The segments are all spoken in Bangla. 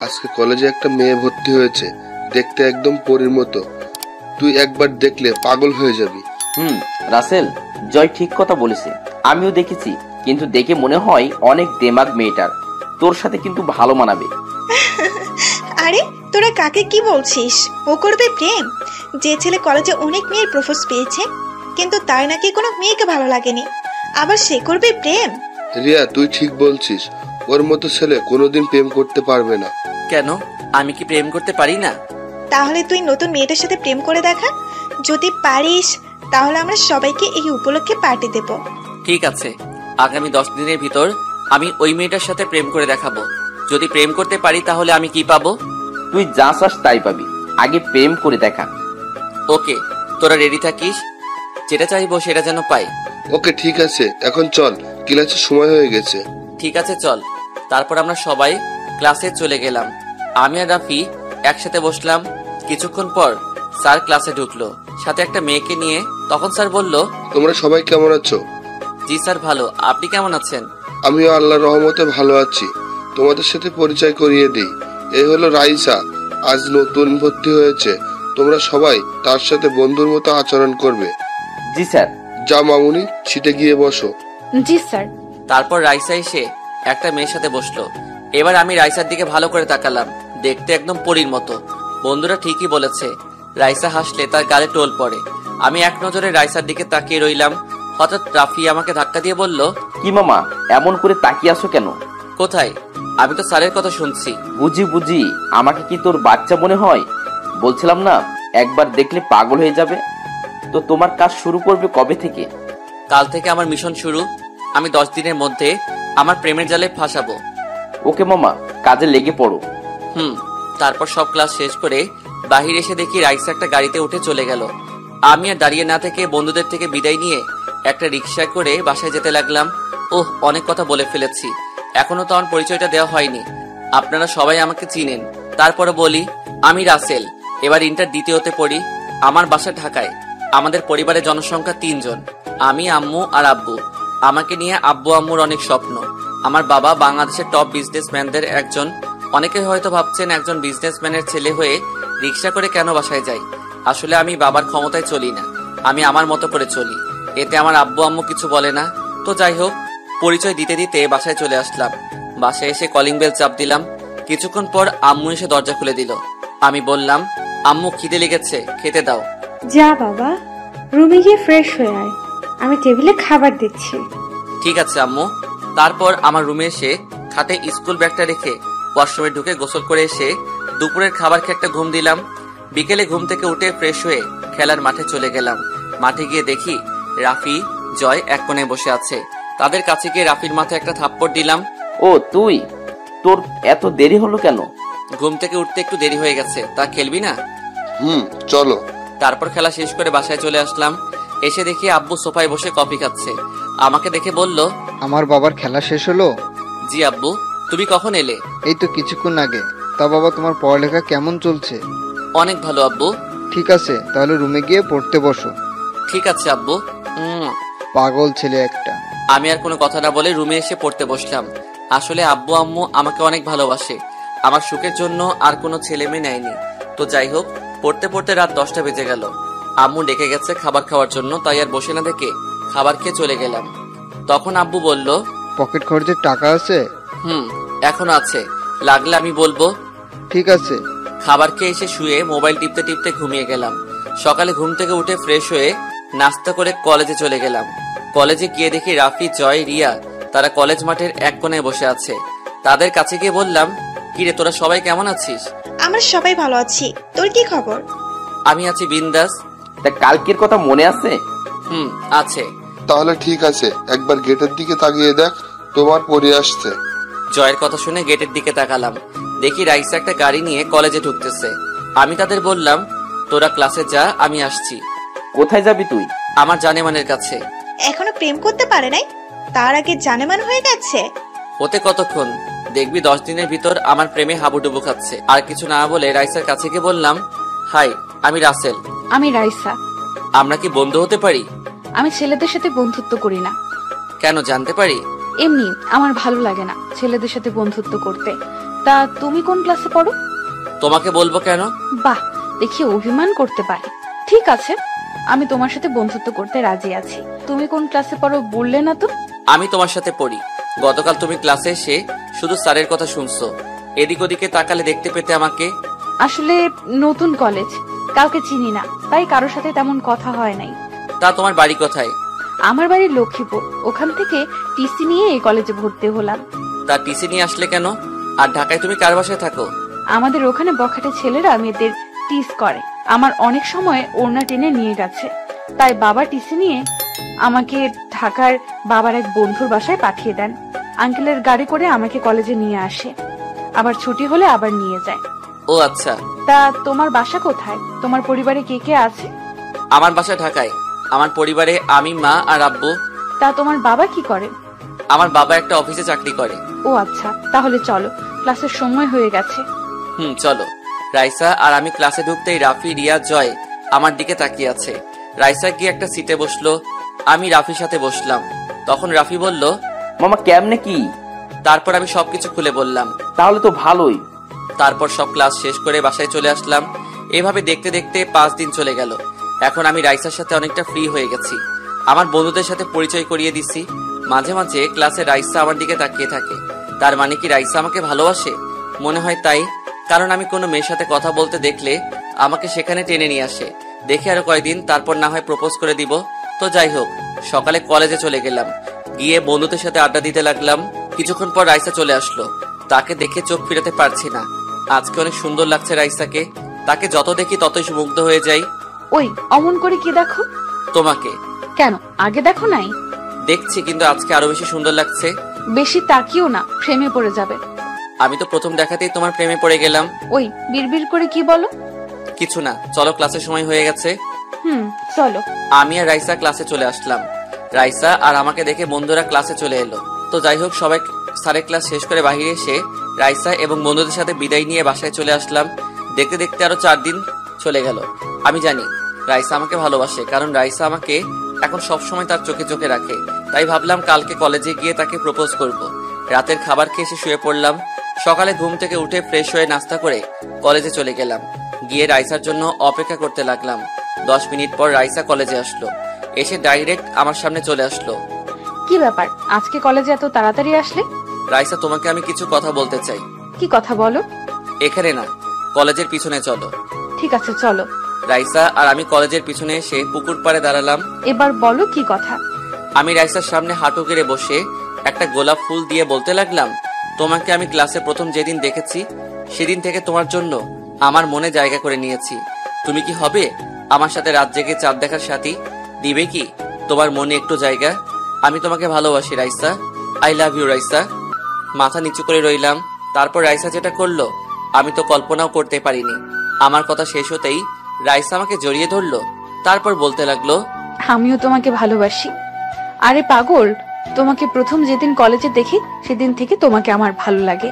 আজকে কলেজে একটা মেয়ে ভর্তি হয়েছে, দেখতে একদম পরীর মতো। তুই একবার দেখলে পাগল হয়ে যাবি। রাসেল, জয় ঠিক কথা বলেছে। আমিও দেখেছি, কিন্তু দেখে মনে হয় অনেক দেমাগ মেয়েটার। তোর সাথে কিন্তু ভালো মানাবে। আরে তোরা কাকে কি বলছিস? ও করবে প্রেম? যে ছেলে কলেজে অনেক মেয়ের প্রপোজ পেয়েছে, কিন্তু তার নাকি কোনো মেয়েকে ভালো লাগেনি, আবার সে করবে প্রেম? রিয়া, তুই ঠিক বলছিস। ওর মতো ছেলে কোনোদিন প্রেম করতে পারবে না। কেন, আমি কি প্রেম করতে পারি না? তাহলে তুই নতুন মেয়েটার সাথে প্রেম করে দেখা। যদি পারিস তাহলে আমরা সবাইকে এই উপলক্ষে পার্টি দেব। ঠিক আছে, আগামী 10 দিনের ভিতর আমি ওই মেয়েটার সাথে প্রেম করে দেখাবো। যদি প্রেম করতে পারি তাহলে আমি কি পাবো? তুই যা চাস তাই পাবি, আগে প্রেম করে দেখা। ওকে, তোরা রেডি থাকিস, যেটা চাইবো সেটা যেন পাই। ওকে ঠিক আছে, এখন চল, ক্লাসের সময় হয়ে গেছে। ঠিক আছে চল। তারপর আমরা সবাই ক্লাসে চলে গেলাম। আমি আর রাফি একসাথে বসলাম। কিছুক্ষণ পর স্যার ক্লাসে ঢুকলো, সাথে একটা মেয়েকে নিয়ে। তখন স্যার বলল, তোমরা সবাই কেমন আছো? জি স্যার, ভালো। আপনি কেমন আছেন? আমিও আল্লাহর রহমতে ভালো আছি। তোমাদের সাথে পরিচয় করিয়ে দিই, এই হলো রাইসা, আজ নতুন ভর্তি হয়েছে। তোমরা সবাই তার সাথে বন্ধুর মতো আচরণ করবে। জি স্যার। যা মামুনি, সিটে গিয়ে বসো। জি স্যার। তারপর রাইসা এসে একটা মেয়ের সাথে বসলো। এবার আমি রাইসার দিকে ভালো করে তাকালাম, দেখতে একদম পরীর মতো। বন্ধুরা ঠিকই বলেছে, রাইসা হাসলে তার গালে টোল পড়ে। আমি এক নজরে রাইসার দিকে তাকিয়ে রইলাম। হঠাৎ রাফি আমাকে ধাক্কা দিয়ে বলল, কি মামা, এমন করে তাকিয়ে আসো কেন? কোথায়? আমি তো স্যারের কথা শুনছি। বুঝি, আমাকে কি তোর বাচ্চা মনে হয়? বলছিলাম না, একবার দেখলে পাগল হয়ে যাবে। তো তোমার কাজ শুরু করবে কবে থেকে? কাল থেকে আমার মিশন শুরু। আমি 10 দিনের মধ্যে আমার প্রেমের জালে ফাঁসাবো। ওকে মামা, কাজে লেগে পড়ো। তারপর সব ক্লাস শেষ করে বাহির এসে দেখি রাইসা একটা গাড়িতে উঠে চলে গেল। আমি আর দাঁড়িয়ে না থেকে বন্ধুদের থেকে বিদায় নিয়ে একটা রিক্সা করে বাসায় যেতে লাগলাম। অনেক কথা বলে ফেলেছি, এখনো তো আমার পরিচয়টা দেওয়া হয়নি। আপনারা সবাই আমাকে চিনেন, তারপরে বলি, আমি রাসেল, এবার ইন্টার দ্বিতীয়তে পড়ি। আমার বাসা ঢাকায়। আমাদের পরিবারের জনসংখ্যা 3 জন, আমি, আম্মু আর আব্বু। আমাকে নিয়ে আব্বু আম্মুর অনেক স্বপ্ন। আমার বাবা বাংলাদেশের টপ বিজনেসম্যানদের একজন। অনেকে হয়তো ভাবছেন একজন বিজনেসম্যানের ছেলে হয়ে রিক্সা করে কেন বাসায় যাই। আসলে আমি বাবার ক্ষমতায় চলি না, আমি আমার মতো করে চলি। এতে আমার আব্বু আম্মু কিছু বলে না। তো যাই হোক, পরিচয় দিতে দিতে বাসায় চলে আসলাম। বাসায় এসে কলিং বেল চাপ দিলাম। কিছুক্ষণ পর আম্মু এসে দরজা খুলে দিল। আমি বললাম, আম্মু খিদে লেগেছে, খেতে দাও। যা বাবা, রুমে গিয়ে ফ্রেশ হয়ে আয়, আমি টেবিলে খাবার দিচ্ছি। ঠিক আছে আম্মু। তারপর আমার রুমে এসে খাটে স্কুল ব্যাগটা রেখে ওয়াশরুমে ঢুকে গোসল করে এসে দুপুরের খাবার খেয়ে একটা ঘুম দিলাম। বিকেলে ঘুম থেকে উঠে ফ্রেশ হয়ে খেলার মাঠে চলে গেলাম। মাঠে গিয়ে দেখি রাফি, জয় এক কোণে বসে আছে। তাদের কাছে গিয়ে রাফির মাথায় একটা থাপ্পড় দিলাম। ও তুই, তোর এত দেরি হলো কেন? ঘুম থেকে উঠতে একটু দেরি হয়ে গেছে। তা খেলবি না? চলো। তারপর খেলা শেষ করে বাসায় চলে আসলাম। এসে দেখি আব্বু সোফায় বসে কফি খাচ্ছে। আমাকে দেখে বলল, আমার বাবার খেলা শেষ হলো? জি আব্বু। তুমি কখন এলে? এই তো কিছুক্ষণ আগে। তা বাবা, তোমার পড়ালেখা কেমন চলছে? অনেক ভালো আব্বু। ঠিক আছে, তাহলে রুমে গিয়ে পড়তে বসো। ঠিক আছে আব্বু। পাগল ছেলে একটা। আমি আর কোনো কথা না বলে রুমে এসে পড়তে বসলাম। আসলে আব্বু আম্মু আমাকে অনেক ভালোবাসে, আমার সুখের জন্য আর কোনো ছেলে মেয়ে নেয়নি। তো যাই হোক, পড়তে পড়তে রাত 10টা বেজে গেল। আম্মু ডেকে গেছে খাবার খাওয়ার জন্য, তাই আর বসে না দেখে খাবার খেয়ে চলে গেলাম। তখন আব্বু বলল, পকেট খরচের টাকা আছে? এখনো আছে, লাগলে আমি বলবো। ঠিক আছে। খাবার খেয়ে এসে শুয়ে মোবাইল টিপতে টিপতে ঘুমিয়ে গেলাম। সকালে ঘুম থেকে উঠে ফ্রেশ হয়ে নাস্তা করে কলেজে চলে গেলাম। কলেজে গিয়ে দেখি রাফি, জয়, রিয়া তারা কলেজ মাঠের এক কোণায় বসে আছে। তাদের কাছে গিয়ে বললাম, কিরে তোরা সবাই কেমন আছিস? আমরা সবাই ভালো আছি, তোর কি খবর? আমি আছি বিন্দাস। তা কালকের কথা মনে আছে? আছে। তাহলে ঠিক আছে, একবার গেটের দিকে তাকিয়ে দেখ, তোমার পরি আসছে। জয়ের কথা শুনে গেটের দিকে তাকালাম। দেখি রাইসা একটা গাড়ি নিয়ে কলেজে ঢুকতেছে। আমি তাদের বললাম, তোরা ক্লাসে যা, আমি আসছি। কোথায় যাবি তুই? আমার জানেমানের কাছে। এখনো প্রেম করতে পারে নাই, তার আগে জানেমান হয়ে গেছে। হতে কতক্ষণ, দেখবি 10 দিনের ভিতর আমার প্রেমে হাবুডুবু খাচ্ছে। আর কিছু না বলে রাইসার কাছে গিয়ে বললাম, হাই, আমি রাসেল। আমি রাইসা। আমরা কি বন্ধু হতে পারি? আমি ছেলেদের সাথে বন্ধুত্ব করি না। কেন জানতে পারি? এমনি আমার ভালো লাগে না ছেলেদের সাথে বন্ধুত্ব করতে। তা তুমি কোন ক্লাসে পড়ো? তোমাকে বলবো কেন? বাহ, দেখি অভিমান করতে পারে। ঠিক আছে, আমি তোমার সাথে বন্ধুত্ব করতে রাজি আছি। তুমি কোন ক্লাসে পড়ো বললে না তো? আমি তোমার সাথে পড়ি। গতকাল তুমি ক্লাসে এসে শুধু স্যারের কথা শুনছো, এদিক ওদিকে তাকালে দেখতে পেতে আমাকে। আসলে নতুন কলেজ, কাউকে চিনি না, তাই কারোর সাথে তেমন কথা হয় নাই। তা তোমার বাড়ি কোথায়? আমার বাড়ি লক্ষ্মীপুর, ওখান থেকে টিসি নিয়ে এই কলেজে ভর্তি হলাম। তা টিসি নিয়ে আসলে কেন? আর ঢাকায় তুমি কার বাসায় থাকো? আমাদের ওখানে বখাটে ছেলেরা মেয়েদের টিস করে। আমার অনেক সময় ওড়না টেনে নিয়ে গেছে, তাই বাবা টিসি নিয়ে আমাকে ঢাকার বাবার এক বন্ধুর বাসায় পাঠিয়ে দেন। আঙ্কেলের গাড়ি করে আমাকে কলেজে নিয়ে আসে, আবার ছুটি হলে আবার নিয়ে যায়। ও আচ্ছা। তা তোমার বাসা কোথায়? তোমার পরিবারে কে কে আছে? আমার বাসা ঢাকায়। আমার পরিবারে আমি, মা আর আব্বু। তা তোমার বাবা কি করে? আমার বাবা একটা অফিসে চাকরি করে। ও আচ্ছা, তাহলে চলো, ক্লাসের সময় হয়ে গেছে। চলো। রাইসা আর আমি ক্লাসে ঢুকতেই রাফি, রিয়া, জয় আমার দিকে তাকিয়ে আছে। রাইসা গিয়ে একটা সিটে বসলো, আমি রাফির সাথে বসলাম। তখন রাফি বলল, মামা কেমনে কি? তারপর আমি সবকিছু খুলে বললাম। তাহলে তো ভালোই। তারপর সব ক্লাস শেষ করে বাসায় চলে আসলাম। এভাবে দেখতে দেখতে 5 দিন চলে গেল। এখন আমি রাইসার সাথে অনেকটা ফ্রি হয়ে গেছি। আমার বন্ধুদের সাথে পরিচয় করিয়ে দিছি। মাঝে মাঝে ক্লাসে রাইসা আমার দিকে তাকিয়ে থাকে। তার মানে কি রাইসা আমাকে ভালোবাসে? মনে হয় তাই, কারণ আমি কোনো মেয়ের সাথে কথা বলতে দেখলে আমাকে সেখানে টেনে নিয়ে আসে। দেখে আরো কয়েকদিন, তারপর না হয় প্রপোজ করে দিব। তো যাই হোক, সকালে কলেজে চলে গেলাম। গিয়ে বন্ধুদের সাথে আড্ডা দিতে লাগলাম। কিছুক্ষণ পর রাইসা চলে আসলো। তাকে দেখে চোখ ফিরাতে পারছি না। আজকে অনেক সুন্দর লাগছে রাইসাকে। তাকে যত দেখি ততই মুগ্ধ হয়ে যাই। ওই অমন করে কি দেখো? তোমাকে। কেন, আগে দেখো নাই? দেখছি, কিন্তু আজকে আরো বেশি সুন্দর লাগছে। বেশি তাকিও না, প্রেমে পড়ে যাবে। আমি তো প্রথম দেখাতেই তোমার প্রেমে পড়ে গেলাম। ওই বিড়বিড় করে কি বলো? কিছু না, চলো, ক্লাসের সময় হয়ে গেছে। চলো। আমি আর রাইসা ক্লাসে চলে আসলাম। রাইসা আর আমাকে দেখে বন্ধুরা ক্লাসে চলে এলো। তো যাই হোক, সবাই স্যারের ক্লাস শেষ করে বাহিরে এসে রাইসা এবং বন্ধুদের সাথে বিদায় নিয়ে বাসায় চলে আসলাম। দেখতে দেখতে আরো 4 দিন চলে গেল। আমি জানি রাইসা আমাকে ভালোবাসে, কারণ রাইসা আমাকে এখন সবসময় তার চোখে চোখে রাখে। তাই ভাবলাম কালকে কলেজে গিয়ে তাকে প্রপোজ করব। রাতের খাবার খেয়ে এসে শুয়ে পড়লাম। সকালে ঘুম থেকে উঠে ফ্রেশ হয়ে নাস্তা করে কলেজে চলে গেলাম। গিয়ে রাইসার জন্য অপেক্ষা করতে লাগলাম। 10 মিনিট পর রাইসা কলেজে আসলো। এসে ডাইরেক্ট আমার সামনে চলে আসলো। কি ব্যাপার, আজকে কলেজে এত তাড়াতাড়ি আসলে? রাইসা, তোমাকে আমি কিছু কথা বলতে চাই। কি কথা বলো? এখানে না, কলেজের পিছনে চলো। ঠিক আছে, চলো। রাইসা আর আমি কলেজের পিছনে এসে পুকুর পাড়ে দাঁড়ালাম। এবার বলো কি কথা? আমি রাইসার সামনে হাঁটু গেড়ে বসে একটা গোলাপ ফুল দিয়ে বলতে লাগলাম, তোমাকে আমি ক্লাসে প্রথম যেদিন দেখেছি সেদিন থেকে তোমার জন্য আমার মনে জায়গা করে নিয়েছি। তুমি কি হবে আমার সাথে রাত জেগে চাঁদ দেখার সাথী? দিবে কি তোমার মনে একটু জায়গা? আমি তোমাকে ভালোবাসি Raisa. I love you Raisa. মাথা নিচু করে রইলাম। তারপর রাইসা যেটা করলো আমি তো কল্পনাও করতে পারিনি। আমার কথা শেষ হতেই রাইসা আমাকে জড়িয়ে ধরলো। তারপর বলতে লাগলো, আমিও তোমাকে ভালোবাসি। আরে পাগল, তোমাকে প্রথম যেদিন কলেজে দেখি সেদিন থেকে তোমাকে আমার ভালো লাগে।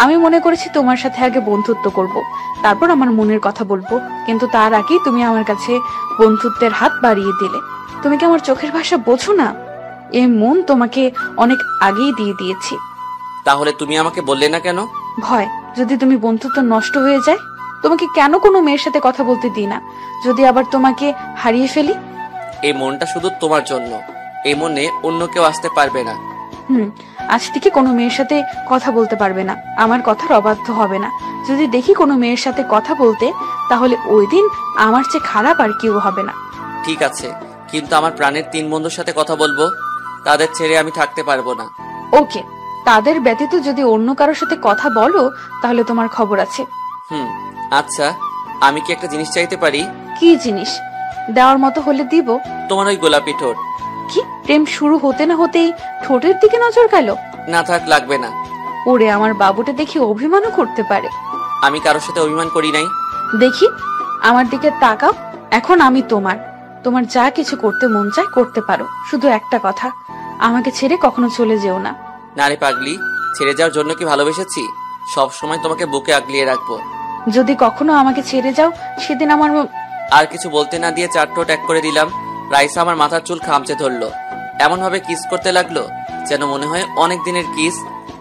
আমি মনে করেছি তোমার সাথে আগে বন্ধুত্ব করব, তারপর আমার মনের কথা বলবো, কিন্তু তার আগেই তুমি আমার কাছে বন্ধুত্বের হাত বাড়িয়ে দিলে। তুমি কি আমার চোখের ভাষা বোঝো না? এ মন তোমাকে অনেক আগেই দিয়ে দিয়েছি। তাহলে তুমি আমাকে বললে না কেন? ভয়, যদি তুমি বন্ধুত্ব নষ্ট হয়ে যায়। তোমাকে কেন কোনো মেয়ের সাথে কথা বলতে দিই না, যদি আবার তোমাকে হারিয়ে ফেলি। এই মনটা শুধু তোমার জন্য, এই মনে অন্য কেউ আসতে পারবে না। আজ থেকে কোনো মেয়ের সাথে কথা বলতে পারবে না, আমার কথার অবাধ্য হবে না। যদি দেখি কোনো মেয়ের সাথে কথা বলতে, তাহলে ওই দিন আমার চেয়ে খারাপ আর কেউ হবে না। ঠিক আছে, কিন্তু আমার প্রাণের 3 বন্ধুর সাথে কথা বলবো, তাদের ছেড়ে আমি থাকতে পারবো না। ওকে, তাদের ব্যতীত যদি অন্য কারোর সাথে কথা বলো তাহলে তোমার খবর আছে। আচ্ছা, আমি কি একটা জিনিস চাইতে পারি? কি জিনিস? দেওয়ার মতো হলে দিব। তোমার ওই গোলাপি ঠোঁট। কি, প্রেম শুরু হতে না হতেই ঠোঁটের দিকে নজর গেল? না থাক, লাগবে না। ওরে আমার বাবুটা দেখি অভিমানও করতে পারে। আমি কারোর সাথে অভিমান করি নাই। দেখি, আমার দিকে তাকাও। এখন আমি তোমার, তোমার যা কিছু করতে মন চায় করতে পারো, শুধু একটা কথা, আমাকে ছেড়ে কখনো চলে যেও না। না রে পাগলি, ছেড়ে যাওয়ার জন্য কি ভালোবেসেছি? সব সময় তোমাকে বুকে আগলিয়ে রাখবো। যদি কখনো আমাকে ছেড়ে যাও সেদিন আমার আর কিছু বলতে না দিয়ে 4 ঠোঁট এক করে দিলাম। রাইসা আমার মাথার চুল খামচে ধরলো। এমন ভাবে কিস করতে লাগলো যেন মনে হয় অনেক দিনের কিস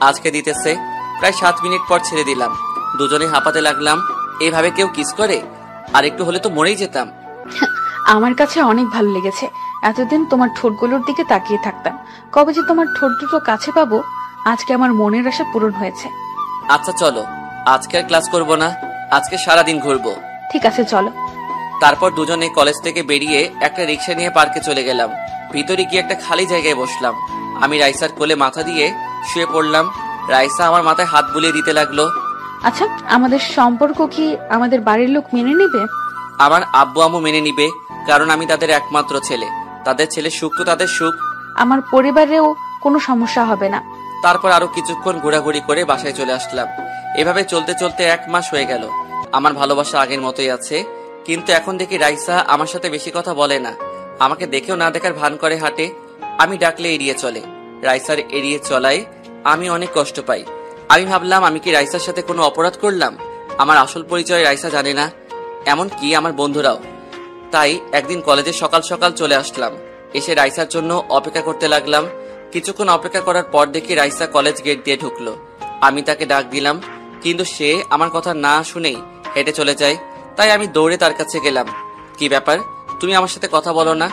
আজকে দিতেছে। প্রায় 7 মিনিট পর ছেড়ে দিলাম। দুজনে হাঁপাতে লাগলাম। এইভাবে কেউ কিস করে? আর একটু হলে তো মরেই যেতাম। আমার কাছে অনেক ভালো লেগেছে। এতদিন তোমার ঠোঁটগুলোর দিকে তাকিয়ে থাকতাম, কবে যে তোমার ঠোঁট দুটো কাছে পাবো। আজকে আমার মনের আশা পূরণ হয়েছে। আচ্ছা চলো, আজকে আর ক্লাস করব না, আজকে সারাদিন ঘুরবো। ঠিক আছে চলো। তারপর দুজনে কলেজ থেকে বেরিয়ে একটা রিক্সা নিয়ে পার্কে চলে গেলাম। ভিতরে গিয়ে একটা খালি জায়গায় বসলাম। আমি রাইসার কোলে মাথা দিয়ে শুয়ে পড়লাম। রাইসা আমার মাথায় হাত বুলিয়ে দিতে লাগলো। আচ্ছা, আমাদের সম্পর্ক কি আমাদের বাড়ির লোক মেনে নেবে? আমার আব্বু আম্মু মেনে নিবে, কারণ আমি তাদের একমাত্র ছেলে। তাদের ছেলে সুখ তো তাদের সুখ। আমার পরিবারেও কোনো সমস্যা হবে না। তারপর আরো কিছুক্ষণ ঘোরাঘুরি করে বাসায় চলে আসলাম। এভাবে চলতে চলতে 1 মাস হয়ে গেল। আমার ভালোবাসা আগের মতোই আছে, কিন্তু এখন দেখি রাইসা আমার সাথে বেশি কথা বলে না। আমাকে দেখেও না দেখার ভান করে হাঁটে। আমি ডাকলে এড়িয়ে চলে। রাইসার এড়িয়ে চলায় আমি অনেক কষ্ট পাই। আমি ভাবলাম আমি কি রাইসার সাথে কোনো অপরাধ করলাম? আমার আসল পরিচয় রাইসা জানে না, এমন কি আমার বন্ধুরাও। তাই একদিন কলেজে সকাল সকাল চলে আসলাম। এসে রাইসার জন্য অপেক্ষা করতে লাগলাম। কিছুক্ষণ অপেক্ষা করার পর দেখি রাইসা কলেজ গেট দিয়ে ঢুকলো। আমি তাকে ডাক দিলাম, কিন্তু সে আমার কথা না শুনেই হেঁটে চলে যায়। তাই আমি দৌড়ে তার কাছে গেলাম। কি ব্যাপার, তুমি আমার সাথে কথা বলো না?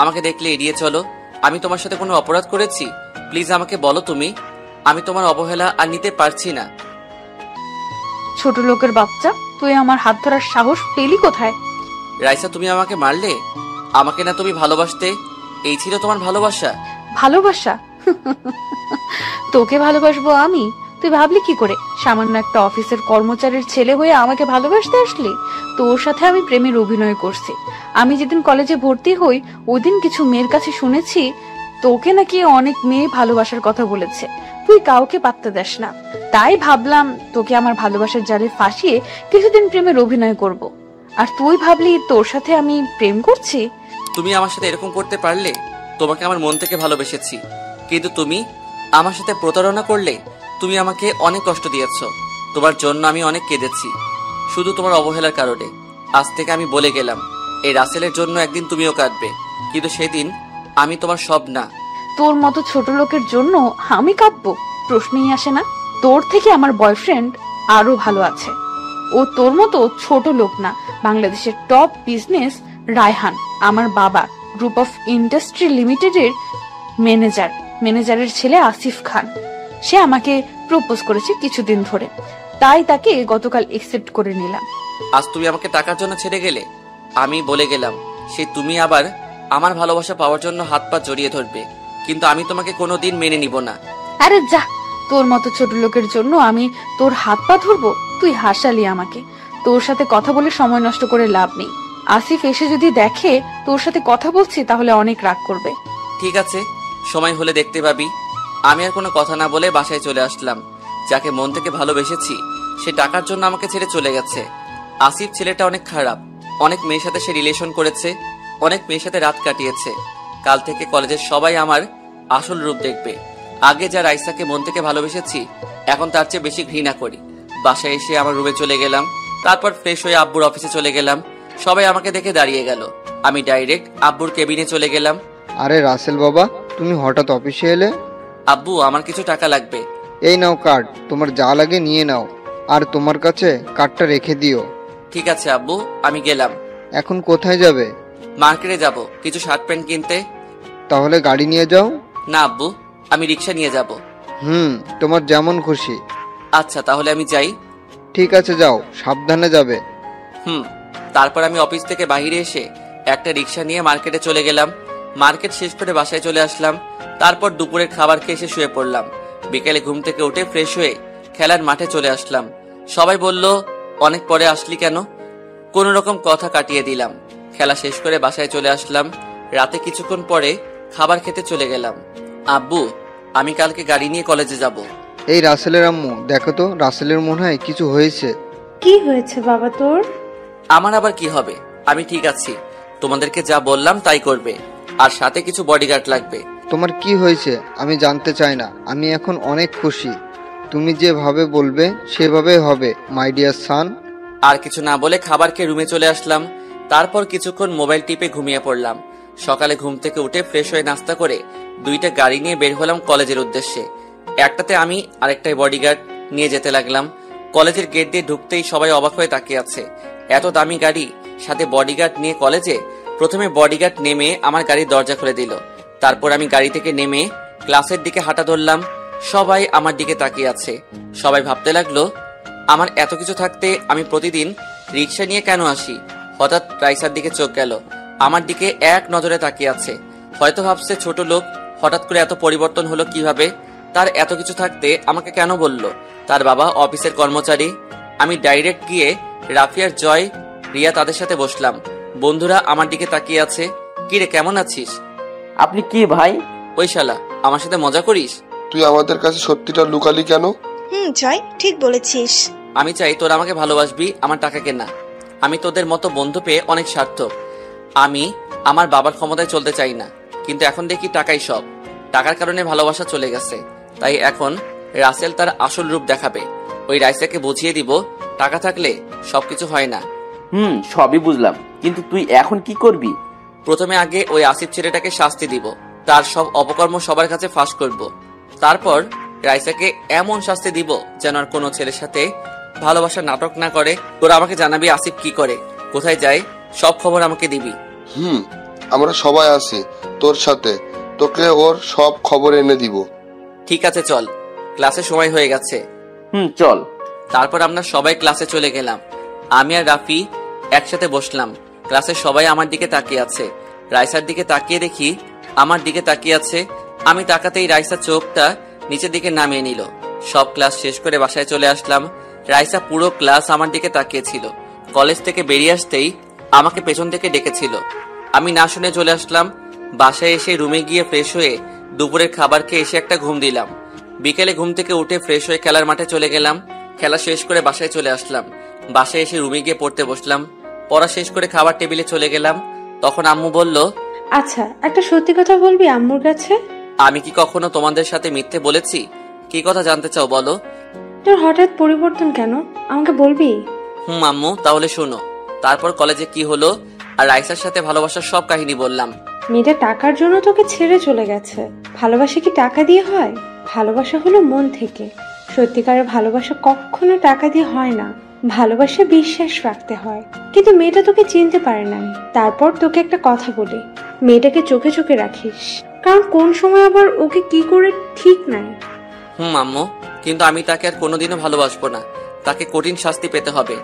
আমাকে দেখলে এড়িয়ে চলো। আমি তোমার সাথে কোনো অপরাধ করেছি? প্লিজ আমাকে বলো তুমি। আমি তোমার অবহেলা আর নিতে পারছি না। ছোট লোকের বাচ্চা, তুই আমার হাত ধরার সাহস পেলি কোথায়? রাইসা, তুমি আমাকে মারলে? আমাকে না তুমি ভালোবাসতে? এই ছিল তোমার ভালোবাসা? ভালোবাসা? তোকে ভালোবাসবো আমি? তুই ভাবলি কি করে সামান্য একটা অফিসের কর্মচারীর ছেলে হয়ে আমাকে ভালোবাসতে আসলি? তোর সাথে আমি প্রেমের অভিনয় করছি। আমি যেদিন কলেজে ভর্তি হই ওই দিন কিছু মেয়ের কাছে শুনেছি তোকে নাকি অনেক মেয়ে ভালোবাসার কথা বলেছে। তুই কাউকে পাত্তা দেস না, তাই ভাবলাম তোকে আমার ভালোবাসার জালে ফাঁসিয়ে কিছুদিন প্রেমের অভিনয় করব। আর তুই ভাবলি তোর সাথে আমি প্রেম করছি? তুমি আমার সাথে এরকম করতে পারলে? তোমাকে আমার মন থেকে ভালোবেসেছি, কিন্তু তুমি আমার সাথে প্রতারণা করলে। তুমি আমাকে অনেক কষ্ট দিয়েছ। তোমার জন্য আমি অনেক কেঁদেছি, শুধু তোমার অবহেলার কারণে। আজ থেকে আমি বলে গেলাম, এই রাসেলের জন্য একদিন তুমিও কাঁদবে, কিন্তু সেদিন আমি তোমার সব না। তোর মতো ছোট লোকের জন্য আমি কাঁদবো? প্রশ্নই আসে না। তোর থেকে আমার বয়ফ্রেন্ড আরো ভালো আছে। ও তোর মতো ছোট লোক না, বাংলাদেশের টপ বিজনেস রায়হান, আমার বাবা, গ্রুপ অফ ইন্ডাস্ট্রি লিমিটেডের ম্যানেজারের ছেলে আসিফ খান। সে আমাকে প্রপোজ করেছে কিছুদিন ধরে, তাই তাকে গতকাল একসেপ্ট করে নিলাম। আজ তুমি আমাকে টাকার জন্য ছেড়ে গেলে। আমি বলে গেলাম, সে তুমি আবার আমার ভালোবাসা পাওয়ার জন্য হাত পা জড়িয়ে ধরবে, কিন্তু আমি তোমাকে কোনোদিন মেনে নিব না। আরে যা, তোর মতো ছোট লোকের জন্য আমি তোর হাত পা ধরবো? তুই হাসালি আমাকে। তোর সাথে কথা বলে সময় নষ্ট করে লাভ নেই। আসিফ এসে যদি দেখে তোর সাথে কথা বলছি তাহলে অনেক রাগ করবে। ঠিক আছে, সময় হলে দেখতে পাবি। আমি আর কোনো কথা না বলে বাসায় চলে আসলাম। যাকে মন থেকে ভালোবেসেছি সে টাকার জন্য আমাকে ছেড়ে চলে গেছে। আসিফ ছেলেটা অনেক খারাপ। অনেক মেয়ের সাথে সে রিলেশন করেছে, অনেক মেয়ের সাথে রাত কাটিয়েছে। কাল থেকে কলেজের সবাই আমার আসল রূপ দেখবে। আগে যা রাইসাকে মন থেকে ভালোবেসেছি এখন তার চেয়ে বেশি ঘৃণা করি। বাসায় এসে আমার রুমে চলে গেলাম। তারপর ফ্রেশ হয়ে আব্বুর অফিসে চলে গেলাম। সবাই আমাকে দেখে দাঁড়িয়ে গেল। আমি ডাইরেক্ট আব্বুর কেবিনে চলে গেলাম। আরে রাসেল বাবা, তুমি হঠাৎ অফিসে এলে? আব্বু, আমার কিছু টাকা লাগবে। এই নাও কার্ড, তোমার যা লাগে নিয়ে নাও, আর তোমার কাছে কার্ডটা রেখে দিও। ঠিক আছে আব্বু, আমি গেলাম। এখন কোথায় যাবে? মার্কেটে যাব কিছু শার্ট প্যান্ট কিনতে। তাহলে গাড়ি নিয়ে যাও। না আব্বু, আমি রিক্সা নিয়ে যাব। তোমার যেমন খুশি। আচ্ছা তাহলে আমি যাই। ঠিক আছে, যাও, সাবধানে যাবে। তারপর আমি অফিস থেকে বাইরে এসে একটা রিক্সা নিয়ে মার্কেটে চলে গেলাম। মার্কেট শেষ করে বাসায় চলে আসলাম। তারপর দুপুরের খাবার খেয়ে এসে শুয়ে পড়লাম। বিকেলে ঘুম থেকে উঠে ফ্রেশ হয়ে খেলার মাঠে চলে আসলাম। সবাই বলল, অনেক পরে আসলি কেন? কোনো রকম কথা কাটিয়ে দিলাম। খেলা শেষ করে বাসায় চলে আসলাম। রাতে কিছুক্ষণ পরে খাবার খেতে চলে গেলাম। আব্বু, আমি কালকে গাড়ি নিয়ে কলেজে যাব। এই রাসেলের আম্মু, দেখো তো, রাসেলের মনে হয় কিছু হয়েছে। কি হয়েছে বাবা তোর? আমার আবার কি হবে? আমি ঠিক আছি। তোমাদেরকে যা বললাম তাই করবে, আর সাথে কিছু বডিগার্ড লাগবে। তোমার কি হয়েছে আমি জানতে চাই না। আমি এখন অনেক খুশি। তুমি যেভাবে বলবে সেভাবে হবে, মাই ডিয়ার সান। আর কিছু না বলে খাবার খেয়ে রুমে চলে আসলাম। তারপর কিছুক্ষণ মোবাইল টিপে ঘুমিয়ে পড়লাম। সকালে ঘুম থেকে উঠে ফ্রেশ হয়ে নাস্তা করে দুইটা গাড়ি নিয়ে বের হলাম কলেজের উদ্দেশ্যে। একটাতে আমি, আরেকটাই বডিগার্ড নিয়ে যেতে লাগলাম। কলেজের গেট দিয়ে ঢুকতেই সবাই অবাক হয়ে তাকিয়ে আছে। এত দামি গাড়ি, সাথে বডিগার্ড নিয়ে কলেজে। প্রথমে বডিগার্ড নেমে আমার গাড়ির দরজা খুলে দিল। তারপর আমি গাড়ি থেকে নেমে ক্লাসের দিকে হাঁটা ধরলাম। সবাই আমার দিকে তাকিয়ে আছে। সবাই ভাবতে লাগলো আমার এত কিছু থাকতে আমি প্রতিদিন রিক্সা নিয়ে কেন আসি। হঠাৎ রাইসার দিকে চোখ গেল, আমার দিকে এক নজরে তাকিয়ে আছে। হয়তো ভাবছে ছোট লোক, হঠাৎ করে এত পরিবর্তন হলো কিভাবে। তার এত কিছু থাকতে আমাকে কেন বলল? তার বাবা অফিসের কর্মচারী। আমি ডাইরেক্ট গিয়ে রাফিয়ার, জয়, রিয়া তাদের সাথে বসলাম। বন্ধুরা আমার দিকে তাকিয়ে আছে। কিরে, কেমন আছিস? আপনি কে ভাই? ওই শালা, আমার সাথে মজা করিস? তুই আমাদের কাছে সত্যিটা লুকালি কেন? জয়, ঠিক বলেছিস। আমি চাই তোরা আমাকে ভালোবাসবি, আমার টাকাকে না। আমি তোদের মতো বন্ধু পেয়ে অনেক সার্থক। আমি আমার বাবার ক্ষমতায় চলতে চাই না, কিন্তু এখন দেখি টাকাই সব। টাকার কারণে ভালোবাসা চলে গেছে, তাই এখন রাসেল তার আসল রূপ দেখাবে। ওই রাইসাকে বুঝিয়ে দিব টাকা থাকলে সবকিছু হয় না। সবই বুঝলাম, কিন্তু তুই এখন কি করবি? প্রথমে আগে ওই আসিফ ছেলেটাকে শাস্তি দিব, তার সব অপকর্ম সবার কাছে ফাঁস করব। তারপর রাইসাকে এমন শাস্তি দিব যেন আর কোনো ছেলের সাথে ভালোবাসার নাটক না করে। তোরা আমাকে জানাবি আসিফ কি করে, কোথায় যায়, সব খবর আমাকে দিবি। আমরা সবাই আছি তোর সাথে, তোকে ওর সব খবর এনে দিব। ঠিক আছে, চল, ক্লাসে সময় হয়ে গেছে। চল। তারপর আমরা সবাই ক্লাসে চলে গেলাম। আমি আর রাফি একসাথে বসলাম। ক্লাসের সবাই আমার দিকে তাকিয়ে আছে। রাইসার দিকে তাকিয়ে দেখি আমার দিকে তাকিয়ে আছে। আমি তাকাতেই রাইসা চোখটা নিচের দিকে নামিয়ে নিল। সব ক্লাস শেষ করে বাসায় চলে আসলাম। রাইসা পুরো ক্লাস আমার দিকে তাকিয়েছিল। কলেজ থেকে বেরিয়ে আসতেই আমাকে পেছন থেকে ডেকেছিল। আমি না শুনে চলে আসলাম। বাসায় এসে রুমে গিয়ে ফ্রেশ হয়ে দুপুরের খাবার খেয়ে এসে একটা ঘুম দিলাম। বিকেলে ঘুম থেকে উঠে ফ্রেশ হয়ে খেলার মাঠে চলে গেলাম। খেলা শেষ করে বাসায় চলে আসলাম। বাসায় এসে রুমে গিয়ে পড়তে বসলাম। পড়া শেষ করে খাবার টেবিলে চলে গেলাম। তখন আম্মু বলল, আচ্ছা, একটা সত্যি কথা বলবি আম্মুর কাছে? আমি কি কখনো তোমাদের সাথে মিথ্যে বলেছি? কি কথা জানতে চাও বলো? তোর হঠাৎ পরিবর্তন কেন, আমাকে বলবি? আম্মু, তাহলে শোনো। তারপর কলেজে কি হলো আর রাইসার সাথে ভালোবাসার সব কাহিনী বললাম। মেয়েটা টাকার জন্য তোকে ছেড়ে চলে গেছে। ভালোবাসা কি টাকা দিয়ে হয়? ভালোবাসা হলো মন থেকে। সত্যিকারের ভালোবাসা কখনো টাকা দিয়ে হয় না। ভালোবাসা বিশ্বাস রাখতে হয়। কিন্তু মেয়েটা তোকে চিনতে পারে না। তারপর তোকে একটা কথা বলি, মেয়েটাকে চোখে চোখে রাখিস, কারণ কোন সময় আবার ওকে কি করে ঠিক নাই। আম্মু, কিন্তু আমি তাকে আর কোনোদিনও ভালোবাসবো না। তাকে কঠিন শাস্তি পেতে হবে।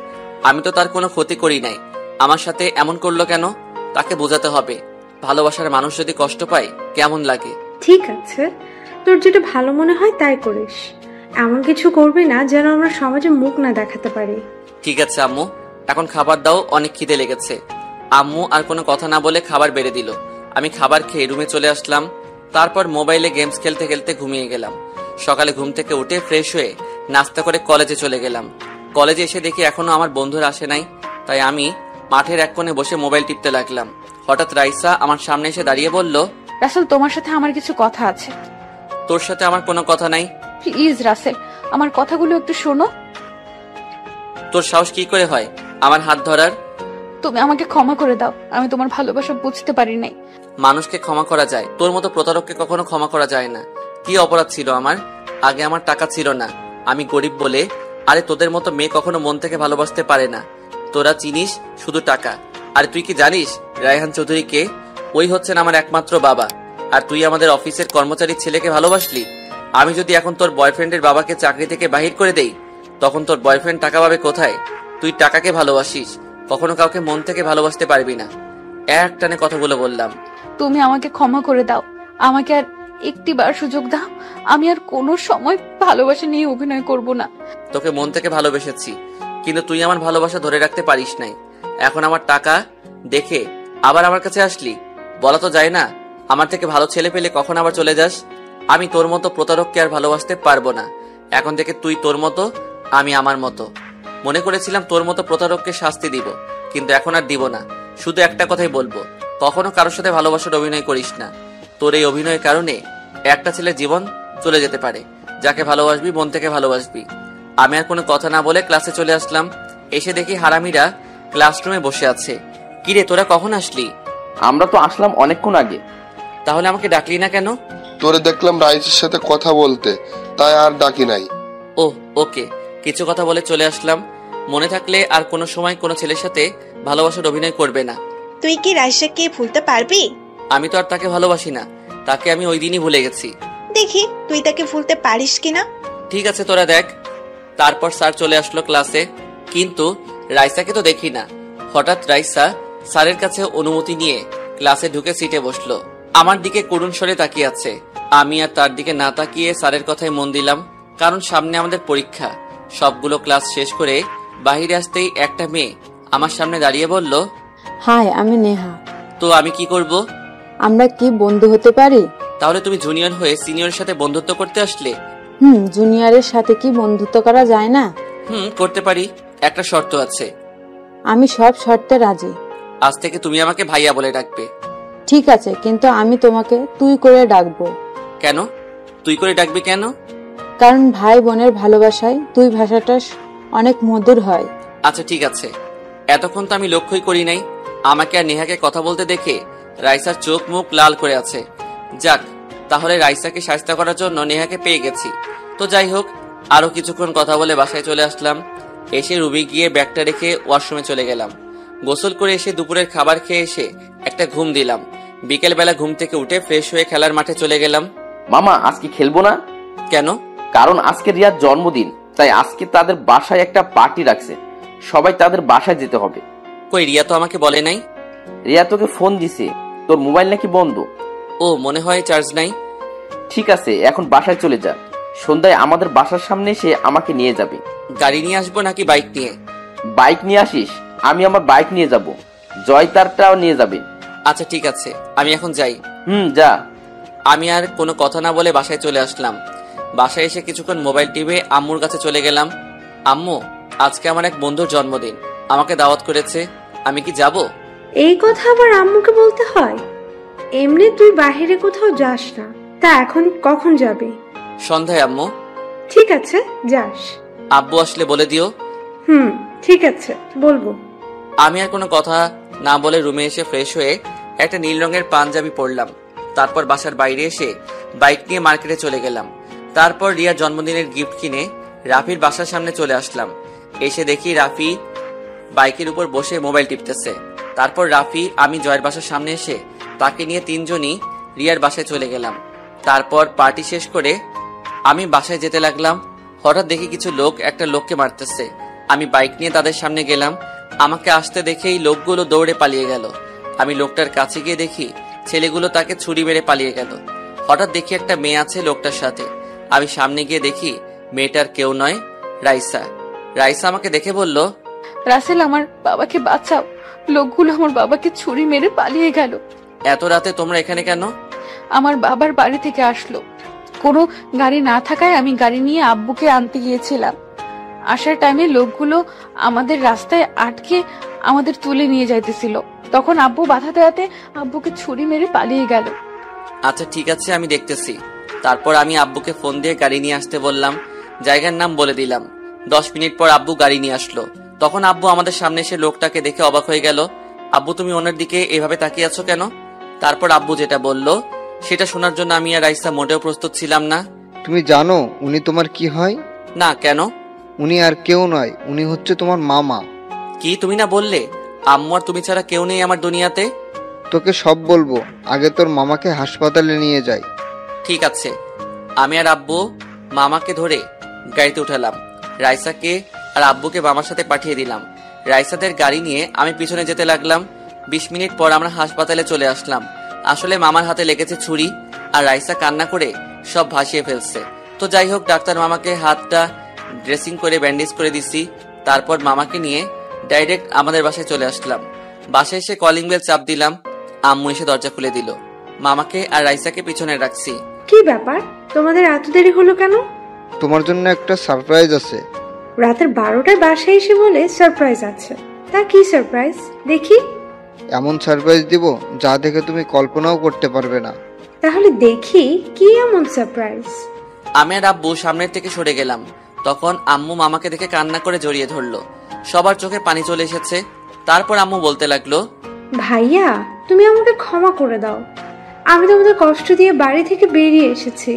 আমি তো তার কোনো ক্ষতি করি নাই। আমার সাথে এমন করলো কেন? তাকে বোঝাতে হবে ভালোবাসার মানুষ যদি কষ্ট পায় কেমন লাগে। ঠিক আছে, তোর যেটা ভালো মনে হয় তাই করিস। এমন কিছু করবি না যেন আমরা সমাজে মুখ না দেখাতে পারি। ঠিক আছে আম্মু, এখন খাবার দাও, অনেক খিদে লেগেছে। আম্মু আর কোনো কথা না বলে খাবার বেড়ে দিল। আমি খাবার খেয়ে রুমে চলে আসলাম। তারপর মোবাইলে গেমস খেলতে খেলতে ঘুমিয়ে গেলাম। সকালে ঘুম থেকে উঠে ফ্রেশ হয়ে নাস্তা করে কলেজে চলে গেলাম। কলেজে এসে দেখি এখনো আমার বন্ধুরা আসে নাই, তাই আমি মাঠের এক কোণে বসে মোবাইল টিপতে লাগলাম। হঠাৎ রাইসা আমার সামনে এসে দাঁড়িয়ে বলল, রাসেল, তোমার সাথে আমার কিছু কথা আছে। তোর সাথে আমার কোনো কথা নাই। প্লিজ রাসেল, আমার কথাগুলো একটু শোনো। তোর সাহস কি করে হয় আমার হাত ধরার? তুমি আমাকে ক্ষমা করে দাও, আমি তোমার ভালোবাসা বুঝতে পারি নাই। মানুষকে ক্ষমা করা যায়, তোর মতো প্রতারককে কখনো ক্ষমা করা যায় না। কি অপরাধ ছিল আমার? আগে আমার টাকা ছিল না, আমি গরিব বলে। আরে তোদের মতো মেয়ে কখনো মন থেকে ভালোবাসতে পারে না। তোরা চিনিস শুধু টাকা। আর তুই কি জানিস রায়হান চৌধুরীকে? ওই হচ্ছেন আমার একমাত্র বাবা। আর তুই আমাদের অফিসের কর্মচারী ছেলেকে ভালোবাসলি। আমি যদি এখন তোর বয়ফ্রেন্ডের বাবাকে চাকরি থেকে বাহির করে দেই, তখন তোর বয়ফ্রেন্ড টাকা পাবে কোথায়? তুই টাকাকে ভালোবাসিস, কখনো কাউকে মন থেকে ভালোবাসতে পারবি না। এক টানে কথাগুলো বললাম। তুমি আমাকে ক্ষমা করে দাও, আমাকে আর একটিবার সুযোগ দাও। আমি আর কোনো সময় ভালোবাসা নিয়ে অভিনয় করব না। তোকে মন থেকে ভালোবেসেছি, কিন্তু তুই আমার ভালোবাসা ধরে রাখতে পারিস নাই। এখন আমার টাকা দেখে আবার আমার কাছে আসলি। বলা তো যায় না, আমার থেকে ভালো ছেলে পেলে কখন আবার চলে যাস। আমি তোর মতো প্রতারককে আর ভালোবাসতে পারবো না। এখন থেকে তুই তোর মতো, আমি আমার মতো। মনে করেছিলাম তোর মতো প্রতারককে শাস্তি দিব, কিন্তু এখন আর দিব না। শুধু একটা কথাই বলবো, কখনো কারোর সাথে ভালোবাসার অভিনয় করিস না। তোর এই অভিনয়ের কারণে একটা ছেলের জীবন চলে যেতে পারে। যাকে ভালোবাসবি মন থেকে ভালোবাসবি। আমি আর কোনো কথা না বলে ক্লাসে চলে আসলাম। এসে দেখি হারামিরা ক্লাসরুমে বসে আছে। কিরে, তোরা কখন আসলি? আমরা তো আসলাম অনেকক্ষণ আগে। তাহলে আমাকে ডাকলি না কেন? তোরে দেখলাম রাইসের সাথে কথা বলতে, তাই আর ডাকি নাই। ও ওকে, কিছু কথা বলে চলে আসলাম। মনে থাকলে আর কোনো সময় কোনো ছেলের সাথে ভালোবাসার অভিনয় করবে না। তুই কি রাইসাকে ভুলতে পারবি? আমি তো আর তাকে ভালোবাসি না, তাকে আমি ওই দিনই ভুলে গেছি। দেখি তুই তাকে ভুলতে পারিস কিনা। ঠিক আছে, তোরা দেখ। তারপর স্যার চলে আসলো ক্লাসে, কিন্তু রাইসাকে তো দেখি না। হঠাৎ রাইসা স্যারের কাছে অনুমতি নিয়ে ক্লাসে ঢুকে সিটে বসলো। আমার দিকে করুণ স্বরে তাকিয়ে আছে। আমি আর তার দিকে না তাকিয়ে স্যারের কথায় মন দিলাম, কারণ সামনে আমাদের পরীক্ষা। সবগুলো ক্লাস শেষ করে বাহিরে আসতেই একটা মেয়ে আমার সামনে দাঁড়িয়ে বলল, হাই, আমি নেহা। তো আমি কি করব? আমরা কি বন্ধু হতে পারি? তাহলে তুমি জুনিয়র হয়ে সিনিয়রের সাথে বন্ধুত্ব করতে আসলে? জুনিয়রের সাথে কি বন্ধুত্ব করা যায় না? করতে পারি, একটা শর্ত আছে। আমি সব শর্তে রাজি। আজ থেকে তুমি আমাকে ভাইয়া বলে ডাকবে। ঠিক আছে, কিন্তু আমি তোমাকে তুই করে ডাকবো। কেন তুই করে ডাকবে কেন? কারণ ভাই বোনের ভালোবাসায় তুই ভাষাটা অনেক মধুর হয়। আচ্ছা ঠিক আছে। এতক্ষণ তো আমি লক্ষ্যই করি নাই, আমাকে আর নেহাকে কথা বলতে দেখে রাইসার চোখ মুখ লাল করে আছে। যাক, তাহলে রাইসাকে শাস্তি করার জন্য নেহাকে পেয়ে গেছি। তো যাই হোক, আরো কিছুক্ষণ কথা বলে বাসায় চলে আসলাম। এসে রুমে গিয়ে ব্যাগটা রেখে ওয়াশরুমে চলে গেলাম। গোসল করে এসে দুপুরের খাবার খেয়ে এসে একটা ঘুম দিলাম। বিকেল বেলা ঘুম থেকে উঠে ফ্রেশ হয়ে খেলার মাঠে চলে গেলাম। মামা, আজকে খেলবো না। কেন? কারণ আজকে রিয়ার জন্মদিন, তাই আজকে তাদের বাসায় একটা পার্টি রাখছে, সবাই তাদের বাসায় যেতে হবে। কই, রিয়া তো আমাকে বলে নাই। রিয়া তোকে ফোন দিছে, তোর মোবাইল নাকি বন্ধ। ও, মনে হয় চার্জ নাই। ঠিক আছে, এখন বাসায় চলে যা। সন্ধ্যায় আমাদের বাসার সামনে এসে আমাকে নিয়ে যাবে। গাড়ি নিয়ে আসবো নাকি বাইক নিয়ে? বাইক নিয়ে আসিস, আমি আমার বাইক নিয়ে যাব, জয় তারটাও নিয়ে যাবে। আচ্ছা ঠিক আছে, আমি এখন যাই। যা। আমি আর কোনো কথা না বলে বাসায় চলে আসলাম। বাসায় এসে কিছুক্ষণ মোবাইল টিপে আম্মুর কাছে চলে গেলাম। আম্মু, আজকে আমার এক বন্ধুর জন্মদিন, আমাকে দাওয়াত করেছে, আমি কি যাব? এই কথা আবার আম্মুকে বলতে হয়? এমনি তুই বাহিরে কোথাও যাস না, তা এখন কখন যাবি? সন্ধ্যায় আম্মু। ঠিক আছে, যাস। আব্বু আসলে বলে দিও। ঠিক আছে, বলবো। আমি আর কোনো কথা না বলে রুমে এসে ফ্রেশ হয়ে একটা নীল রঙের পাঞ্জাবি পরলাম। তারপর বাসার বাইরে এসে বাইক নিয়ে মার্কেটে চলে গেলাম। তারপর রিয়ার জন্মদিনের গিফট কিনে রাফির বাসার সামনে চলে আসলাম। এসে দেখি রাফি বাইকের উপর বসে মোবাইল টিপতেছে। তারপর রাফি, আমি জয়ের বাসার সামনে এসে তাকে নিয়ে তিনজনই রিয়ার বাসায় চলে গেলাম। তারপর পার্টি শেষ করে আমি বাসায় যেতে লাগলাম। হঠাৎ দেখি কিছু লোক একটা লোককে মারতেছে। আমি বাইক নিয়ে তাদের সামনে গেলাম। আমাকে আসতে দেখেই লোকগুলো দৌড়ে পালিয়ে গেল। আমি লোকটার কাছে গিয়ে দেখি ছেলেগুলো তাকে ছুরি মেরে পালিয়ে গেল। হঠাৎ দেখি একটা মেয়ে আছে লোকটার সাথে। আমি সামনে গিয়ে দেখি মেয়েটার কেউ নয়, রাইসা। রাইসা আমাকে দেখে বলল, রাসেল, আমার বাবাকে বাঁচাও, লোকগুলো আমার বাবাকে ছুরি মেরে পালিয়ে গেল। এত রাতে তোমরা এখানে কেন? আমার বাবার বাড়ি থেকে আসলো, কোনো গাড়ি না থাকায় আমি গাড়ি নিয়ে আব্বুকে আনতে গিয়েছিলাম। আসার টাইমে লোকগুলো আমাদের রাস্তায় আটকে আমাদের তুলে নিয়ে যাইতেছিল, তখন আব্বু বাধা দেওয়াতে আব্বুকে ছুরি মেরে পালিয়ে গেল। আচ্ছা ঠিক আছে, আমি দেখতেছি। তারপর আমি আব্বুকে ফোন দিয়ে গাড়ি নিয়ে আসতে বললাম, জায়গার নাম বলে দিলাম। 10 মিনিট পর আব্বু গাড়ি নিয়ে আসলো। তখন আব্বু আমাদের সামনে এসে লোকটাকে দেখে অবাক হয়ে গেল। আব্বু, তুমি ওনার দিকে এভাবে তাকিয়ে আছো কেন? তারপর আব্বু যেটা বলল সেটা শোনার জন্য আমি আর রাইসা মোটেও প্রস্তুত ছিলাম না। তুমি জানো উনি তোমার কি হয়? না, কেন? উনি আর কেউ নয়, উনি হচ্ছে তোমার মামা। কি তুমি না বললে আম্মু আর তুমি ছাড়া কেউ নেই আমার দুনিয়াতে? তোকে সব বলবো, আগে তোর মামাকে হাসপাতালে নিয়ে যাই। ঠিক আছে। আমি আর আব্বু মামাকে ধরে গাড়িতে উঠালাম। রাইসাকে আর আব্বুকে মামার সাথে পাঠিয়ে দিলাম। রাইসাদের গাড়ি নিয়ে আমি পিছনে যেতে লাগলাম। 20 মিনিট পর আমরা হাসপাতালে চলে আসলাম। আসলে মামার হাতে লেগেছে ছুরি, আর রাইসা কান্না করে সব ভাসিয়ে ফেলছে। তো যাই হোক, ডাক্তার মামাকে হাতটা ড্রেসিং করে ব্যান্ডেজ করে দিছি। তারপর মামাকে নিয়ে ডাইরেক্ট আমাদের বাসায় চলে আসলাম। বাসায় এসে কলিং বেল চাপ দিলাম। আম্মু এসে দরজা খুলে দিল। মামাকে আর রাইসাকে পিছনে রাখছি। কি ব্যাপার, তোমাদের এত দেরি হলো কেন? তোমার জন্য একটা সারপ্রাইজ আছে। রাতের 12টায় বাসায় এসে বলে সারপ্রাইজ আছে, তা কি সারপ্রাইজ দেখি? এমন সারপ্রাইজ দিব যা দেখে তুমি কল্পনাও করতে পারবে না। তাহলে দেখি কি এমন সারপ্রাইজ। আমি আর আব্বু সামনের থেকে সরে গেলাম। তখন আম্মু মামাকে দেখে কান্না করে জড়িয়ে ধরলো। সবার চোখে পানি চলে এসেছে। তারপর আম্মু বলতে লাগলো, ভাইয়া, তুমি আমাকে ক্ষমা করে দাও। আমি তোমাদের কষ্ট দিয়ে বাড়ি থেকে বেরিয়ে এসেছি।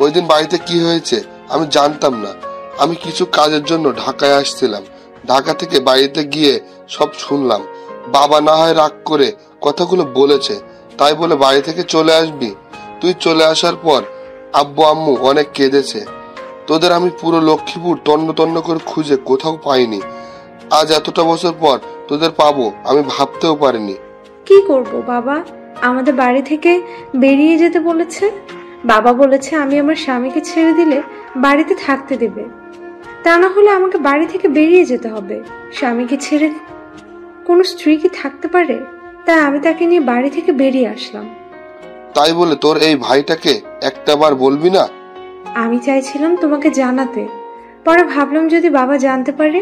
ওই দিন বাড়িতে কি হয়েছে আমি জানতাম না। আমি কিছু কাজের জন্য ঢাকায় আসছিলাম। ঢাকা থেকে বাড়িতে গিয়ে সব শুনলাম। বাবা না হয় রাগ করে কথাগুলো বলেছে, তাই বলে বাড়ি থেকে চলে আসবি। তুই চলে আসার পর আব্বু আম্মু অনেক কেঁদেছে। তোদের আমি পুরো লক্ষ্মীপুর তন্ন তন্ন করে খুঁজে কোথাও পাইনি। আজ এতটা বছর পর তোদের পাবো আমি ভাবতেও পারিনি। কি করব বাবা, আমাদের বাড়ি থেকে বেরিয়ে যেতে বলেছে। বাবা বলেছে আমি আমার স্বামীকে ছেড়ে দিলে বাড়িতে থাকতে দেবে, তা না হলে আমাকে বাড়ি থেকে বেরিয়ে যেতে হবে। স্বামীকে ছেড়ে কোনো স্ত্রী কি থাকতে পারে? তাই আমি তাকে নিয়ে বাড়ি থেকে বেরিয়ে আসলাম। তাই বলে তোর এই ভাইটাকে একটাবার বলবি না? আমি চাইছিলাম তোমাকে জানাতে, পরে ভাবলাম যদি বাবা জানতে পারে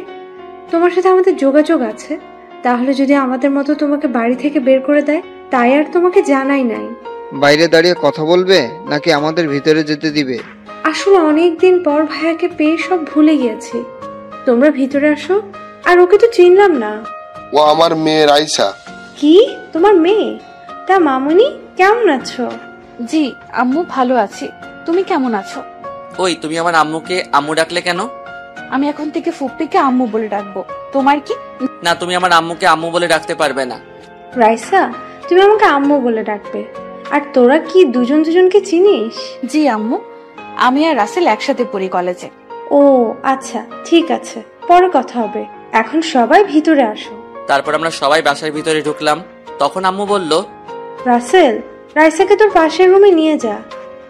তোমার সাথে আমাদের যোগাযোগ আছে, তাহলে যদি আমাদের মতো তোমাকে বাড়ি থেকে বের করে দেয়, তাই আর তোমাকে জানাই নাই। বাইরে দাঁড়িয়ে কথা বলবে নাকি আমাদের ভিতরে যেতে দিবে? আসলে অনেকদিন পর ভাইয়াকে পেয়ে সব ভুলে গিয়েছি। তোমরা ভিতরে আসো। আর ওকে তো চিনলাম না। ও আমার মেয়ে রাইসা। কি তোমার মেয়ে? তা মামুনি কেমন আছো? জি আম্মু ভালো আছি, তুমি কেমন আছো? ওই তুমি আমার আম্মুকে আম্মু ডাকলে কেন? আমি এখন থেকে ফুপ্পিকে আম্মু বলে ডাকবো। তোমার কি? না, তুমি আমার আম্মুকে আম্মু বলে ডাকতে পারবে না। রাইসা, তুমি আমাকে আম্মু বলে ডাকবে। আর তোরা কি দুজন দুজনকে চিনিস? জি আম্মু, আমি আর রাসেল একসাথে পড়ি কলেজে। ও আচ্ছা, ঠিক আছে, পরে কথা হবে। এখন সবাই ভিতরে আসো। তারপর আমরা সবাই বাসার ভিতরে ঢুকলাম। তখন আম্মু বলল, রাসেল, রাইসাকে তোর পাশের রুমে নিয়ে যা।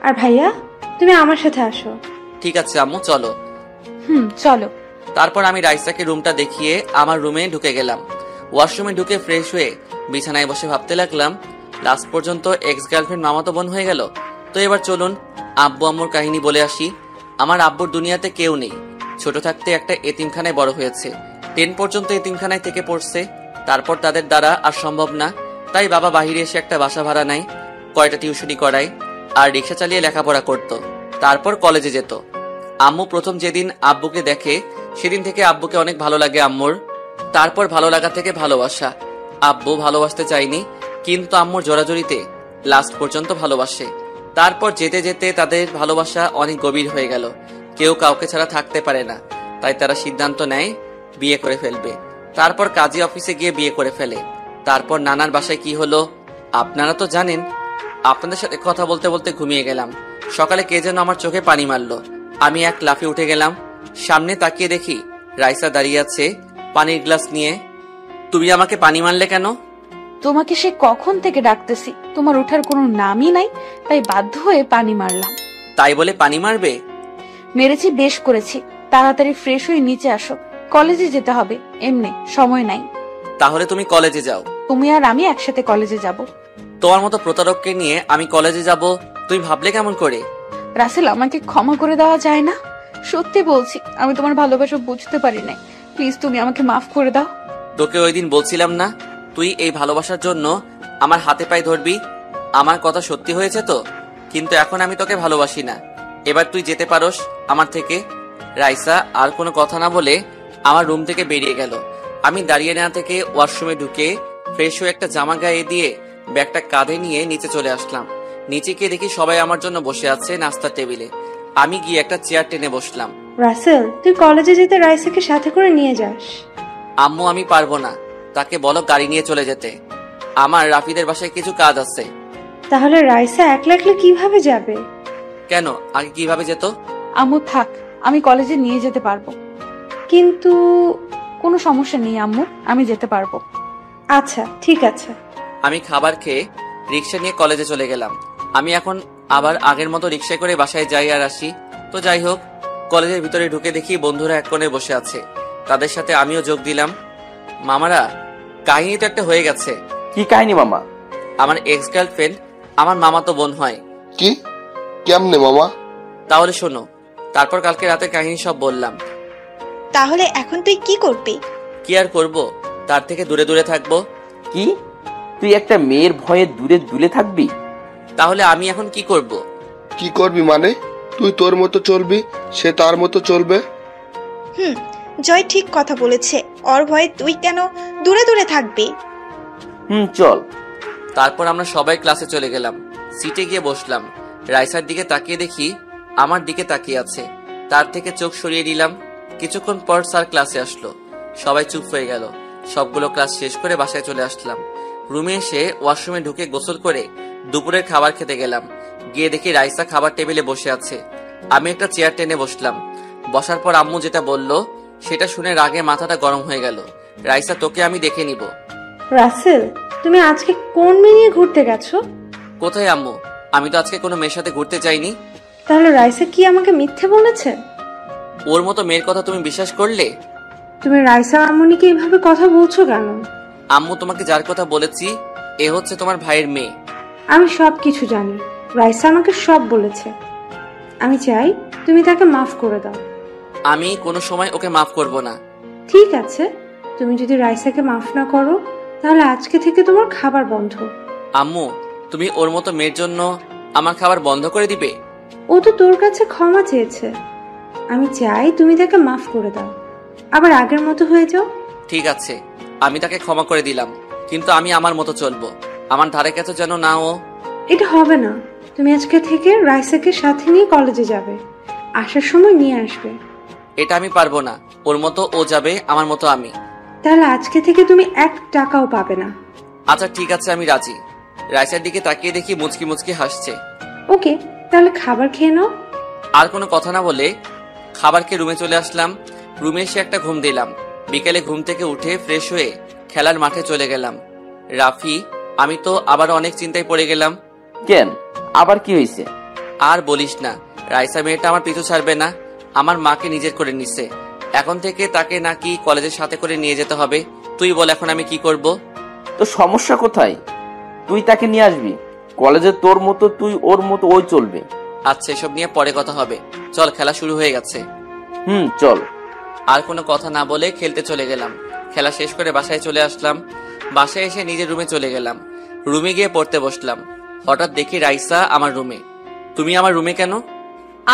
আর ভাইয়া, তুমি আমার সাথে আসো। ঠিক আছে আম্মু, চলো। চলো। তারপর আমি রাইসাকে রুমটা দেখিয়ে আমার রুমে ঢুকে গেলাম। ওয়াশরুমে ঢুকে ফ্রেশ হয়ে বিছানায় বসে ভাবতে লাগলাম, লাস্ট পর্যন্ত এক্স গার্লফ্রেন্ড মামাতো বোন হয়ে গেল। তো এবার চলুন আব্বু আম্মুর কাহিনী বলে আসি। আমার আব্বুর দুনিয়াতে কেউ নেই। ছোট থাকতে একটা এতিমখানায় বড় হয়েছে। 10 পর্যন্ত এতিমখানায় থেকে পড়ছে। তারপর তাদের দ্বারা আর সম্ভব না, তাই বাবা বাহিরে এসে একটা বাসা ভাড়া নেয়, কয়টা টিউশনি করায়, আর রিক্সা চালিয়ে লেখাপড়া করত। তারপর কলেজে যেত। আম্মু প্রথম যেদিন আব্বুকে দেখে সেদিন থেকে আব্বুকে অনেক ভালো লাগে আম্মুর। তারপর ভালো লাগা থেকে ভালোবাসা। আব্বু ভালোবাসতে চায়নি, কিন্তু আম্মুর জোরাজোরিতে লাস্ট পর্যন্ত ভালোবাসে। তারপর যেতে যেতে তাদের ভালোবাসা অনেক গভীর হয়ে গেল। কেউ কাউকে ছাড়া থাকতে পারে না, তাই তারা সিদ্ধান্ত নেয় বিয়ে করে ফেলবে। তারপর কাজী অফিসে গিয়ে বিয়ে করে ফেলে। তারপর নানার বাসায় কি হলো আপনারা তো জানেন। আপনাদের সাথে কথা বলতে বলতে ঘুমিয়ে গেলাম। সকালে কে যেন আমার চোখে পানি মারলো। আমি এক লাফে উঠে গেলাম। সামনে তাকিয়ে দেখি রাইসা দাঁড়িয়ে আছে পানির গ্লাস নিয়ে। তুমি আমাকে পানি মারলে কেন? তোমাকে সে কখন থেকে ডাকতেছি, তোমার ওঠার কোনো নামই নাই, তাই বাধ্য হয়ে পানি মারলাম। তাই বলে পানি মারবে? মেরেছি, বেশ করেছি। তাড়াতাড়ি ফ্রেশ হয়ে নিচে আসো, কলেজে যেতে হবে। এমনি সময় নাই। তাহলে তুমি কলেজে যাও। তুমি আর আমি একসাথে কলেজে যাব। তোমার মতো প্রতারককে নিয়ে আমি কলেজে যাব তুমি ভাবলে কেমন করে? রাসেল, আমাকে ক্ষমা করে দেওয়া যায় না? সত্যি বলছি, আমি তোমার ভালোবাসা বুঝতে পারি না। প্লিজ তুমি আমাকে মাফ করে দাও। তোকে ওই দিন বলছিলাম না তুই এই ভালোবাসার জন্য আমার হাতে পায়ে ধরবি? আমার কথা সত্যি হয়েছে তো? কিন্তু এখন আমি তোকে ভালোবাসি না। এবার তুই যেতে পারোস আমার থেকে। রাইসা আর কোনো কথা না বলে আমার রুম থেকে বেরিয়ে গেল। আমি দাঁড়িয়ে না থেকে ওয়াশরুমে ঢুকে ফ্রেশ হয়ে একটা জামা গায়ে দিয়ে ব্যাগটা কাঁধে নিয়ে নিচে চলে আসলাম। নিচে গিয়ে দেখি সবাই আমার জন্য বসে আছে নাস্তার টেবিলে। আমি গিয়ে একটা চেয়ার টেনে বসলাম। রাসেল, তুই কলেজে যেতে রাইসাকে সাথে করে নিয়ে যাস। আম্মু, আমি পারবো না। তাকে বলো গাড়ি নিয়ে চলে যেতে। আমার রাফিদের বাসায় কিছু কাজ আছে। তাহলে রাইসা একলা একলা কিভাবে যাবে? কেন, আগে কিভাবে যেত? আম্মু থাক, আমি কলেজে নিয়ে যেতে পারবো। কিন্তু কোনো সমস্যা নেই আম্মু, আমি যেতে পারবো। আচ্ছা ঠিক আছে। আমি খাবার খেয়ে রিক্সা নিয়ে কলেজে চলে গেলাম। আমি এখন আবার আগের মতো রিক্সায় করে বাসায় যাই আর আসি। তো যাই হোক, কলেজের ভিতরে ঢুকে দেখি বন্ধুরা এক কোণে বসে আছে। তাদের সাথে আমিও যোগ দিলাম। মামারা, কাহিনী তো একটা হয়ে গেছে। কি কাহিনী মামা? আমার এক্স গার্লফ্রেন্ড আমার মামাতো বোন হয়। কি? কেমনে মামা? তাহলে শোনো। তারপর কালকে রাতে কাহিনী সব বললাম। তাহলে এখন তুই কি করবি? কি আর করব, তার থেকে দূরে দূরে থাকবো। কি? তুই একটা মেয়ের ভয়ে দূরে দূরে থাকবি? তাহলে আমি এখন কি করব? কি করবি মানে? তুই তোর মতো চলবি, সে তার মতো চলবে। জয় ঠিক কথা বলেছে। ওর ভয়ে তুই কেন দূরে দূরে থাকবি? চল। তারপর আমরা সবাই ক্লাসে চলে গেলাম। সিটে গিয়ে বসলাম। রাইসার দিকে তাকিয়ে দেখি আমার দিকে তাকিয়ে আছে। তার থেকে চোখ সরিয়ে দিলাম। কিছুক্ষণ পর স্যার ক্লাসে আসলো। সবাই চুপ হয়ে গেল। সবগুলো ক্লাস শেষ করে বাসায় চলে আসলাম। রুমে এসে ওয়াশরুমে ঢুকে গোসল করে দুপুরের খাবার খেতে গেলাম। গিয়ে দেখি রাইসা খাবার টেবিলে বসে আছে। আমি একটা চেয়ার টেনে বসলাম। বসার পর আম্মু যেটা বলল সেটা শুনে রাগে মাথাটা গরম হয়ে গেল। রাইসা, তোকে আমি দেখে নিব। রাসেল, তুমি আজকে কোন মেয়ে নিয়ে ঘুরতে গেছো? কোথায় আম্মু? আমি তো আজকে কোনো মেয়ের সাথে ঘুরতে যাইনি। তাহলে রাইসা কি আমাকে মিথ্যে বলেছে? ওর মতো মেয়ের কথা তুমি বিশ্বাস করলে? তুমি রাইসা আম্মুনিকে এইভাবে কথা বলছো কেন? আম্মু, তোমাকে যার কথা বলেছি এ হচ্ছে তোমার ভাইয়ের মেয়ে। আমি সব কিছু জানি। রাইসা আমাকে সব বলেছে। আমি চাই তুমি তাকে মাফ করে দাও। আমি কোনো সময় ওকে মাফ করব না। ঠিক আছে, তুমি যদি রাইসাকে মাফ না করো তাহলে আজকে থেকে তোমার খাবার বন্ধ। আম্মু, তুমি ওর মতো মেয়ের জন্য আমার খাবার বন্ধ করে দিবে? ও তো তোর কাছে ক্ষমা চেয়েছে। আমি চাই তুমি তাকে মাফ করে দাও, আবার আগের মতো হয়ে যাও। ঠিক আছে, আমি তাকে ক্ষমা করে দিলাম, কিন্তু আমি আমার মতো চলবো। আমার ধারে কাছে যেন না ও। এটা হবে না। তুমি আজকে থেকে রাইসাকে সাথে নিয়ে কলেজে যাবে, আসার সময় নিয়ে আসবে। এটা আমি পারবো না। ওর মতো ও যাবে, আমার মতো আমি। তাহলে আজকে থেকে তুমি 1 টাকাও পাবে না। আচ্ছা ঠিক আছে, আমি রাজি। রাইসার দিকে তাকিয়ে দেখি মুচকি মুচকি হাসছে। ওকে, তাহলে খাবার খেয়ে নাও। আর কোনো কথা না বলে খাবার খেয়ে রুমে চলে আসলাম। রুমে এসে একটা ঘুম দিলাম। বিকেলে ঘুম থেকে উঠে ফ্রেশ হয়ে খেলার মাঠে চলে গেলাম। রাফি, আমি তো আবার অনেক চিন্তায় পড়ে গেলাম। কেন, আবার কি হয়েছে? আর বলিস না, রাইসা মেয়েটা আমার পিছু ছাড়বে না। আমার মাকে নিজের করে নিচ্ছে। এখন থেকে তাকে নাকি কলেজের সাথে করে নিয়ে যেতে হবে। তুই বল এখন আমি কি করব? তো সমস্যা কোথায়? তুই তাকে নিয়ে আসবি কলেজে, তোর মতো তুই, ওর মতো ওই চলবে। আচ্ছা, এসব নিয়ে পরে কথা হবে। চল, খেলা শুরু হয়ে গেছে। চল। আর কোনো কথা না বলে খেলতে চলে গেলাম। খেলা শেষ করে বাসায় চলে আসলাম। বাসায় এসে নিজের রুমে চলে গেলাম। রুমে গিয়ে পড়তে বসলাম। হঠাৎ দেখি রাইসা আমার রুমে। তুমি আমার রুমে কেন?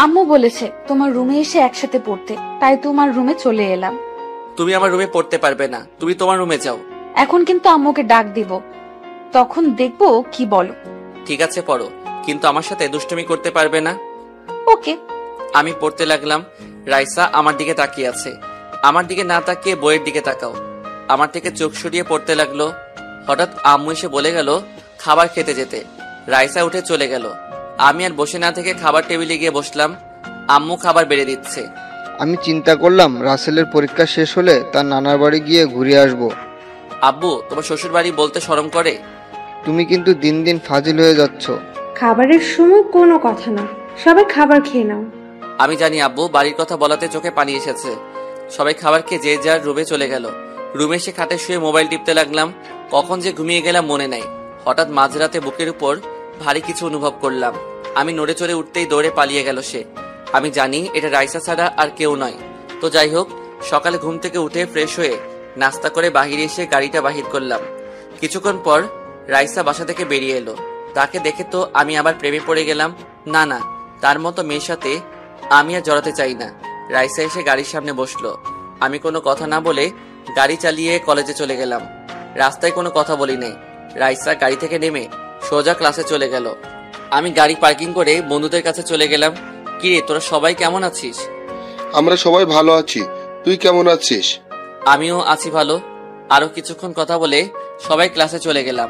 আম্মু বলেছে তোমার রুমে এসে একসাথে পড়তে, তাই তোমার রুমে চলে এলাম। তুমি আমার রুমে পড়তে পারবে না, তুমি তোমার রুমে যাও। এখন কিন্তু আম্মুকে ডাক দিব, তখন দেখবো কি বলো। ঠিক আছে, পড়ো, কিন্তু আমার সাথে দুষ্টুমি করতে পারবে না। ওকে। আমি পড়তে লাগলাম। রাইসা আমার দিকে তাকিয়ে আছে। আমার দিকে না তাকিয়ে বইয়ের দিকে তাকাও। আমার থেকে চোখ সরিয়ে পড়তে লাগলো। হঠাৎ আম্মু এসে বলে গেল খাবার খেতে যেতে। রাইসা উঠে চলে গেল। আমি আর বসে না থেকে খাবার টেবিলে গিয়ে বসলাম। আম্মু খাবার বেড়ে দিচ্ছে। আমি চিন্তা করলাম রাসেলের পরীক্ষা শেষ হলে তার নানার বাড়ি গিয়ে ঘুরে আসব। আব্বু, তোমার শ্বশুর বাড়ি বলতে শরম করে? তুমি কিন্তু দিন দিন ফাজিল হয়ে যাচ্ছ। খাবারের সময় কোনো কথা না, সবাই খাবার খেয়ে নাও। আমি জানি আব্বু, বাড়ির কথা বলাতে চোখে পানি এসেছে। সবাই খাবার খেয়ে যে যার রুমে চলে গেল। রুমে এসে খাটে শুয়ে মোবাইল টিপতে লাগলাম। কখন যে ঘুমিয়ে গেলাম মনে নাই। হঠাৎ মাঝরাতে বুকের উপর ভারী কিছু অনুভব করলাম। আমি নড়ে চড়ে উঠতেই দৌড়ে পালিয়ে গেল সে। আমি জানি এটা রাইসা ছাড়া আর কেউ নয়। তো যাই হোক, সকালে ঘুম থেকে উঠে ফ্রেশ হয়ে নাস্তা করে বাহিরে এসে গাড়িটা বাহির করলাম। কিছুক্ষণ পর রাইসা বাসা থেকে বেরিয়ে এলো। তাকে দেখে তো আমি আবার প্রেমে পড়ে গেলাম। না না, তার মতো মেয়ের সাথে আমি আর জড়াতে চাই না। রাইসা এসে গাড়ির সামনে বসলো। আমি কোনো কথা না বলে গাড়ি চালিয়ে কলেজে চলে গেলাম। রাস্তায় কোনো কথা বলি নাই। রাইসা গাড়ি থেকে নেমে সোজা ক্লাসে চলে গেল। আমি গাড়ি পার্কিং করে বন্ধুদের কাছে চলে গেলাম। কিরে, তোরা সবাই কেমন আছিস? আমরা সবাই ভালো আছি, তুই কেমন আছিস? আমিও আছি ভালো। আরো কিছুক্ষণ কথা বলে সবাই ক্লাসে চলে গেলাম।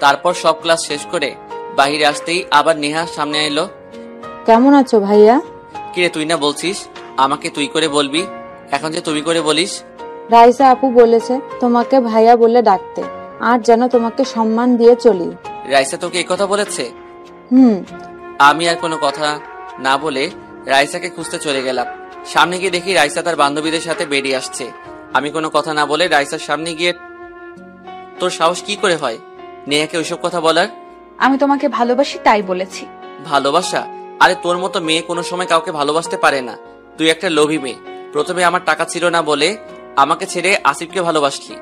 তারপর সব ক্লাস শেষ করে বাহিরে আসতেই আবার নেহা সামনে এলো। কেমন আছো ভাইয়া? কিরে, তুই না বলছিস আমাকে তুই করে বলবি, এখন যে তুমি করে বলিস? রাইসা আপু বলেছে তোমাকে ভাইয়া বলে ডাকতে, আর যেন তোমাকে সম্মান দিয়ে চলি। রাইসা তোকে এই কথা বলেছে? আমি আর কোনো কথা না বলে রাইসাকে খুঁজতে চলে গেলাম। সামনে গিয়ে দেখি রাইসা তার বান্ধবীদের সাথে বেরিয়ে আসছে। আমি কোনো কথা না বলে রাইসার সামনে গিয়ে, তোর সাহস কি করে হয় নেহাকে ওইসব কথা বলার? আমি তোমাকে ভালোবাসি তাই বলেছি। ভালোবাসা? আরে তোর মতো মেয়ে কোনো সময় কাউকে ভালোবাসতে পারে না। তুই একটা লোভী মেয়ে। প্রথমে আমার টাকা ছিল না বলে আমাকে ছেড়ে আসিফকে ভালোবাসলি।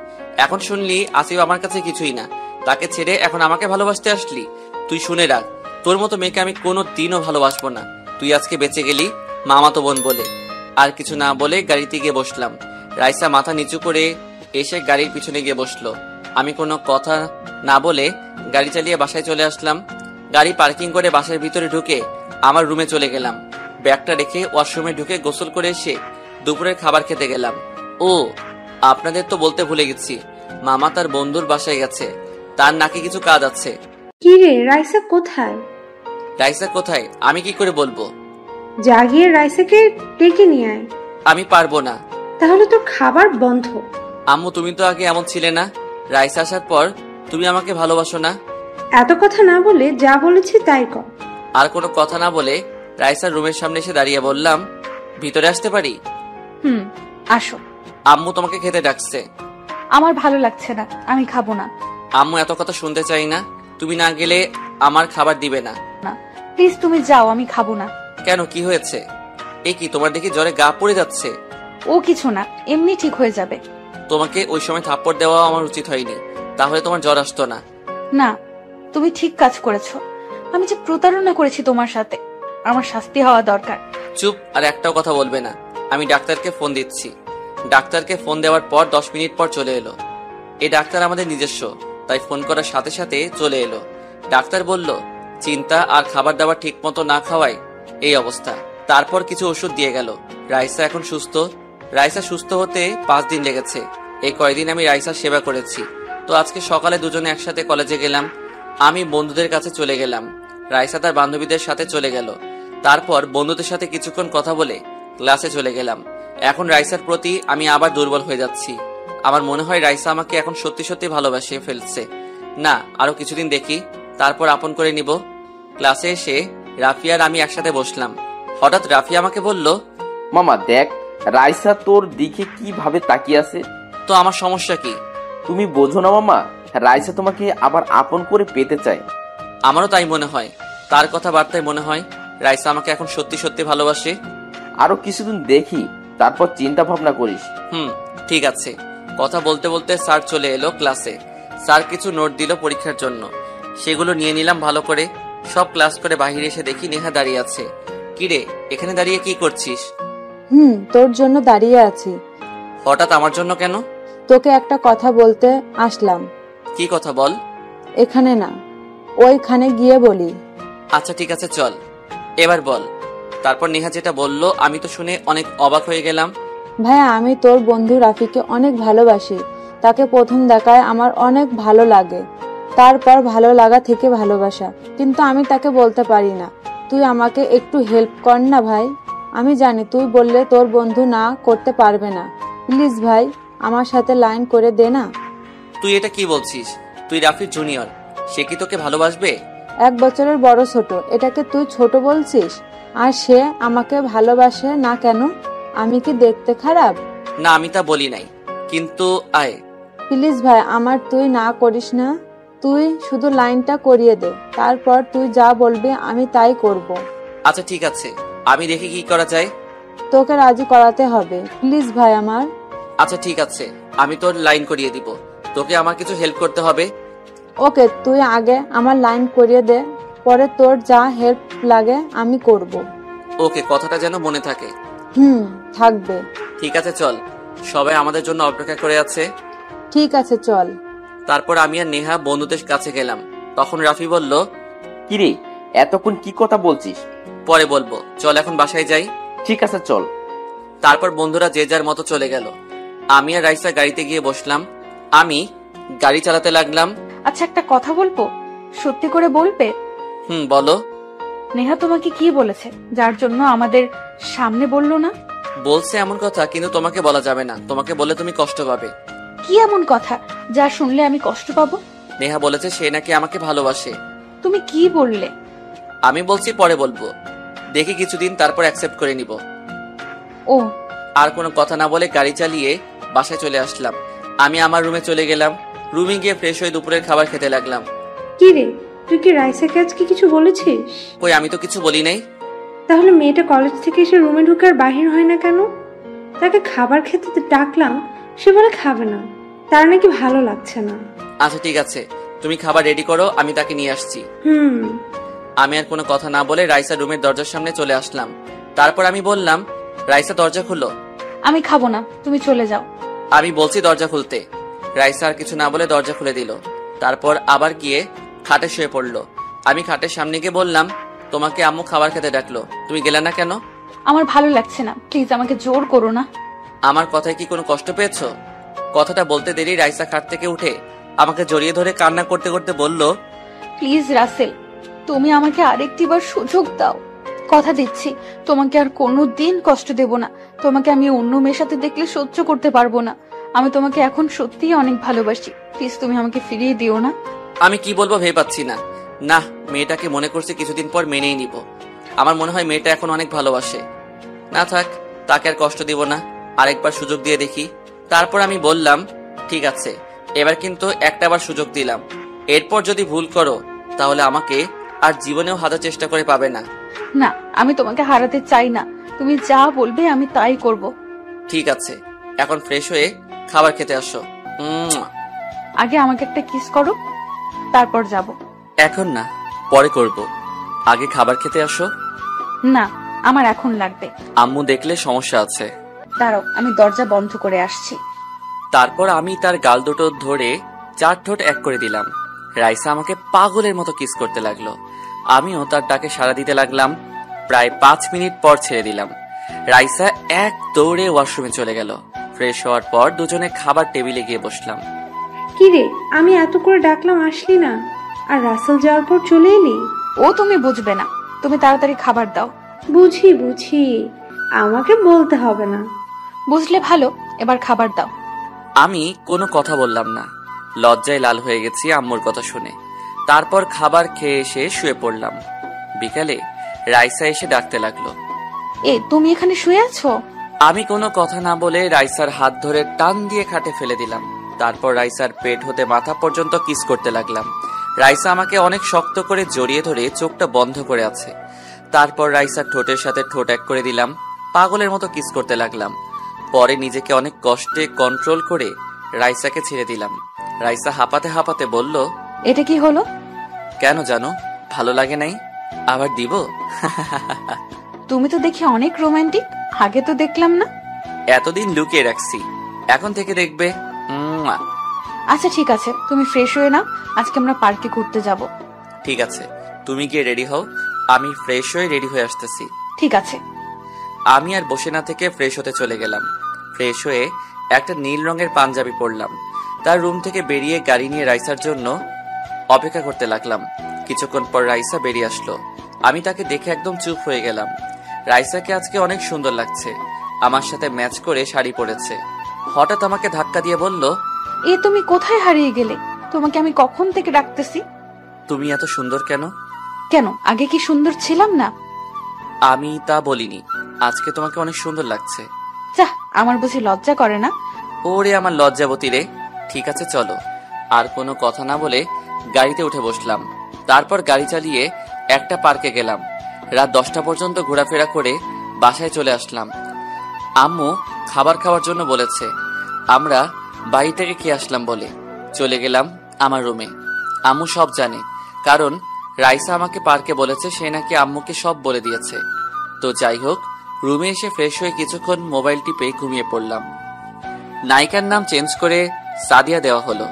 এখন শুনলি আসিফ আমার কাছে কিছুই না, তাকে ছেড়ে এখন আমাকে ভালোবাসতে আসলি। তুই শুনে রাখ, তোর মতো মেয়েকে আমি কোনো দিনও ভালোবাসবো না। তুই আজকে বেঁচে গেলি মামাতো বোন বলে। আর কিছু না বলে গাড়িতে গিয়ে বসলাম। রাইসা মাথা নিচু করে এসে গাড়ির পিছনে গিয়ে বসলো। আমি কোনো কথা না বলে গাড়ি চালিয়ে বাসায় চলে আসলাম। গাড়ি পার্কিং করে বাসার ভিতরে ঢুকে আমার রুমে চলে গেলাম। ব্যাগটা রেখে ওয়াশরুমে ঢুকে গোসল করে এসে দুপুরের খাবার খেতে গেলাম। ও আপনাদের তো বলতে ভুলে গেছি, মামা তার বন্ধুর বাসায় গেছে, তার নাকি কিছু কাজ আছে। কি রে, রাইসা কোথায়? রাইসা কোথায় আমি কি করে বলবো? যা গিয়ে রাইসাকে ডেকে নিয়ে আয়। আমি পারবো না। তাহলে তোর খাবার বন্ধ। আম্মু তুমি তো আগে এমন ছিলে না, রাইসা আসার পর তুমি আমাকে ভালোবাসো না? এত কথা না বলে যা বলেছি তাই কর। আর কোনো কথা না বলে রাইসার রুমের সামনে এসে দাঁড়িয়ে বললাম, ভিতরে আসতে পারি? আসো। আম্মু তোমাকে খেতে ডাকছে। আমার ভালো লাগছে না, আমি খাবো না। আম্মু এত কথা শুনতে চাই না, তুমি না গেলে আমার খাবার দিবে না। না প্লিজ তুমি যাও, আমি খাবো না। কেন, কি হয়েছে? এ কি, তোমার দেখি জ্বরে গা পড়ে যাচ্ছে? ও কিছু না, এমনি ঠিক হয়ে যাবে। তোমাকে ওই সময় থাপ্পড় দেওয়া আমার উচিত হয়নি, তাহলে তোমার জ্বর আসতো না। না, তুমি ঠিক কাজ করেছো। আমি যে প্রতারণা করেছি তোমার সাথে, আমার শাস্তি হওয়া দরকার। চুপ, আর একটাও কথা বলবে না। আমি ডাক্তারকে ফোন দিচ্ছি। ডাক্তারকে ফোন দেওয়ার পর 10 মিনিট পর চলে এলো। এই ডাক্তার আমাদের নিজস্ব, তাই ফোন করার সাথে সাথে চলে এলো। ডাক্তার বলল, চিন্তা আর খাবার দাবার ঠিক মতো না খাওয়ায় এই অবস্থা। তারপর কিছু ওষুধ দিয়ে গেল। রাইসা এখন সুস্থ। রাইসা সুস্থ হতে 5 দিন লেগেছে। এই কয়দিন আমি রাইসার সেবা করেছি। তো আজকে সকালে দুজনে একসাথে কলেজে গেলাম। আমি বন্ধুদের কাছে চলে গেলাম, রাইসা তার বান্ধবীদের সাথে চলে গেল। তারপর বন্ধুদের সাথে কিছুক্ষণ কথা বলে ক্লাসে চলে গেলাম। এখন রাইসার প্রতি আমি আবার দুর্বল হয়ে যাচ্ছি। আমার মনে হয় রাইসা আমাকে এখন সত্যি সত্যি ভালোবাসে ফেলছে। না, আরো কিছুদিন দেখি, তারপর আপন করে নিব। ক্লাসে এসে রাফিয়া আর আমি একসাথে বসলাম। হঠাৎ রাফিয়া আমাকে বলল, মামা দেখ, রাইসা তোর দিকে কিভাবে তাকিয়ে আছে। তো আমার সমস্যা কি? তুমি বোঝো না মামা, রাইসা তোমাকে আবার আপন করে পেতে চায়। আমারও তাই মনে হয়। তার কথাবার্তায় মনে হয় রাইসা আমাকে এখন সত্যি সত্যি ভালোবাসে। আরো কিছুদিন দেখি, তারপর চিন্তা ভাবনা করিস। ঠিক আছে। কথা বলতে বলতে স্যার চলে এলো ক্লাসে। স্যার কিছু নোট দিল পরীক্ষার জন্য, সেগুলো নিয়ে নিলাম ভালো করে। সব ক্লাস করে বাইরে এসে দেখি নেহা দাঁড়িয়ে আছে। কিরে, এখানে দাঁড়িয়ে কি করছিস? তোর জন্য দাঁড়িয়ে আছি। হঠাৎ আমার জন্য কেন? তোকে একটা কথা বলতে আসলাম। কি কথা বল? এখানে না, ওইখানে গিয়ে বলি। আচ্ছা ঠিক আছে, চল এবার বল। তারপর নেহা যেটা বলল আমি তো শুনে অনেক অবাক হয়ে গেলাম। ভাইয়া, আমি তোর বন্ধু রাফিকে অনেক ভালোবাসি। তাকে প্রথম দেখায় আমার অনেক ভালো লাগে, তারপর ভালো লাগা থেকে ভালোবাসা। কিন্তু আমি তাকে বলতে পারি না। তুই আমাকে একটু হেল্প কর না ভাই। আমি জানি তুই বললে তোর বন্ধু না করতে পারবে না। প্লিজ ভাই, আমার সাথে লাইন করে দে না। তুই এটা কি বলছিস? তুই রাফির জুনিয়র, সে কি তোকে ভালোবাসবে? 1 বছরের বড় ছোট, এটাকে তুই ছোট বলছিস? আর সে আমাকে ভালোবাসে না কেন? আমি কি দেখতে খারাপ? না, আমি তা বলি নাই, কিন্তু আয় প্লিজ ভাই, আমার তুই না করিস না। তুই শুধু লাইনটা করিয়ে দে, তারপর তুই যা বলবি আমি তাই করব। আচ্ছা ঠিক আছে, আমি দেখি কি করা যায়। তোকে রাজি করাতে হবে, প্লিজ ভাই আমার। আচ্ছা ঠিক আছে, আমি তোর লাইন করিয়ে দিব। তোকে আমার কিছু হেল্প করতে হবে। ওকে, তুই আগে আমার লাইন করিয়ে দে, পরে তোর যা হেল্প লাগে আমি করব। ওকে, কথাটা যেন মনে থাকে। থাকবে। ঠিক আছে চল, সবাই আমাদের জন্য অপেক্ষা করে আছে। ঠিক আছে চল। তারপর আমি আর নেহা বন্ধুদের কাছে গেলাম। তখন রাফি বলল, কিরে, এতক্ষণ কি কথা বলছিস? পরে বলবো, চল এখন বাসায় যাই। ঠিক আছে চল। তারপর বন্ধুরা যে যার মতো চলে গেল। আমি আর রাইসা গাড়িতে গিয়ে বসলাম। আমি গাড়ি চালাতে লাগলাম। আচ্ছা একটা কথা বলবো, সত্যি করে বলবে? বলো। নেহা তোমাকে কি বলেছে, যার জন্য আমাদের সামনে বললো না? বলছে এমন কথা, কিন্তু তোমাকে বলা যাবে না। তোমাকে বলে তুমি কষ্ট পাবে। কি এমন কথা যা শুনলে আমি কষ্ট পাবো? নেহা বলেছে সে নাকি আমাকে ভালোবাসে। তুমি কি বললে? আমি বলছি পরে বলবো, দেখি কিছুদিন, তারপর অ্যাকসেপ্ট করে নিব। ও। আর কোনো কথা না বলে গাড়ি চালিয়ে বাসায় চলে আসলাম। আমি আমার রুমে চলে গেলাম। রুমে গিয়ে ফ্রেশ হয়ে দুপুরের খাবার খেতে লাগলাম। কি রে, তুই কি রাইসাকে আজকে কিছু বলেছিস? কই, আমি তো কিছু বলি নাই। তাহলে মেয়েটা কলেজ থেকে এসে রুমে ঢুকে আর বাহির হয় না কেন? তাকে খাবার খেতে ডাকলাম, সে বলে খাবে না, তার নাকি ভালো লাগছে না। আচ্ছা ঠিক আছে, তুমি খাবার রেডি করো, আমি তাকে নিয়ে আসছি। আমি আর কোনো কথা না বলে রাইসা রুমের দরজার সামনে চলে আসলাম। তারপর আমি বললাম, রাইসা দরজা খুলো। আমি খাবো না, তুমি চলে যাও। আমি বলছি দরজা খুলতে। রাইসা আর কিছু না বলে দরজা খুলে দিল। তারপর আবার গিয়ে খাটে শুয়ে পড়লো। আমি খাটের সামনে গিয়ে বললাম, তোমাকে আম্মু খাবার খেতে ডাকলো, তুমি গেলে না কেন? আমার ভালো লাগছে না, প্লিজ আমাকে জোর করো না। আমার কথায় কি কোনো কষ্ট পেয়েছো? কথাটা বলতে দেরি রাইসা খাট থেকে উঠে আমাকে জড়িয়ে ধরে কান্না করতে করতে বলল, প্লিজ রাসেল, তুমি আমাকে আরেকটিবার সুযোগ দাও। কথা দিচ্ছি তোমাকে আর কোনোদিন কষ্ট দেব না। তোমাকে আমি অন্য মেয়ের সাথে দেখলে সহ্য করতে পারবো না। আমি তোমাকে এখন সত্যিই অনেক ভালোবাসি, প্লিজ তুমি আমাকে ফিরিয়ে দিও না। আমি কি বলবো ভেবে পাচ্ছি না। না, মেয়েটাকে মনে করছি কিছুদিন পর মেনেই নিব। আমার মনে হয় মেয়েটা এখন অনেক ভালোবাসে। না থাক, তাকে আর কষ্ট দিব না, আরেকবার সুযোগ দিয়ে দেখি। তারপর আমি বললাম, ঠিক আছে, এবার কিন্তু একটাবার সুযোগ দিলাম। এরপর যদি ভুল করো তাহলে আমাকে আর জীবনেও হাজার চেষ্টা করে পাবে না। না, আমি তোমাকে হারাতে চাই না, তুমি যা বলবে আমি তাই করব। ঠিক আছে, এখন ফ্রেশ হয়ে খাবার খেতে আসো। আগে আমাকে একটা কিস করো, তারপর যাব। এখন না, পরে করব। আগে খাবার খেতে আসো। না, আমার এখন লাগবে। আম্মু দেখলে সমস্যা আছে। দাঁড়াও, আমি দরজা বন্ধ করে আসছি। তারপর আমি তার গাল দুটো ধরে 4 ঠোঁট এক করে দিলাম। রাইসা আমাকে পাগলের মতো কিস করতে লাগলো। আমিও তার ডাকে সাড়া দিতে লাগলাম। প্রায় 5 মিনিট পর ছেড়ে দিলাম। রাইসা এক দৌড়ে ওয়াশরুমে চলে গেল। ফ্রেশ হওয়ার পর দুজনে খাবার টেবিলে গিয়ে বসলাম। কিরে, আমি এত করে ডাকলাম আসলি না, আর রাসেল যাওয়ার পর চলে এলি? ও তুমি বুঝবে না, তুমি তাড়াতাড়ি খাবার দাও। বুঝি, আমাকে বলতে হবে না। বুঝলে ভালো, এবার খাবার দাও। আমি কোনো কথা বললাম না, লজ্জায় লাল হয়ে গেছি আম্মুর কথা শুনে। তারপর খাবার খেয়ে এসে শুয়ে পড়লাম। বিকালে রাইসা এসে ডাকতে লাগলো, তুমি এখানে শুয়ে আছো? আমি কোনো কথা না বলে রাইসার হাত ধরে টান দিয়ে খাটে ফেলে দিলাম। তারপর রাইসার পেট হতে মাথা পর্যন্ত কিস করতে লাগলাম। রাইসা আমাকে অনেক শক্ত করে জড়িয়ে ধরে চোখটা বন্ধ করে আছে। তারপর রাইসার ঠোঁটের সাথে ঠোঁট এক করে দিলাম। পাগলের মতো কিস করতে লাগলাম। পরে নিজেকে অনেক কষ্টে কন্ট্রোল করে রাইসাকে ছেড়ে দিলাম। রাইসা হাঁপাতে হাঁপাতে বলল, এটা কি হলো? কেন জানো, ভালো লাগে নাই? আবার দিব? তুমি তো দেখি অনেক রোমান্টিক, আগে তো দেখলাম না। এতদিন লুকিয়ে রাখছি, এখন থেকে দেখবে। আচ্ছা ঠিক আছে, তুমি ফ্রেশ হয়ে নাও, আজকে আমরা পার্কে ঘুরতে যাব। ঠিক আছে, তুমি গিয়ে রেডি হও, আমি ফ্রেশ হয়ে রেডি হয়ে আসতেছি। ঠিক আছে। আমি আর বসে না থেকে ফ্রেশ হতে চলে গেলাম। ফ্রেশ হয়ে একটা নীল রঙের পাঞ্জাবি পরলাম। তার রুম থেকে বেরিয়ে গাড়ি নিয়ে রাইসার জন্য অপেক্ষা করতে লাগলাম। কিছুক্ষণ পর রাইসা বেরিয়ে আসলো। আমি তাকে দেখে একদম চুপ হয়ে গেলাম। রাইসাকে আজকে অনেক সুন্দর লাগছে, আমার সাথে ম্যাচ করে শাড়ি পরেছে। হঠাৎ আমাকে ধাক্কা দিয়ে বলল, তুমি কোথায় হারিয়ে গেলে? তোমাকে আমি কখন থেকে ডাকতেছি। তুমি এত সুন্দর কেন? কেন, আগে কি সুন্দর ছিলাম না? আমি তা বলিনি, আজকে তোমাকে অনেক সুন্দর লাগছে। যাহ, আমার বুঝি লজ্জা করে না? ওরে আমার লজ্জাবতী রে। ঠিক আছে চলো। আর কোনো কথা না বলে গাড়িতে উঠে বসলাম। তারপর গাড়ি চালিয়ে একটা পার্কে গেলাম। রাত 10টা পর্যন্ত ঘোরাফেরা করে বাসায় চলে আসলাম। আম্মু খাবার খাওয়ার জন্য বলেছে, আমরা বাড়ি থেকে খেয়ে আসলাম বলে চলে গেলাম আমার রুমে। আম্মু সব জানে, কারণ রাইসা আমাকে পার্কে বলেছে, সে নাকি আম্মুকে সব বলে দিয়েছে। তো যাই হোক, রুমে এসে ফ্রেশ হয়ে কিছুক্ষণ মোবাইল টিপে ঘুমিয়ে পড়লাম। নায়িকার নাম চেঞ্জ করে সাদিয়া দেওয়া হলো।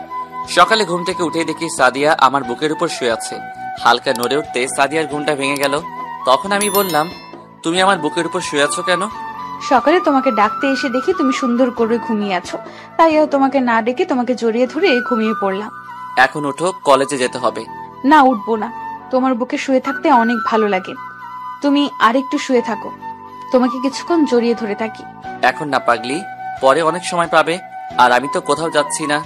সকালে ঘুম থেকে উঠে দেখি সাদিয়া আমার বুকের উপর শুয়ে আছে। হালকা নড়ে উঠতে সাদিয়ার ঘুমটা ভেঙে গেল। তখন আমি বললাম, তুমি আমার বুকের উপর শুয়ে আছো কেন? সকালে তোমাকে ডাকতে এসে দেখি তুমি সুন্দর করে ঘুমিয়ে আছো, তাই তোমাকে না ডেকে তোমাকে জড়িয়ে ধরে ঘুমিয়ে পড়লাম। এখন উঠো, কলেজে যেতে হবে। না, উঠবো না, তোমার বুকে শুয়ে থাকতে অনেক ভালো লাগে। তুমি আরেকটু শুয়ে থাকো, তোমাকে কিছুক্ষণ জড়িয়ে ধরে থাকি। এখন না পাগলি, পরে অনেক সময় পাবে, আর আমি তো কোথাও যাচ্ছি না।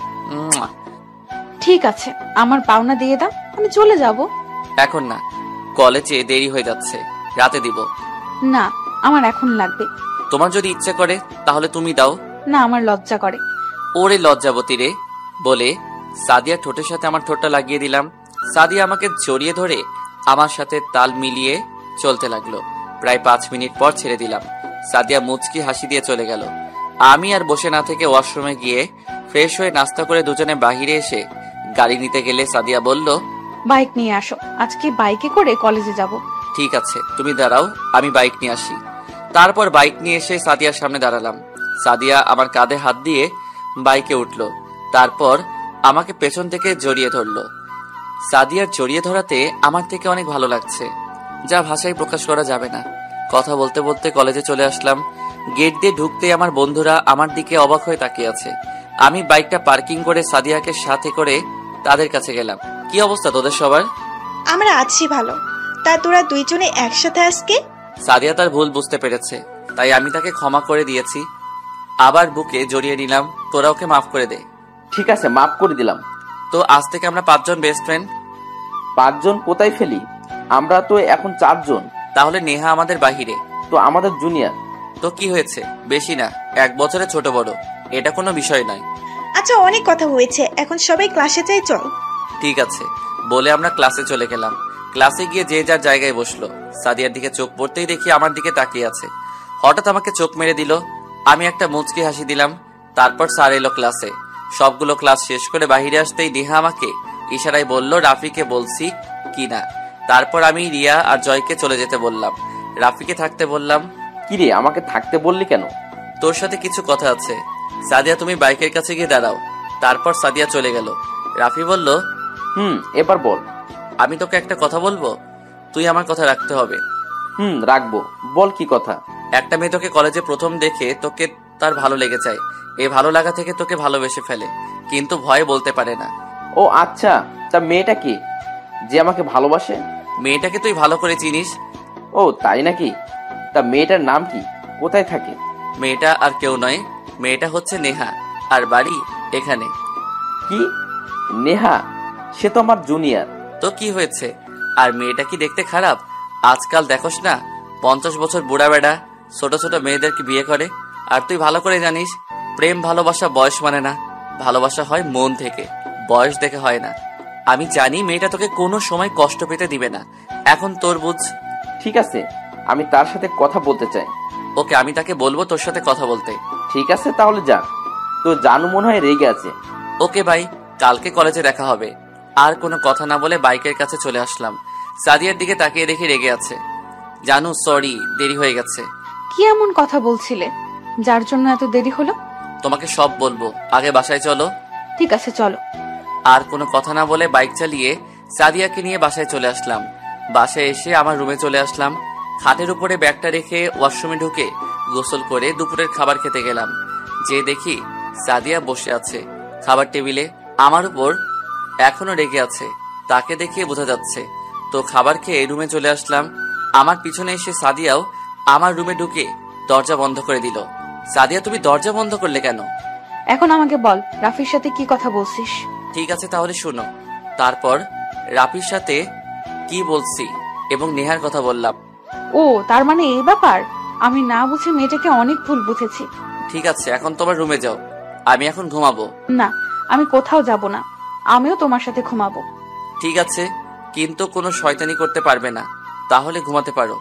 ঠিক আছে, আমার পাওনা দিয়ে দাও, আমি চলে যাব। এখন না, কলেজে দেরি হয়ে যাচ্ছে, রাতে দিব। না, আমার এখন লাগবে। তোমার যদি ইচ্ছে করে তাহলে তুমি দাও। না, আমার লজ্জা করে। ওরে লজ্জাবতী রে বলে সাদিয়া ঠোঁটের সাথে আমার ঠোঁটটা লাগিয়ে দিলাম। সাদিয়া আমাকে জড়িয়ে ধরে আমার সাথে তাল মিলিয়ে চলতে লাগলো। প্রায় 5 মিনিট পর ছেড়ে দিলাম। সাদিয়া মুচকি হাসি দিয়ে চলে গেল। আমি আর বসে না থেকে ওয়াশরুমে গিয়ে ফ্রেশ হয়ে নাস্তা করে দুজনে বাহিরে এসে গাড়ি নিতে গেলে সাদিয়া বলল, বাইক নিয়ে আসো, আজকে বাইকে করে কলেজে যাব। ঠিক আছে, তুমি দাঁড়াও, আমি বাইক নিয়ে আসি। তারপর বাইক নিয়ে এসে সাদিয়ার সামনে দাঁড়ালাম। সাদিয়া আমার কাঁধে হাত দিয়ে বাইকে উঠলো। তারপর আমাকে পেছন থেকে জড়িয়ে ধরলো। সাদিয়ার জড়িয়ে ধরাতে আমার থেকে অনেক ভালো লাগছে, যা ভাষায় প্রকাশ করা যাবে না। কথা বলতে বলতে কলেজে চলে আসলাম। গেট দিয়ে ঢুকতেই আমার বন্ধুরা আমার দিকে অবাক হয়ে তাকিয়ে আছে। আমি বাইকটা পার্কিং করে সাদিয়াকে সাথে করে তাদের কাছে গেলাম। কি অবস্থা তোদের সবার? আমরা আছি ভালো। তা তোরা দুইজনে একসাথে আজকে? সাদিয়া তার ভুল বুঝতে পেরেছে, তাই আমি তাকে ক্ষমা করে দিয়েছি। আবার বুকে জড়িয়ে নিলাম। তোরা ওকে মাফ করে দে। ঠিক আছে, মাফ করে দিলাম। তো আজ থেকে আমরা 5 জন বেস্ট ফ্রেন্ড। 5 জন কোথায় ফেলি? আমরা তো এখন 4 জন। তাহলে নেহা আমাদের বাহিরে। তো আমাদের জুনিয়র। তো কি হয়েছে? বেশি না, 1 বছরে ছোট বড়, এটা কোনো বিষয় নয়। আচ্ছা, অনেক কথা হয়েছে, এখন সবাই ক্লাসে যাই, চল। ঠিক আছে বলে আমরা ক্লাসে চলে গেলাম। ক্লাসে গিয়ে যে যার জায়গায় বসলো। সাদিয়ার দিকে চোখ পড়তেই দেখি আমার দিকে তাকিয়ে আছে। হঠাৎ আমাকে চোখ মেরে দিল। আমি একটা মুচকি হাসি দিলাম। তারপর স্যার এলো ক্লাসে। সবগুলো ক্লাস শেষ করে বাহিরে আসতেই নেহা আমাকে ইশারায় বলল রাফিকে বলছি কি না। তারপর আমি রিয়া আর জয়কে চলে যেতে বললাম। রাফিকে থাকতে বললাম। কিরে, আমাকে থাকতে বললি কেন? তোর সাথে কিছু কথা আছে। সাদিয়া, তুমি বাইকের কাছে গিয়ে দাঁড়াও। তারপর সাদিয়া চলে গেল। রাফি বলল, এবার বল। আমি তোকে একটা কথা বলবো, তুই আমার কথা রাখতে হবে। রাখবো, বল কি কথা। একটা মেয়ে তোকে কলেজে প্রথম দেখে তোকে তার ভালো লেগে যায়। এই ভালো লাগা থেকে তোকে ভালোবেসে ফেলে, কিন্তু ভয়ে বলতে পারে না। ও আচ্ছা, তা মেয়েটা কি যে আমাকে ভালোবাসে? মেয়েটাকে তুই ভালো করে চিনিস। ও তাই নাকি? তা মেয়েটার নাম কি, কোথায় থাকে? মেয়েটা আর কেউ নয়, মেয়েটা হচ্ছে নেহা, আর বাড়ি এখানে। কি? নেহা? সে তো আমার জুনিয়র। তো কি হয়েছে? আর মেয়েটা কি দেখতে খারাপ? আজকাল দেখোস না 50 বছর বুড়া বেড়া ছোট ছোট মেয়েদেরকে বিয়ে করে। আর তুই ভালো করে জানিস প্রেম ভালোবাসা বয়স মানে না, ভালোবাসা হয় মন থেকে, বয়স দেখে হয় না। আমি জানি মেয়েটা তোকে কোনো সময় কষ্ট পেতে দিবে না। এখন তোর বুঝ। ঠিক আছে, আমি তার সাথে কথা বলতে চাই। ওকে, আমি তাকে বলবো তোর সাথে কথা বলতে। ঠিক আছে, তাহলে যা। তো জানু মনে হয় রেগে আছে। ওকে ভাই, কালকে কলেজে দেখা হবে। আর কোনো কথা না বলে বাইকের কাছে চলে আসলাম। সাদিয়ার দিকে তাকিয়ে দেখি রেগে আছে। জানু, সরি, দেরি হয়ে গেছে। কি এমন কথা বলছিলে যার জন্য এত দেরি হলো? তোমাকে সব বলবো, আগে বাসায় চলো। ঠিক আছে, চলো। আর কোনো কথা না বলে বাইক চালিয়ে সাদিয়াকে নিয়ে বাসায় চলে আসলাম। বাসায় এসে আমার রুমে চলে আসলাম। খাটের উপরে ব্যাগটা রেখে ওয়াশরুমে ঢুকে গোসল করে দুপুরের খাবার খেতে গেলাম। যে দেখি সাদিয়া বসে আছে খাবার টেবিলে, আমার উপর এখনো রেগে আছে। তাকে দেখে বোঝা যাচ্ছে। তো খাবার খেয়ে রুমে চলে আসলাম। আমার পিছনে এসে সাদিয়াও আমার রুমে ঢুকে দরজা বন্ধ করে দিল। সাদিয়া, তুমি দরজা বন্ধ করলে কেন? এখন আমাকে বল, রাফির সাথে কি কথা বলছিস? ঠিক আছে, তাহলে শুনো। তারপর রাফির সাথে কি বলছি এবং নেহার কথা বললাম। ও, তার মানে এই ব্যাপার। আমি না বুঝে মেয়েটাকে অনেক ভুল বুঝেছি। ঠিক আছে, এখন তোমার রুমে যাও, আমি এখন ঘুমাবো। না, আমি কোথাও যাব না, আমিও তোমার সাথে ঘুমাবো। ঠিক আছে, কিন্তু কোনো শয়তানি করতে পারবে না, তাহলে ঘুমাতে পারো।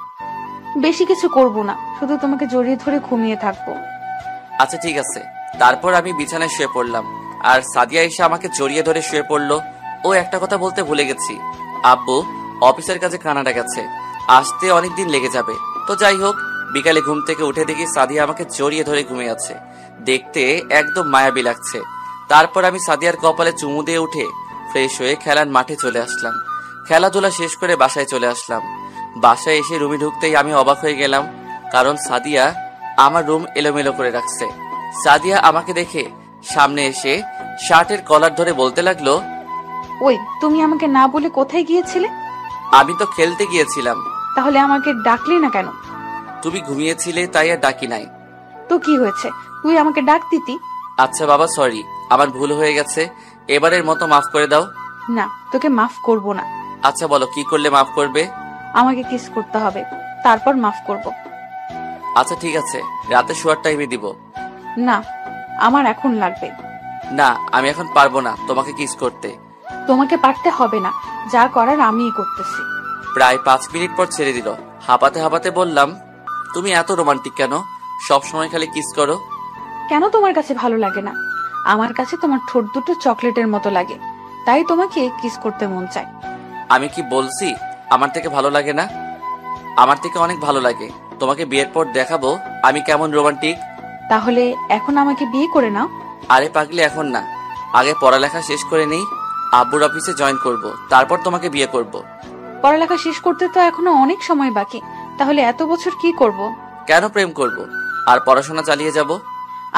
বেশি কিছু করব না, শুধু তোমাকে জড়িয়ে ধরে ঘুমিয়ে থাকবো। আচ্ছা ঠিক আছে। তারপর আমি বিছানায় শুয়ে পড়লাম, আর সাদিয়া এসে আমাকে জড়িয়ে ধরে শুয়ে পড়লো। ও, একটা কথা বলতে ভুলে গেছি, আব্বু অফিসের কাছে কানাডা গেছে, আসতে অনেকদিন লেগে যাবে। তো যাই হোক, বিকালে ঘুম থেকে উঠে দেখি সাদিয়া আমাকে জড়িয়ে ধরে ঘুমিয়ে আছে। দেখতে একদম মায়াবী লাগছে। তারপর আমি সাদিয়ার কপালে চুমু দিয়ে উঠে ফ্রেশ হয়ে খেলার মাঠে চলে আসলাম। খেলাধুলা শেষ করে বাসায় চলে আসলাম। বাসায় এসে রুমে ঢুকতেই আমি অবাক হয়ে গেলাম, কারণ সাদিয়া আমার রুম এলোমেলো করে রাখছে। সাদিয়া আমাকে দেখে সামনে এসে শার্টের কলার ধরে বলতে লাগলো, ওই, তুমি আমাকে না বলে কোথায় গিয়েছিলে? আমি তো খেলতে গিয়েছিলাম। তাহলে আমাকে ডাকলি না কেন? তুমি ঘুমিয়েছিলে তাই আর ডাকি নাই। তো কি হয়েছে, তুই আমাকে ডাক দিতি। আচ্ছা বাবা, সরি, আমার ভুল হয়ে গেছে, এবারের মতো মাফ করে দাও। না, তোকে মাফ করব না। আচ্ছা বলো, কি করলে মাফ করবে? আমাকে কিস করতে হবে, তারপর মাফ করব। আচ্ছা ঠিক আছে, রাতে শোয়ার টাইমে দিব। না, আমার এখন লাগবে। না, আমি এখন পারবো না তোমাকে কিস করতে। তোমাকে পারতে হবে না, যা করার আমিই করতেছি। প্রায় 5 মিনিট পর ছেড়ে দিল। হাঁপাতে হাঁপাতে বললাম, তুমি এত রোমান্টিক কেন? সব সময় খালি কিস করো। কেন তোমার কাছে ভালো লাগে না? আমার কাছে তোমার ঠোঁট দুটো চকলেটের মতো লাগে, তাই তোমাকে কিস করতে মন চায়। আমি কি বলছি আমার থেকে ভালো লাগে না? আমার থেকে অনেক ভালো লাগে। তোমাকে বিয়ের পর দেখাবো আমি কেমন রোমান্টিক। তাহলে এখন আমাকে বিয়ে করে নাও। আরে পাগলি, এখন না, আগে পড়ালেখা শেষ করে নেই, আব্বুর অফিসে জয়েন করব, তারপর তোমাকে বিয়ে করব। পড়ালেখা শেষ করতে তো এখনো অনেক সময় বাকি, তাহলে এত বছর কি করব? কেন প্রেম করব, আর পড়াশোনা চালিয়ে যাব।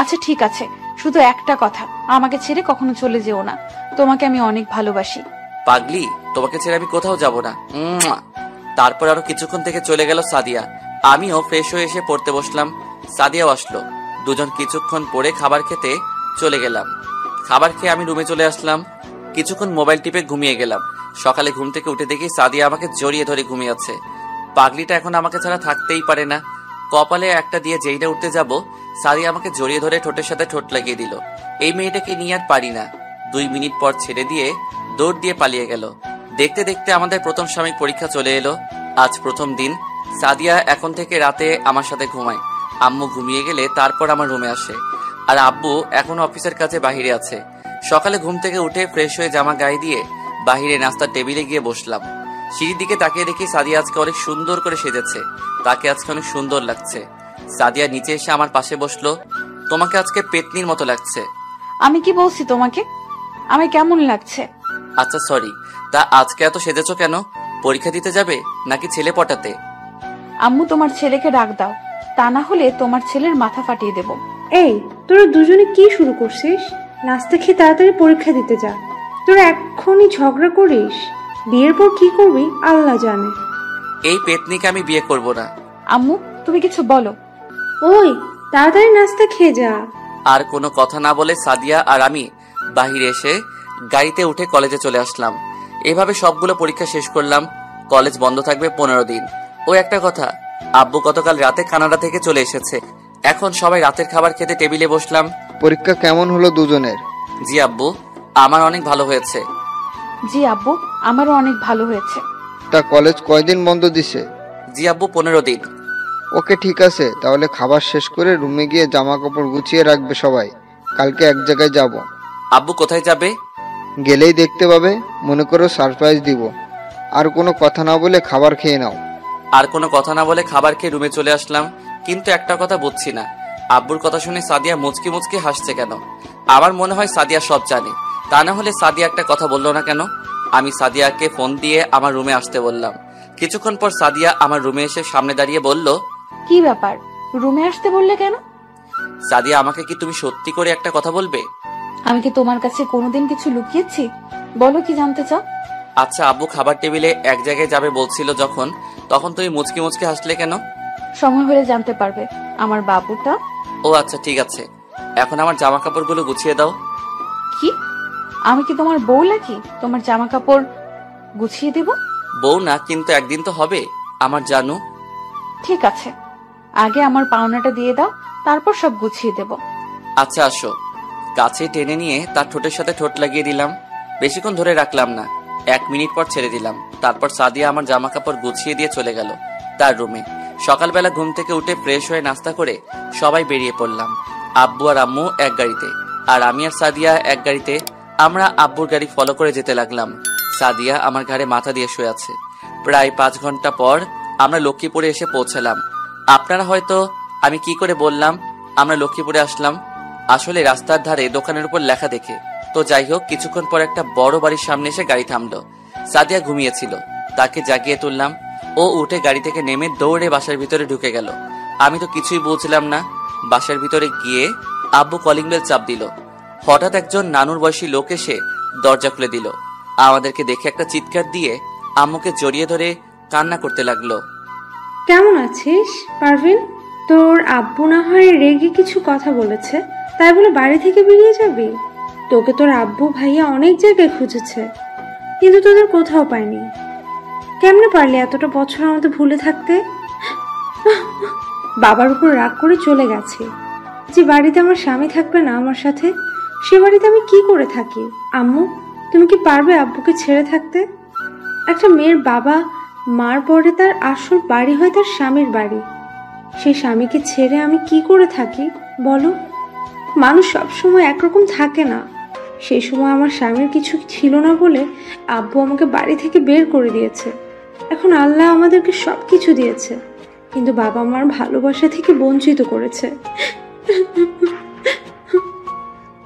আচ্ছা ঠিক আছে, শুধু একটা কথা, আমাকে ছেড়ে কখনো চলে যেও না, তোমাকে আমি অনেক ভালোবাসি। পাগলি, তোমাকে ছেড়ে আমি কোথাও যাব না। তারপর আরো কিছুক্ষণ থেকে চলে গেল সাদিয়া। আমিও ফ্রেশ হয়ে এসে পড়তে বসলাম। সাদিয়াও আসলো। দুজন কিছুক্ষণ পরে খাবার খেতে চলে গেলাম। খাবার খেয়ে আমি রুমে চলে আসলাম। কিছুক্ষণ মোবাইল টিপে ঘুমিয়ে গেলাম। সকালে ঘুম থেকে উঠে দেখি সাদিয়া আমাকে জড়িয়ে ধরে ঘুমিয়েছে। পাগলিটা এখন আমাকে ছাড়া থাকতেই পারে না। কপালে একটা দিয়ে যেই না উঠতে যাব, সাদিয়া আমাকে জড়িয়ে ধরে ঠোঁটের সাথে ঠোঁট লাগিয়ে দিল। এই মেয়েটাকে নিয়ে আর পারি না। 2 মিনিট পর ছেড়ে দিয়ে দৌড় দিয়ে পালিয়ে গেল। দেখতে দেখতে আমাদের প্রথম সাময়িক পরীক্ষা চলে এলো। আজ প্রথম দিন। সাদিয়া এখন থেকে রাতে আমার সাথে ঘুমায়। আম্মু ঘুমিয়ে গেলে তারপর আমার রুমে আসে। আর আব্বু এখন অফিসের কাছে বাহিরে আছে। সকালে ঘুম থেকে উঠে ফ্রেশ হয়ে জামা গায়ে দিয়ে বাহিরে নাস্তার টেবিলে গিয়ে বসলাম। সিঁড়ির দিকে তাকিয়ে দেখি সাদিয়া আজকে অনেক সুন্দর করে সেজেছে। তাকে আজকে অনেক সুন্দর লাগছে। সাদিয়া নিচে এসে আমার পাশে বসলো। তোমাকে আজকে পেতনির মতো লাগছে। আমি কি বলছি তোমাকে? আমি কেমন লাগছে? আচ্ছা সরি, তা আজকে এত সেজেছো কেন? পরীক্ষা দিতে যাবে নাকি ছেলে পটাতে? আম্মু তোমার ছেলেকে ডাক দাও, তা না হলে তোমার ছেলের মাথা ফাটিয়ে দেব। এই, তোরা দুজনে কি শুরু করছিস? নাস্তা খেয়ে তাড়াতাড়ি পরীক্ষা দিতে যা। তোরা এখনই ঝগড়া করিস, বিয়ের পর কি করবি আল্লাহ জানে। এই পেতনিকে আমি বিয়ে করব না। আম্মু তুমি কিছু বলো। ওই, তাড়াতাড়ি নাস্তা খেয়ে যা। আর কোনো কথা না বলে সাদিয়া আর আমি বাহিরে এসে গাড়িতে উঠে কলেজে চলে আসলাম। এভাবে সবগুলো পরীক্ষা শেষ করলাম। কলেজ বন্ধ থাকবে 15 দিন। ও একটা কথা, আব্বু গতকাল রাতে কানাডা থেকে চলে এসেছে। এখন সবাই রাতের খাবার খেতে টেবিলে বসলাম। পরীক্ষা কেমন হলো দুজনের? জি আব্বু, আমার অনেক ভালো হয়েছে। জি আব্বু, আমারও অনেক ভালো হয়েছে। তা কলেজ কয়দিন বন্ধ দিছে? জি আব্বু, 15 দিন। ওকে ঠিক আছে, তাহলে খাবার শেষ করে রুমে গিয়ে জামা কাপড় গুছিয়ে রাখবে সবাই। কালকে এক জায়গায় যাব। আব্বু কোথায় যাবে? গেলেই দেখতে পাবে, মনে করো সারপ্রাইজ দিব। আর কোনো কথা না বলে খাবার খেয়ে নাও। আর কোনো কথা না বলে খাবার খেয়ে রুমে চলে আসলাম। কিন্তু একটা কথা বুঝছি না, আব্বুর কথা শুনে সাদিয়া মুচকি মুচকি হাসছে কেন? আমার মনে হয় সাদিয়া সব জানে। তা না হলে সাদিয়া একটা কথা বললো না কেন? আমি সাদিয়াকে ফোন দিয়ে আমার রুমে আসতে বললাম। কিছুক্ষণ পর সাদিয়া আমার রুমে এসে সামনে দাঁড়িয়ে বলল, কি ব্যাপার, রুমে আসতে বললে কেন? সাদিয়া, আমাকে কি তুমি সত্যি করে একটা কথা বলবে? আমি কি তোমার কাছে কোনোদিন কিছু লুকিয়েছি? বলো, কি জানতে চাও? আচ্ছা, আব্বু খাবার টেবিলে এক জায়গায় যাবে বলছিল যখন, তখন তুমি মুচকি মুচকি হাসলে কেন? সময় হলে জানতে পারবে। আমার বাবুটা। ও আচ্ছা ঠিক আছে, এখন আমার জামা কাপড়গুলো গুছিয়ে দাও। কি, আমি কি তোমার বউ নাকি তোমার জামা কাপড় গুছিয়ে দেব? বউ না, কিন্তু একদিন তো হবে আমার জানু। ঠিক আছে, আগে আমার পাওনাটা দিয়ে দাও, তারপর সব গুছিয়ে দেব। আচ্ছা আসো। কাছে টেনে নিয়ে তার ঠোঁটের সাথে ঠোঁট লাগিয়ে দিলাম। বেশিক্ষণ ধরে রাখলাম না, 1 মিনিট পর ছেড়ে দিলাম। তারপর সাদিয়া আমার জামা কাপড় গুছিয়ে দিয়ে চলে গেল তার রুমে। সকালবেলা ঘুম থেকে উঠে ফ্রেশ হয়ে নাস্তা করে সবাই বেরিয়ে পড়লাম। আব্বু আর আম্মু এক গাড়িতে, আর আমি আর সাদিয়া এক গাড়িতে। আমরা আব্বুর গাড়ি ফলো করে যেতে লাগলাম। সাদিয়া আমার ঘাড়ে মাথা দিয়ে শুয়ে আছে। প্রায় 5 ঘন্টা পর আমরা লক্ষ্মীপুরে এসে পৌঁছালাম। আপনারা হয়তো আমি কি করে বললাম আমরা লক্ষ্মীপুরে আসলাম, আসলে রাস্তার ধারে দোকানের উপর লেখা দেখে। তো যাই হোক, কিছুক্ষণ পর একটা বড় বাড়ির সামনে এসে গাড়ি থামলো। সাদিয়া ঘুমিয়েছিল, তাকে জাগিয়ে তুললাম। ও উঠে গাড়ি থেকে নেমে দৌড়ে বাসার ভিতরে ঢুকে গেল। আমি তো কিছুই বুঝলাম না। বাসার ভিতরে গিয়ে আব্বু কলিং বেল চাপ দিল। হঠাৎ একজন নানুর বয়সী লোক এসে দরজা খুলে দিল। আমাদেরকে দেখে একটা চিৎকার দিয়ে আম্মুকে জড়িয়ে ধরে কান্না করতে লাগলো। কেমন আছিস পারভিন? তোর আব্বু না হয় রেগে কিছু কথা বলেছে, তাই বলে বাড়ি থেকে বেরিয়ে যাবি? তোকে তোর আব্বু ভাইয়া অনেক জায়গায় খুঁজেছে, কিন্তু তোদের কোথাও পায়নি। কেমনে পারলি এতটা বছর আমাদের ভুলে থাকতে? বাবার উপর রাগ করে চলে গেছে। যে বাড়িতে আমার স্বামী থাকবে না আমার সাথে, সে বাড়িতে আমি কি করে থাকি? আম্মু, তুমি কি পারবে আব্বুকে ছেড়ে থাকতে? একটা মেয়ের বাবা মার পরে তার আসল বাড়ি হয় তার স্বামীর বাড়ি। সেই স্বামীকে ছেড়ে আমি কি করে থাকি বলো? মানুষ সবসময় একরকম থাকে না। সেই সময় আমার স্বামীর কিছু ছিল না বলে আব্বু আমাকে বাড়ি থেকে বের করে দিয়েছে। এখন আল্লাহ আমাদেরকে সব কিছু দিয়েছে, কিন্তু বাবা মার ভালোবাসা থেকে বঞ্চিত করেছে।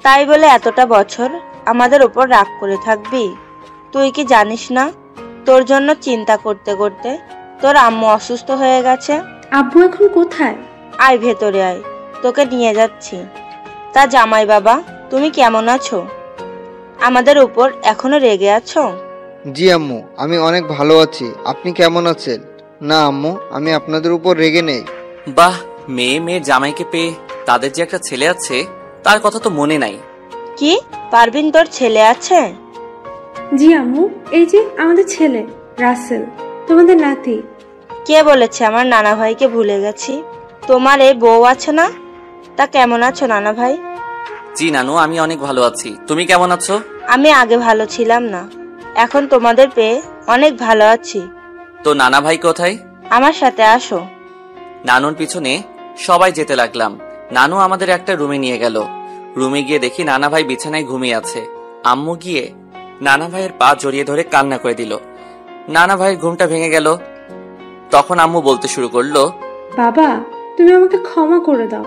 তাই বলে এতটা বছর আমাদের উপর রাগ করে থাকবি? তুই কি জানিস না তোর জন্য চিন্তা করতে করতে তোর আম্মু অসুস্থ হয়ে গেছে? আব্বু এখন কোথায়? আয় ভেতরে আয়, তোকে নিয়ে যাচ্ছি। তা জামাই বাবা, তুমি কেমন আছো? আমাদের উপর এখনো রেগে আছো? জি আম্মু, আমি অনেক ভালো আছি। আপনি কেমন আছেন? না আম্মু, আমি আপনাদের উপর রেগে নেই। বাহ, মেয়ে মেয়ের জামাইকে পেয়ে তাদের যে একটা ছেলে আছে তার কথা তো মনে নাই। কি পারবিন, তোর ছেলে আছে? জি আম্মু, এই যে আমাদের ছেলে রাসেল, তোমাদের নাতি। কে বলেছে আমার নানা ভাইকে ভুলে গেছি? তোমার এই বউ আছে না? তা কেমন আছো নানা ভাই? জি নানু, আমি অনেক ভালো আছি। তুমি কেমন আছো? আমি আগে ভালো ছিলাম না, এখন তোমাদের পেয়ে অনেক ভালো আছি। তো নানা ভাই কোথায়? আমার সাথে আসো। নানুর পিছনে সবাই যেতে লাগলাম। নানু আমাদের একটা রুমে নিয়ে গেল। রুমে গিয়ে দেখি নানা ভাই বিছানায় ঘুমিয়ে আছে। আম্মু গিয়ে নানা ভাইয়ের পা জড়িয়ে ধরে কান্না করে দিল। নানা ভাইয়ের ঘুমটা ভেঙে গেল। তখন আম্মু বলতে শুরু করলো, বাবা, তুমি আমাকে ক্ষমা করে দাও।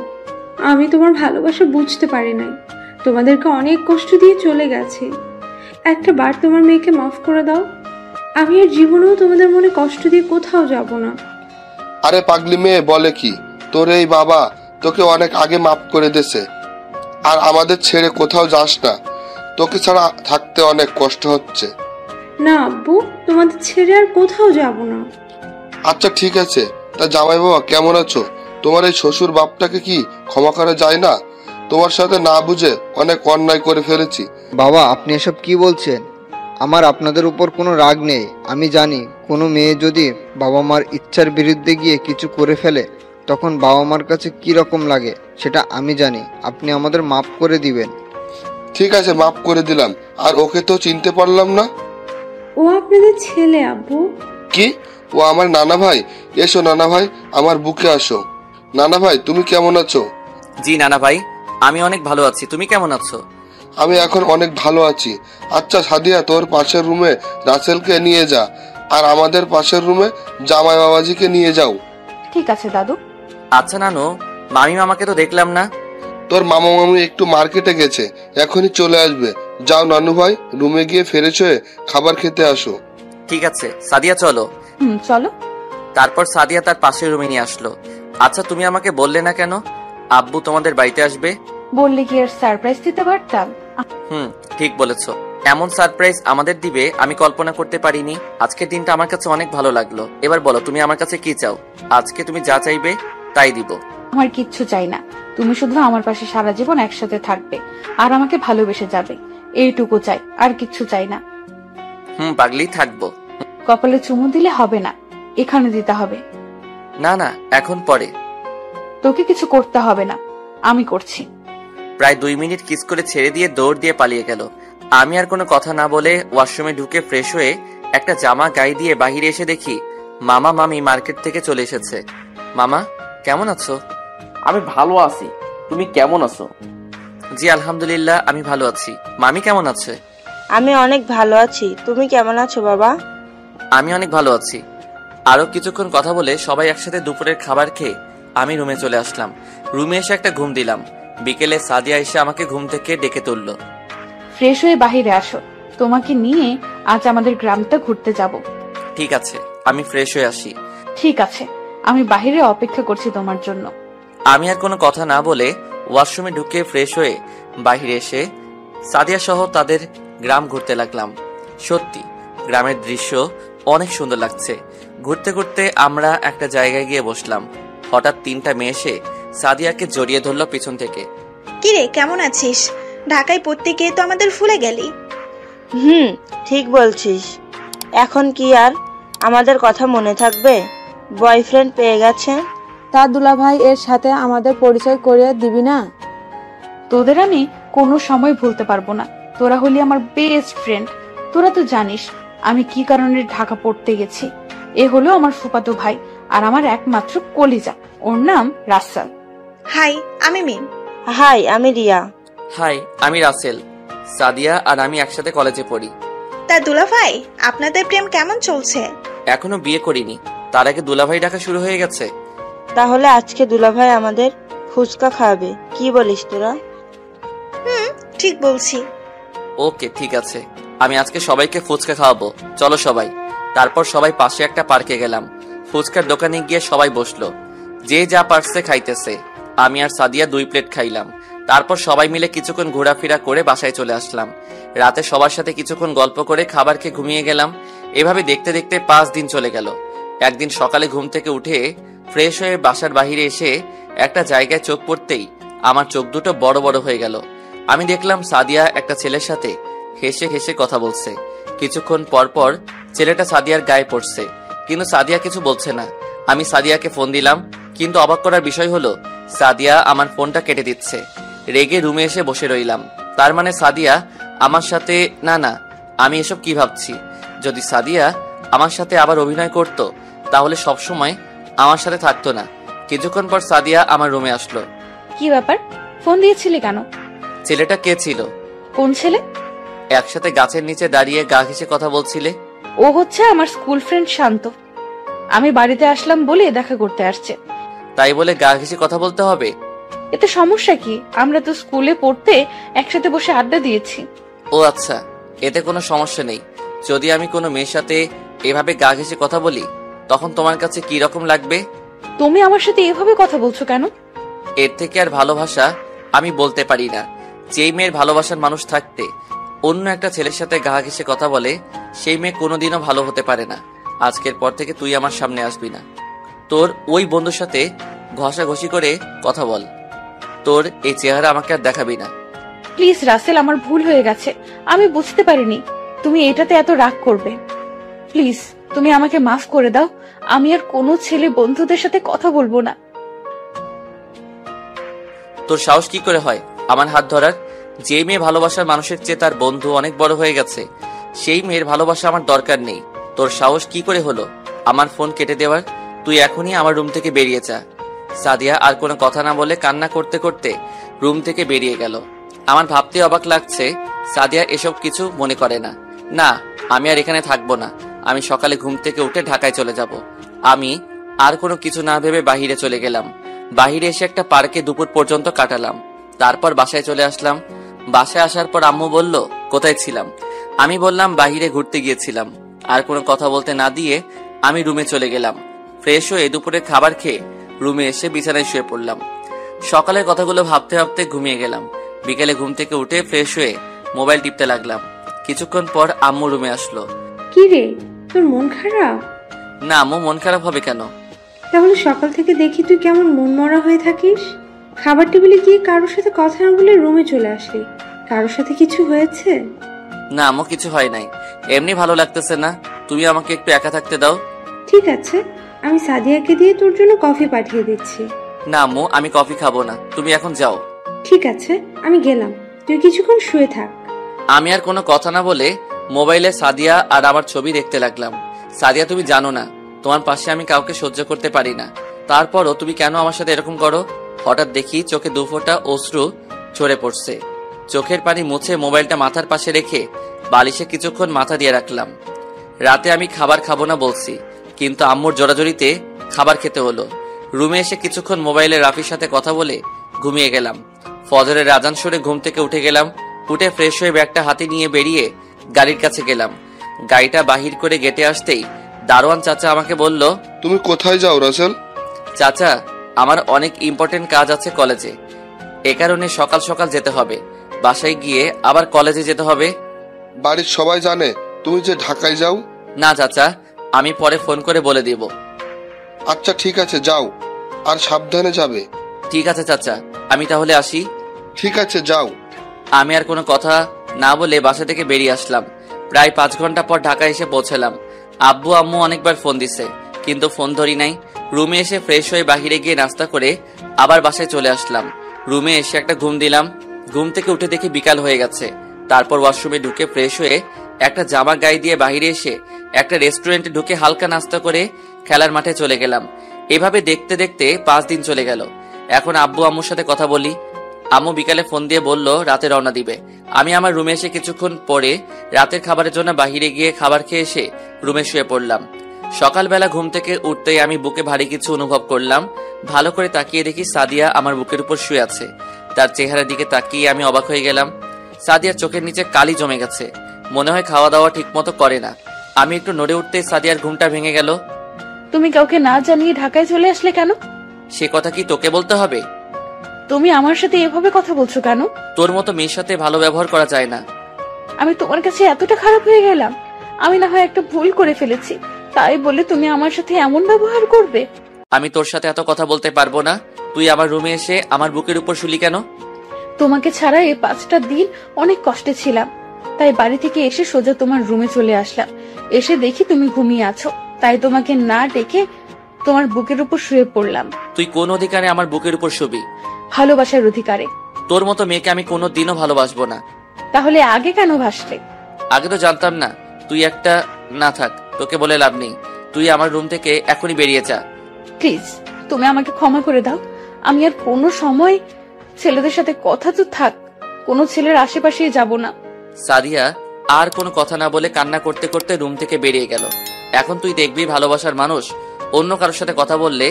আমি তোমার ভালোবাসা বুঝতে পারি নাই, তোমাদেরকে অনেক কষ্ট দিয়ে চলে গেছি। একটা বার তোমার মেয়েকে মাফ করে দাও। আমি আর জীবনেও তোমাদের মনে কষ্ট দিয়ে কোথাও যাব না। আরে পাগলি মেয়ে বলে কি, তোর এই বাবা তোকে অনেক আগে মাফ করে দিয়েছে। আর আমাদের ছেড়ে কোথাও যাস না, তোকে ছাড়া থাকতে অনেক কষ্ট হচ্ছে। না আব্বু, তোমাদের ছেড়ে আর কোথাও যাব না। আচ্ছা ঠিক আছে, তা জামাই বাবা কেমন আছো? তোমার এই শ্বশুর বাপটাকে কি ক্ষমা করা যায় না? তোমার সাথে না বুঝে অনেক অন্যায় করে ফেলেছি। বাবা, আপনি এসব কি বলছেন? আমার আপনাদের উপর কোনো রাগ নেই। আমি জানি কোনো মেয়ে যদি বাবা মার ইচ্ছার বিরুদ্ধে গিয়ে কিছু করে ফেলে তখন বাবা মার কাছে কি রকম লাগে সেটা আমি জানি। আপনি আমাদের মাফ করে দিবেন। ঠিক আছে, মাফ করে দিলাম। আর ওকে তো চিনতে পারলাম না। ও আপনাদের ছেলে আব্বু। কি? ও আমার নানা ভাই? এসো নানা ভাই, আমার বুকে আসো। নানা ভাই তুমি কেমন আছো? জি নানা ভাই, আমি অনেক ভালো আছি। তুমি কেমন আছো? আমি এখন অনেক ভালো আছি। আচ্ছা সাদিয়া, তোর পাশের রুমে রাসেলকে নিয়ে যা, আর আমাদের পাশের রুমে জামাই বাবাজিকে নিয়ে যাও। ঠিক আছে দাদু। আচ্ছা নানু, মামি মামাকে তো দেখলাম না। তোর মামা মামি একটু মার্কেটে গেছে, এখনই চলে আসবে। যাও নানু ভাই, রুমে গিয়ে ফ্রেশ হয়ে খাবার খেতে আসো। ঠিক আছে সাদিয়া, চলো। চলো। তারপর সাদিয়া তার পাশের রুমে নিয়ে আসলো। আচ্ছা তুমি আমাকে বললে না কেন আব্বু তোমাদের বাড়িতে আসবে? বললে কি আর সারপ্রাইজ দিতে পারতাম? ঠিক বলেছো। এমন সারপ্রাইজ আমাদের দিবে আমি কল্পনা করতে পারিনি। আজকের দিনটা আমার কাছে অনেক ভালো লাগলো। এবার বলো তুমি আমার কাছে কি চাও? আজকে তুমি যা চাইবে তাই দিব। আমার কিচ্ছু চাই না, তুমি শুধু আমার পাশে সারা জীবন একসাথে থাকবে আর আমাকে ভালোবেসে যাবে, এইটুকু চাই, আর কিচ্ছু চাই না। পাগলি, থাকবো। কপালে চুমু দিলে হবে না, এখানে দিতে হবে। না না, এখন পরে। তোকে কিছু করতে হবে না, আমি করছি। প্রায় 2 মিনিট কিস করে ছেড়ে দিয়ে দৌড় দিয়ে পালিয়ে গেল। আমি আর কোনো কথা না বলে ওয়াশরুমে ঢুকে ফ্রেশ হয়ে একটা জামা গায়ে দিয়ে বাহিরে এসে দেখি মামা মামি মার্কেট থেকে চলে এসেছে। মামা কেমন আছো? আমি ভালো আছি, তুমি কেমন আছো? জি আলহামদুলিল্লাহ, আমি ভালো আছি। মামি কেমন আছে? আমি অনেক ভালো আছি। তুমি কেমন আছো বাবা? আমি অনেক ভালো আছি। আরো কিছুক্ষণ কথা বলে সবাই একসাথে দুপুরের খাবার খেয়ে আমি রুমে চলে আসলাম। রুমে এসে একটা ঘুম দিলাম। বিকেলে সাদিয়া এসে আমাকে ঘুম থেকে ডেকে তুললো। ফ্রেশ হয়ে বাহিরে আসো, তোমাকে নিয়ে আজ আমাদের গ্রামটা ঘুরতে যাব। ঠিক আছে, আমি ফ্রেশ হয়ে আসি। ঠিক আছে, আমি বাহিরে অপেক্ষা করছি তোমার জন্য। আমি আর কোনো কথা না বলে ওয়াশরুমে ঢুকে ফ্রেশ হয়ে বাহিরে এসে সাদিয়া সহ তাদের গ্রাম ঘুরতে লাগলাম। সত্যি গ্রামের দৃশ্য অনেক সুন্দর লাগছে। ঘুরতে ঘুরতে আমরা একটা জায়গায় গিয়ে বসলাম। হঠাৎ 3টা মেয়ে এসে সাদিয়াকে জড়িয়ে ধরলো পিছন থেকে। কিরে কেমন আছিস? ঢাকায় পড়তে গিয়ে তো আমাদের ভুলে গেলি। ঠিক বলছিস। এখন কি আর আমাদের কথা মনে থাকবে? বয়ফ্রেন্ড পেয়ে গেছে। তা দুলাভাই, এর সাথে আমাদের পরিচয় করিয়ে দিবি না? তোদের আমি কোনো সময় ভুলতে পারবো না, তোরা হলি আমার বেস্ট ফ্রেন্ড। তোরা তো জানিস আমি কি কারণে ঢাকা পড়তে গেছি। এ হলো আমার ফুফাতো ভাই আর আমার একমাত্র কলিজা, ওর নাম রাসেল। হাই, আমি মিম। হাই, আমি রিয়া। হাই, আমি রাসেল। সাদিয়া আর আমি একসাথে কলেজে পড়ি। তা দুলাভাই, আপনাদের প্রেম কেমন চলছে? এখনো বিয়ে করিনি, তার আগে দুলাভাই ডাকা শুরু হয়ে গেছে। তাহলে আজকে দুলাভাই আমাদের ফুচকা খাওয়াবে, কি বলিস তোরা? ঠিক বলছি। ওকে ঠিক আছে, আমি আজকে সবাইকে ফুচকা খাওয়াবো, চলো সবাই। তারপর সবাই পাশে একটা পার্কে গেলাম। ফুচকার দোকানে গিয়ে সবাই বসলো, যে যা পারছে খাইতেছে। আমি আর সাদিয়া 2 প্লেট খাইলাম। তারপর সবাই মিলে কিছুক্ষণ ঘোরাফেরা করে বাসায় চলে আসলাম। রাতে সবার সাথে কিছুক্ষণ গল্প করে খাবার খেয়ে ঘুমিয়ে গেলাম। এভাবে দেখতে দেখতে 5 দিন চলে গেল। একদিন সকালে ঘুম থেকে উঠে ফ্রেশ হয়ে বাসার বাহিরে এসে একটা জায়গায় চোখ পড়তেই আমার চোখ দুটো বড় বড় হয়ে গেল। আমি দেখলাম সাদিয়া একটা ছেলের সাথে হেসে হেসে কথা বলছে। কিছুক্ষণ পর পর ছেলেটা সাদিয়ার গায়ে পড়ছে, কিন্তু সাদিয়া কিছু বলছে না। আমি সাদিয়াকে ফোন দিলাম, কিন্তু অবাক করার বিষয় হলো সাদিয়া আমার ফোনটা কেটে দিচ্ছে। রেগে রুমে এসে বসে রইলাম। তার মানে সাদিয়া আমার সাথে না, আমি এসব কি ভাবছি? যদি সাদিয়া আমার সাথে আবার অভিনয় করত তাহলে সবসময় আমার সাথে থাকতো না। কিছুক্ষণ পর সাদিয়া আমার রুমে আসলো। কি ব্যাপার, ফোন দিয়েছিলি কেন? ছেলেটা কে ছিল? কোন ছেলে? একসাথে গাছের নিচে দাঁড়িয়ে গা ঘেঁষে কথা বলছিলে। ও হচ্ছে আমার স্কুল ফ্রেন্ড শান্ত। আমি বাড়িতে আসলাম বলে দেখা করতে আসছে। তাই বলে গা ঘেঁষে কথা বলতে হবে? এতে সমস্যা কি? আমরা তো স্কুলে পড়তে একসাথে বসে আড্ডা দিয়েছি। ও আচ্ছা, এতে কোনো সমস্যা নেই। যদি আমি কোনো মেয়ের সাথে এভাবে গা ঘেঁষে কথা বলি তখন তোমার কাছে কি রকম লাগবে? তুমি আমার সাথে এভাবে কথা বলছো কেন? এর থেকে আর ভালোবাসা আমি বলতে পারি না। যেই মেয়ের ভালোবাসার মানুষ থাকতে অন্য একটা ছেলের সাথে গা ঘেঁষে কথা বলে সেই মেয়ে কোনোদিনও ভালো হতে পারে না। আজকের পর থেকে তুই আমার সামনে আসবি না। তোর ওই বন্ধুর সাথে ঘষাঘষি করে কথা বল। তোর এই চেহারা আমাকে আর দেখাবি না। প্লিজ রাসেল, আমার ভুল হয়ে গেছে, আমি বুঝতে পারিনি তুমি এটাতে এত রাগ করবে। প্লিজ তুমি আমাকে মাফ করে দাও। আমি আর কোনো ছেলে বন্ধুদের সাথে কথা বলবো না। তোর সাহস কি করে হয় আমার হাত ধরার? যে মেয়ে ভালোবাসার মানুষের চেয়ে তার বন্ধু অনেক বড় হয়ে গেছে সেই মেয়ের ভালোবাসা আমার দরকার নেই। তোর সাহস কি করে হলো আমার ফোন কেটে দেওয়ার? তুই এখনই আমার রুম থেকে বেরিয়ে যা। সাদিয়া আর কোনো কথা না বলে কান্না করতে করতে রুম থেকে বেরিয়ে গেল। আমার ভাবতে অবাক লাগছে সাদিয়া এসব কিছু মনে করে না। না, আমি আর এখানে থাকবো না। আমি সকালে ঘুম থেকে উঠে ঢাকায় চলে যাব। আমি আর কোনো কিছু না ভেবে বাহিরে চলে গেলাম। বাহিরে এসে একটা পার্কে দুপুর পর্যন্ত কাটালাম। তারপর বাসায় চলে আসলাম। বাসায় আসার পর আম্মু বলল, কোথায় ছিলাম? আমি বললাম বাহিরে ঘুরতে গিয়েছিলাম। আর কোনো কথা বলতে না দিয়ে আমি রুমে চলে গেলাম। ফ্রেশ হয়ে দুপুরে খাবার খেয়ে রুমে এসে বিছানায় শুয়ে পড়লাম। সকালের কথাগুলো ভাবতে ভাবতে ঘুমিয়ে গেলাম। বিকেলে ঘুম থেকে উঠে ফ্রেশ হয়ে মোবাইল টিপতে লাগলাম। কিছুক্ষণ পর আম্মু রুমে আসলো। কি রে, তোর মন খারাপ? না আম্মু, মন খারাপ হবে কেন? তাহলে সকাল থেকে দেখি তুই কেমন মন মরা হয়ে থাকিস। খাবার টেবিলে গিয়ে কারোর সাথে কথা না বলে রুমে চলে আসলি। কারোর সাথে কিছু হয়েছে? না আম্মু, কিছু হয় নাই, এমনি ভালো লাগতেছে না। তুমি আমাকে একটু একা থাকতে দাও। ঠিক আছে, আমি সাদিয়াকে দিয়ে তোর জন্য কফি পাঠিয়ে দিচ্ছি। না আম্মু, আমি কফি খাবো না, তুমি এখন যাও। ঠিক আছে, আমি গেলাম, তুই কিছুক্ষণ শুয়ে থাক। আমি আর কোনো কথা না বলে মোবাইলে সাদিয়া আর আমার ছবি দেখতে লাগলাম। সাদিয়া, তুমি জানো না তোমার পাশে আমি কাউকে সহ্য করতে পারি না। তারপরও তুমি কেন আমার সাথে এরকম করো? হঠাৎ দেখি চোখে 2 ফোঁটা অশ্রু ঝরে পড়ছে। চোখের পানি মুছে মোবাইলটা মাথার পাশে রেখে বালিশে কিছুক্ষণ মাথা দিয়ে রাখলাম। রাতে আমি খাবার খাবো না বলছি, কিন্তু আম্মুর জোরাজোরিতে খাবার খেতে হলো। রুমে এসে কিছুক্ষণ মোবাইলে রাফির সাথে কথা বলে ঘুমিয়ে গেলাম। ফজরের আজান শুনে ঘুম থেকে উঠে গেলাম। উঠে ফ্রেশ হয়ে ব্যাগটা হাতে নিয়ে বেরিয়ে গাড়ির কাছে গেলাম। গাড়িটা বাহির করে গেটে আসতেই দারোয়ান চাচা আমাকে বলল, তুমি কোথায় যাও রাসেল? চাচা, আমার অনেক ইম্পর্টেন্ট কাজ আছে কলেজে, এ কারণে সকাল সকাল যেতে হবে। বাসায় গিয়ে আবার কলেজে যেতে হবে। বাড়ির সবাই জানে তুমি যে ঢাকায় যাও? না চাচা, আমি পরে ফোন করে বলে দিব। আচ্ছা ঠিক আছে, যাও, আর সাবধানে যাবে। ঠিক আছে চাচা, আমি তাহলে আসি। ঠিক আছে, যাও। আমি আর কোনো কথা না বলে বাসা থেকে বেরিয়ে আসলাম। প্রায় 5 ঘন্টা পর ঢাকা এসে পৌঁছলাম। আব্বু আম্মু অনেকবার ফোন দিছে, কিন্তু ফোন ধরি নাই। রুমে এসে ফ্রেশ হয়ে বাহিরে গিয়ে নাস্তা করে আবার বাসায় চলে আসলাম। রুমে এসে একটা ঘুম দিলাম। ঘুম থেকে উঠে দেখি বিকাল হয়ে গেছে। তারপর ওয়াশরুমে ঢুকে ফ্রেশ হয়ে একটা জামা গায়ে দিয়ে বাহিরে এসে একটা রেস্টুরেন্টে ঢুকে হালকা নাস্তা করে খেলার মাঠে চলে গেলাম। এভাবে দেখতে দেখতে 5 দিন চলে গেল। এখন আব্বু আম্মুর সাথে কথা বলি। আম্মু বিকালে ফোন দিয়ে বলল রাতে রওনা দিবে। আমি আমার রুমে এসে কিছুক্ষণ পরে রাতের খাবারের জন্য বাহিরে গিয়ে খাবার খেয়ে এসে রুমে শুয়ে পড়লাম। সকালবেলা ঘুম থেকে উঠতেই আমি বুকে ভারী কিছু অনুভব করলাম। ভালো করে তাকিয়ে দেখি সাদিয়া আমার বুকের উপর শুয়ে আছে। তার চেহারার দিকে তাকিয়ে আমি অবাক হয়ে গেলাম। সাদিয়ার চোখের নিচে কালি জমে গেছে, মনে হয় খাওয়া দাওয়া ঠিক মতো করে না। আমি একটু নড়ে উঠতে সাদিয়ার ঘুমটা ভেঙে গেল। তুমি কাউকে না জানিয়ে ঢাকায় চলে আসলে কেন? সে কথা কি তোকে বলতে হবে? তুমি আমার সাথে এভাবে কথা বলছো কেন? তোর মতো মেয়ের সাথে ভালো ব্যবহার করা যায় না। আমি তোমার কাছে এতটা খারাপ হয়ে গেলাম? আমি না হয় একটা ভুল করে ফেলেছি, তাই বলে তুমি আমার সাথে এমন ব্যবহার করবে? আমি তোর সাথে এত কথা বলতে পারবো না। তুই আমার রুমে এসে আমার বুকের উপর শুলি কেন? তোমাকে ছাড়া এই 5টা দিন অনেক কষ্টে ছিলাম, তাই বাড়ি থেকে এসে সোজা তোমার রুমে চলে আসলাম। এসে দেখি তুমি ঘুমিয়ে আছো, তাই তোমাকে না ডেকে তোমার বুকের উপর শুয়ে পড়লাম। তুই কোন অধিকারে আমার বুকের উপর শুবি? ভালোবাসার অধিকারে। তোর মতো মেয়েকে আমি কোনো দিনও ভালোবাসবো না। তাহলে আগে কেন ভাসলে? আগে তো জানতাম না। তুই একটা না থাক, তোকে বলে লাভ নেই। তুই আমার রুম থেকে এখনই বেরিয়ে যা। প্লিজ তুমি আমাকে ক্ষমা করে দাও। আমি আর কোনো সময় ছেলেদের সাথে কথা তো থাক, কোনো ছেলের আশেপাশে যাব না। সাদিয়া আর কোনো কথা না বলে কান্না করতে করতে রুম থেকে বেরিয়ে গেল। এখন তুই দেখবি ভালোবাসার মানুষ অন্য কারোর সাথে কথা বললে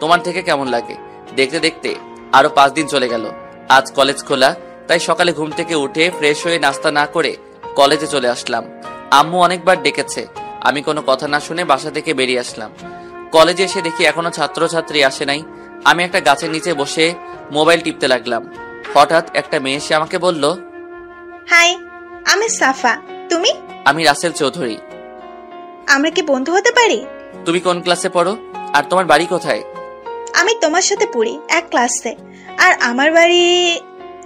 তোমার থেকে কেমন লাগে। দেখতে দেখতে আরো 5 দিন চলে গেল। আজ কলেজ খোলা, তাই সকালে ঘুম থেকে উঠে ফ্রেশ হয়ে নাস্তা না করে কলেজে চলে আসলাম। আম্মু অনেকবার ডেকেছে, আমি কোনো কথা না শুনে বাসা থেকে বেরিয়ে আসলাম। কলেজে এসে দেখি এখনো ছাত্রছাত্রী আসে নাই। আমি একটা গাছের নিচে বসে মোবাইল টিপতে লাগলাম। হঠাৎ একটা মেয়ে এসে আমাকে বলল, হাই, আমি সাফা। তুমি? আমি রাসেল চৌধুরী। আমরা কি বন্ধু হতে পারি? তুমি কোন ক্লাসে পড়ো আর তোমার বাড়ি কোথায়? আমি তোমার সাথে পড়ি এক ক্লাসে, আর আমার বাড়ি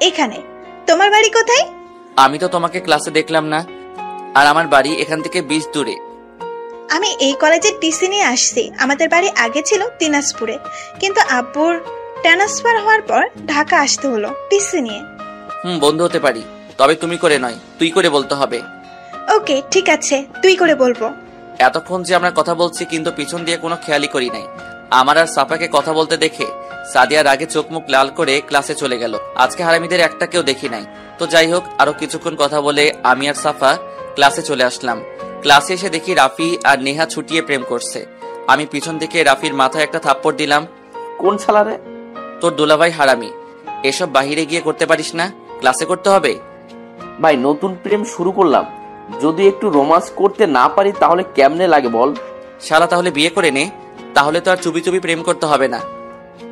এখানে। তোমার বাড়ি কোথায়? আমি তো তোমাকে ক্লাসে দেখলাম না, আর আমার বাড়ি এখান থেকে 20 দূরে। আমি এই কলেজের টিসি নিয়ে আসছি। আমাদের বাড়ি আগে ছিল দিনাজপুরে, কিন্তু আব্বুর ট্রান্সফার হওয়ার পর ঢাকা আসতে হলো টিসি নিয়ে। বন্ধু হতে পারি, তবে তুমি করে নয়, তুই করে বলতে হবে। ওকে ঠিক আছে, তুই করে বলবো। এতক্ষণ যে আমরা কথা বলছি কিন্তু পিছন দিয়ে কোনো খেয়ালই করি নাই। আমার আর সাফাকে কথা বলতে দেখে সাদিয়ার আগে চোখ মুখ লাল করে ক্লাসে চলে গেল। আজকে হারামিদের একটা কেউ দেখি নাই। তো যাই হোক, আরো কিছুক্ষণ কথা বলে আমি আর সাফা ক্লাসে চলে আসলাম। ক্লাসে এসে দেখি রাফি আর নেহা ছুটিয়ে প্রেম করছে। আমি পিছন থেকে রাফির মাথায় একটা থাপ্পড় দিলাম। কোন শালারে? তোর দুলাভাই হারামি। এসব বাহিরে গিয়ে করতে পারিস না, ক্লাসে করতে হবে। ভাই নতুন প্রেম শুরু করলাম, যদি একটু রোমান্স করতে না পারি তাহলে কেমনে লাগে বল? শালা তাহলে বিয়ে করে নে, তাহলে তো আর চুপি চুপি প্রেম করতে হবে না।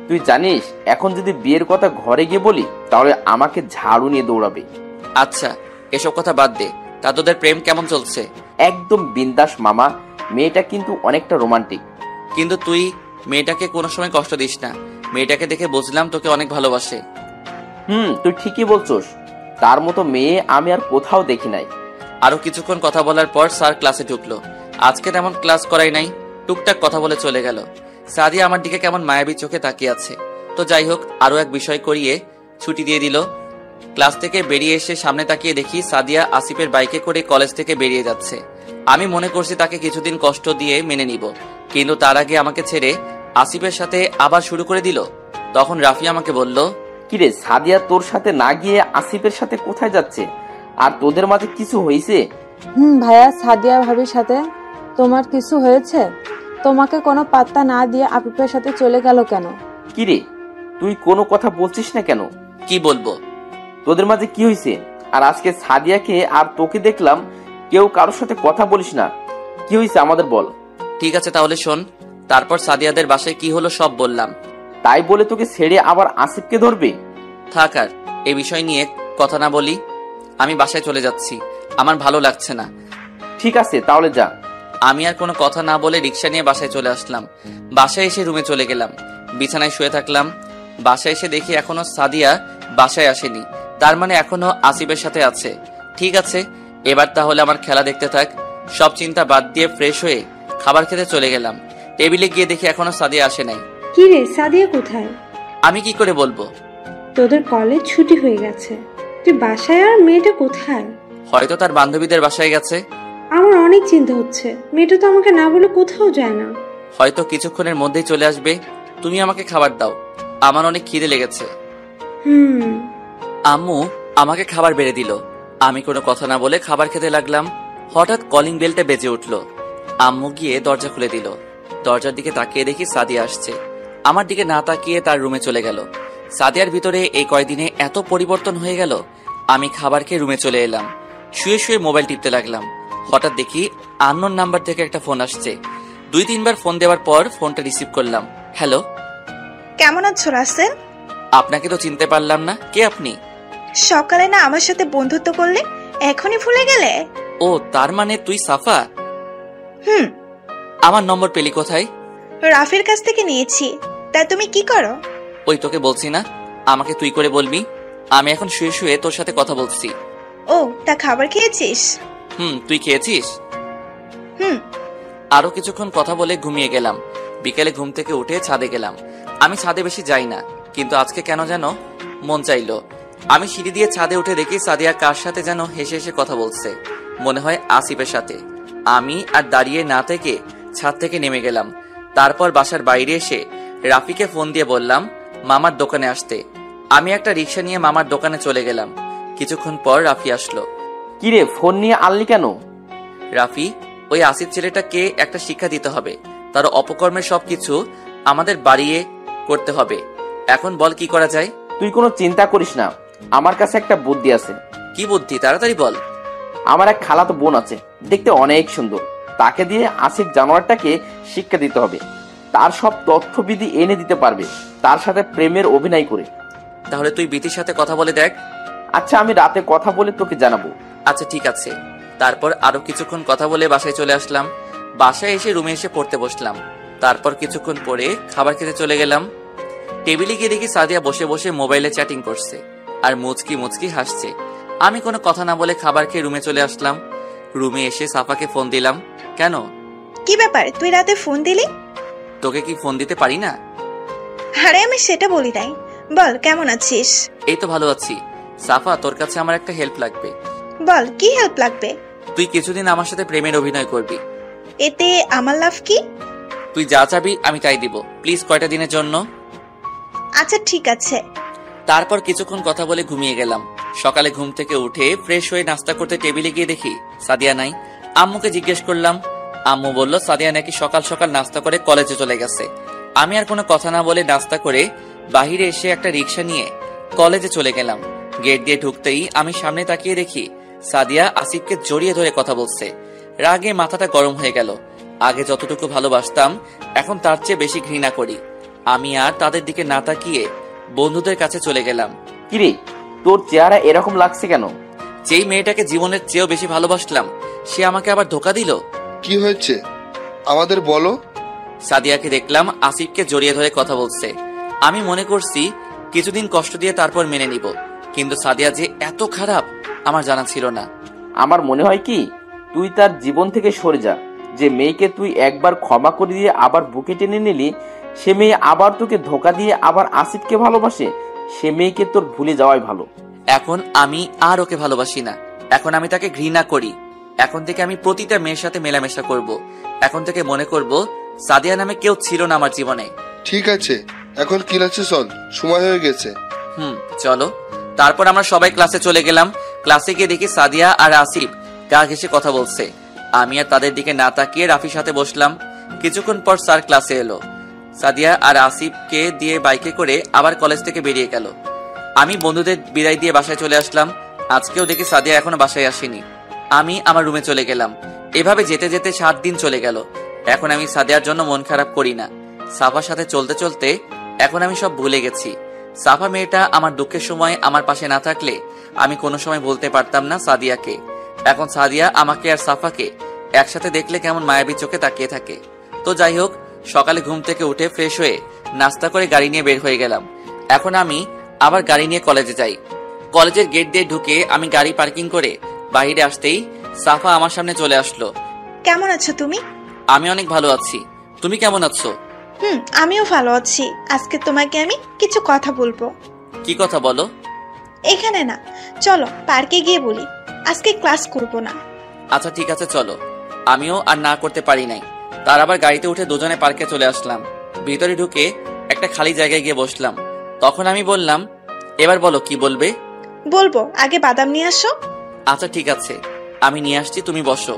তুই জানিস এখন যদি বিয়ের কথা ঘরে গিয়ে বলি তাহলে আমাকে ঝাড়ু নিয়ে দৌড়াবে। আচ্ছা এসব কথা বাদ দে, তা তোদের প্রেম কেমন চলছে? একদম বিন্দাস মামা, মেয়েটা কিন্তু অনেকটা রোমান্টিক। কিন্তু তুই মেয়েটাকে কোনো সময় কষ্ট দিস না। মেয়েটাকে দেখে বুঝলাম তোকে অনেক ভালোবাসে। তুই ঠিকই বলছস, তার মতো মেয়ে আমি আর কোথাও দেখি নাই। আরো কিছুক্ষণ কথা বলার পর স্যার ক্লাসে ঢুকলো। আজকে তেমন ক্লাস করাই নাই, টুকটাক কথা বলে চলে গেল। সাদিয়া আমার দিকে কেমন মায়াবী চোখে তাকিয়ে আছে। তো যাই হোক, আরো এক বিষয় করিয়ে ছুটি দিয়ে দিল। ক্লাস থেকে বেরিয়ে এসে সামনে তাকিয়ে দেখি সাদিয়া আসিফের বাইকে করে কলেজ থেকে বেরিয়ে যাচ্ছে। আমি মনে করছি তাকে কিছুদিন কষ্ট দিয়ে মেনে নিব, কিন্তু তার আগে আমাকে ছেড়ে আসিফের সাথে আবার শুরু করে দিল। তখন রাফি আমাকে বলল, কিরে সাদিয়া তোর সাথে না গিয়ে আসিফের সাথে কোথায় যাচ্ছে? আর তোদের মাঝে কিছু হয়েছে? ভাইয়া, সাদিয়া ভাবির সাথে তোমার কিছু হয়েছে? তোমাকে কোনো পাত্তা না দিয়ে আফিফের সাথে চলে গেল কেন? কিরে তুই কোনো কথা বলছিস না কেন? কি বলবো? তোদের মাঝে কি হয়েছে? আর আজকে সাদিয়াকে আর তোকে দেখলাম কেউ কারোর সাথে কথা বলিস না, কি হয়েছে আমাদের বল। ঠিক আছে তাহলে শোন। তারপর সাদিয়াদের বাসায় কি হলো সব বললাম। তাই বলে তোকে ছেড়ে আবার আসিফকে ধরবে? থাক আর এই বিষয় নিয়ে কথা না বলি। আমি বাসায় চলে যাচ্ছি, আমার ভালো লাগছে না। ঠিক আছে তাহলে যা। আমি আর কোনো কথা না বলে রিক্সা নিয়ে বাসায় চলে আসলাম। বাসায় এসে রুমে চলে গেলাম, বিছানায় শুয়ে থাকলাম। বাসায় এসে দেখি এখনো সাদিয়া বাসায় আসেনি, তার মানে এখনো আসিফের সাথে আছে। ঠিক আছে, এবার তাহলে আমার খেলা দেখতে থাক। সব চিন্তা বাদ দিয়ে ফ্রেশ হয়ে খাবার খেতে চলে গেলাম। টেবিলে গিয়ে দেখি এখনো সাদিয়া আসে নাই। কি রে, সাদিয়া কোথায়? আমি কি করে বলবো? তোদের কলেজ ছুটি হয়ে গেছে, তুই বাসায়, আর মেয়েটা কোথায়? হয়তো তার বান্ধবীদের বাসায় গেছে। আমার অনেক চিন্তা হচ্ছে, মেয়েটা তো আমাকে না বলে কোথাও যায় না। হয়তো কিছুক্ষণের মধ্যেই চলে আসবে। তুমি আমাকে খাবার দাও, আমার অনেক খিদে লেগেছে। আম্মু আমাকে খাবার বেড়ে দিল। আমি কোনো কথা না বলে খাবার খেতে লাগলাম। হঠাৎ কলিং বেলটা বেজে উঠলো। আম্মু গিয়ে দরজা খুলে দিল। দরজার দিকে তাকিয়ে দেখি সাদিয়া আসছে। আমার দিকে না তাকিয়ে তার রুমে চলে গেল। সাদিয়ার ভিতরে এই কয়দিনে এত পরিবর্তন হয়ে গেল, আমি খাবার খেয়ে রুমে চলে এলাম। শুয়ে শুয়ে মোবাইল টিপতে লাগলাম। হঠাৎ দেখি আননোন নাম্বার থেকে একটা ফোন আসছে। 2-3 বার ফোন দেওয়ার পর ফোনটা রিসিভ করলাম। হ্যালো, কেমন আছো রাসেল? আপনাকে তো চিনতে পারলাম না, কে আপনি? সকালে না আমার সাথে বন্ধুত্ব করলে, এখনই ভুলে গেলে? ও, তার মানে তুই সাফা? হুম। আমার নম্বর পেলি কোথায়? রাফির কাছ থেকে নিয়েছি। তা তুমি কি করো? ওই তোকে বলছি না আমাকে তুই করে বলবি। আমি এখন শুয়ে শুয়ে তোর সাথে কথা বলছি। ও, তা খাবার খেয়েছিস? তুই খেয়েছিস? হুম। আরো কিছুক্ষণ কথা বলে ঘুমিয়ে গেলাম। বিকেলে ঘুম থেকে উঠে ছাদে গেলাম। আমি ছাদে বেশি যাই না, কিন্তু আজকে কেন যেন মন চাইলো। আমি সিঁড়ি দিয়ে ছাদে উঠে দেখি সাদিয়া কার সাথে যেন হেসে হেসে কথা বলছে, মনে হয় আসিফের সাথে। আমি আর দাঁড়িয়ে না থেকে ছাদ থেকে নেমে গেলাম। তারপর বাসার বাইরে এসে রাফিকে ফোন দিয়ে বললাম মামার দোকানে আসতে। আমি একটা রিক্সা নিয়ে মামার দোকানে চলে গেলাম। কিছুক্ষণ পর রাফি আসলো। কিরে, ফোন নিয়ে আনলি কেন? রাফি, ওই আসিফ ছেলেটাকে একটা শিক্ষা দিতে হবে। তার অপকর্মের সবকিছু আমাদের বাড়িয়ে করতে হবে। এখন বল কি করা যায়? তুই কোনো চিন্তা করিস না, আমার কাছে একটা বুদ্ধি আছে। কি বুদ্ধি, তাড়াতাড়ি বল। আমার এক খালাতো বোন আছে, দেখতে অনেক সুন্দর। তাকে দিয়ে আসিফ জানোয়ারটাকে শিক্ষা দিতে হবে। তার সব তথ্যবিধি এনে দিতে পারবে, তার সাথে প্রেমের অভিনয় করে। তাহলে তুই বিতির সাথে কথা বলে দেখ। আচ্ছা, আমি রাতে কথা বলে তোকে জানাবো। আচ্ছা ঠিক আছে। তারপর আরো কিছুক্ষণ কথা বলে বাসায় চলে আসলাম। বাসায় এসে রুমে এসে পড়তে বসলাম। তারপর কিছুক্ষণ পরে খাবার খেতে চলে গেলাম। টেবিলে গিয়ে দেখি সাদিয়া বসে বসে মোবাইলে চ্যাটিং করছে আর মুচকি মুচকি হাসছে। আমি কোনো কথা না বলে খাবার খেয়ে রুমে চলে আসলাম। রুমে এসে সাফাকে ফোন দিলাম। কেন? কি ব্যাপার, তুই রাতে ফোন দিলি? তোকে কি ফোন দিতে পারি না? আরে আমি সেটা বলি নাই। বল, কেমন আছিস? এই তো ভালো আছি। সাফা, তোর কাছে আমার একটা হেল্প লাগবে। বল, কি হেল্প লাগবে? তুই কিছুদিন আমার সাথে প্রেমের অভিনয় করবি। এতে আমার লাভ কি? তুই যা চাবি আমি তাই দিব। প্লিজ, কয়টা দিনের জন্য। আচ্ছা ঠিক আছে। তারপর কিছুক্ষণ কথা বলে ঘুমিয়ে গেলাম। সকালে ঘুম থেকে উঠে ফ্রেশ হয়ে নাস্তা করতে টেবিলে গিয়ে দেখি সাদিয়া নাই। আম্মুকে জিজ্ঞেস করলাম। আম্মু বলল সাদিয়া নাকি সকাল সকাল নাস্তা করে কলেজে চলে গেছে। আমি আর কোনো কথা না বলে নাস্তা করে বাহিরে এসে একটা রিক্সা নিয়ে কলেজে চলে গেলাম। গেট দিয়ে ঢুকতেই আমি সামনে তাকিয়ে দেখি সাদিয়া আসিফকে জড়িয়ে ধরে কথা বলছে। রাগে মাথাটা গরম হয়ে গেল। আগে যতটুকু ভালোবাসতাম এখন তার চেয়ে বেশি ঘৃণা করি। আমি আর তাদের দিকে না তাকিয়ে বন্ধুদের কাছে চলে গেলাম। কিরে, তোর চেহারা এরকম লাগছে কেন? যেই মেয়েটাকে জীবনের চেয়েও বেশি ভালোবাসলাম সে আমাকে আবার ধোকা দিল। কি হয়েছে আমাদের বলো। সাদিয়াকে দেখলাম আসিফকে জড়িয়ে ধরে কথা বলছে। আমি মনে করছি কিছুদিন কষ্ট দিয়ে তারপর মেনে নিব, কিন্তু সাদিয়া যে এত খারাপ আমার জানা ছিল না। আমার মনে হয় কি, তুই তার জীবন থেকে সরে যা। যে মেয়েকে তুই একবার ক্ষমা করে দিয়ে আবার বুকে টেনে নিলি, সে মেয়ে আবার তোকে ধোকা দিয়ে আবার আসিফকে ভালোবাসে। সে মেয়েকে তোর ভুলে যাওয়াই ভালো। এখন আমি আর ওকে ভালোবাসি না, এখন আমি তাকে ঘৃণা করি। এখন থেকে আমি প্রতিটা মেয়ের সাথে মেলামেশা করব। এখন থেকে মনে করব সাদিয়া নামে কেউ ছিল না আমার জীবনে। ঠিক আছে, এখন ক্লাসে চল, সময় হয়ে গেছে। চলো। তারপর আমরা সবাই ক্লাসে চলে গেলাম। ক্লাসে গিয়ে দেখি সাদিয়া আর আসিফ গা ঘেঁষে কথা বলছে। আমি আর তাদের দিকে না তাকিয়ে রাফির সাথে বসলাম। কিছুক্ষণ পর স্যার ক্লাসে এলো। সাদিয়া আর আসিফকে দিয়ে বাইকে করে আবার কলেজ থেকে বেরিয়ে গেল। আমি বন্ধুদের বিদায় দিয়ে বাসায় চলে আসলাম। আজকেও দেখি সাদিয়া এখনো বাসায় আসেনি। আমি আমার রুমে চলে গেলাম। এভাবে যেতে যেতে 7 দিন চলে গেল। এখন আমি সাদিয়ার জন্য মন খারাপ করি না। সাফার সাথে চলতে চলতে এখন আমি সব ভুলে গেছি। সাফা মেয়েটা আমার দুঃখের সময় আমার পাশে না থাকলে আমি কোনো সময় বলতে পারতাম না সাদিয়াকে। এখন সাদিয়া আমাকে আর সাফাকে একসাথে দেখলে কেমন মায়াবী চোখে তাকিয়ে থাকে। তো যাই হোক, সকালে ঘুম থেকে উঠে ফ্রেশ হয়ে নাস্তা করে গাড়ি নিয়ে বের হয়ে গেলাম। এখন আমি আবার গাড়ি নিয়ে কলেজে যাই। কলেজের গেট দিয়ে ঢুকে আমি গাড়ি পার্কিং করে বাইরে আসতেই সাফা আমার সামনে চলে আসলো। কেমন আছো তুমি? আমি অনেক ভালো আছি, তুমি কেমন আছো? আমিও ভালো আছি। আজকে তোমাকে আমি কিছু কথা বলবো। কি কথা বলো? এখানে না, চলো পার্কে গিয়ে বলি। আজকে ক্লাস করব না। আচ্ছা ঠিক আছে চলো। আমিও আর না করতে পারি নাই। তার আবার গাড়িতে উঠে দুজনে পার্কে চলে আসলাম। ভিতরে ঢুকে একটা খালি জায়গায় গিয়ে বসলাম। তখন আমি বললাম, এবার বলো কি বলবে? বলবো, আগে বাদাম নিয়ে আসো। আচ্ছা ঠিক আছে, আমি নিয়ে আসছি, তুমি বসো।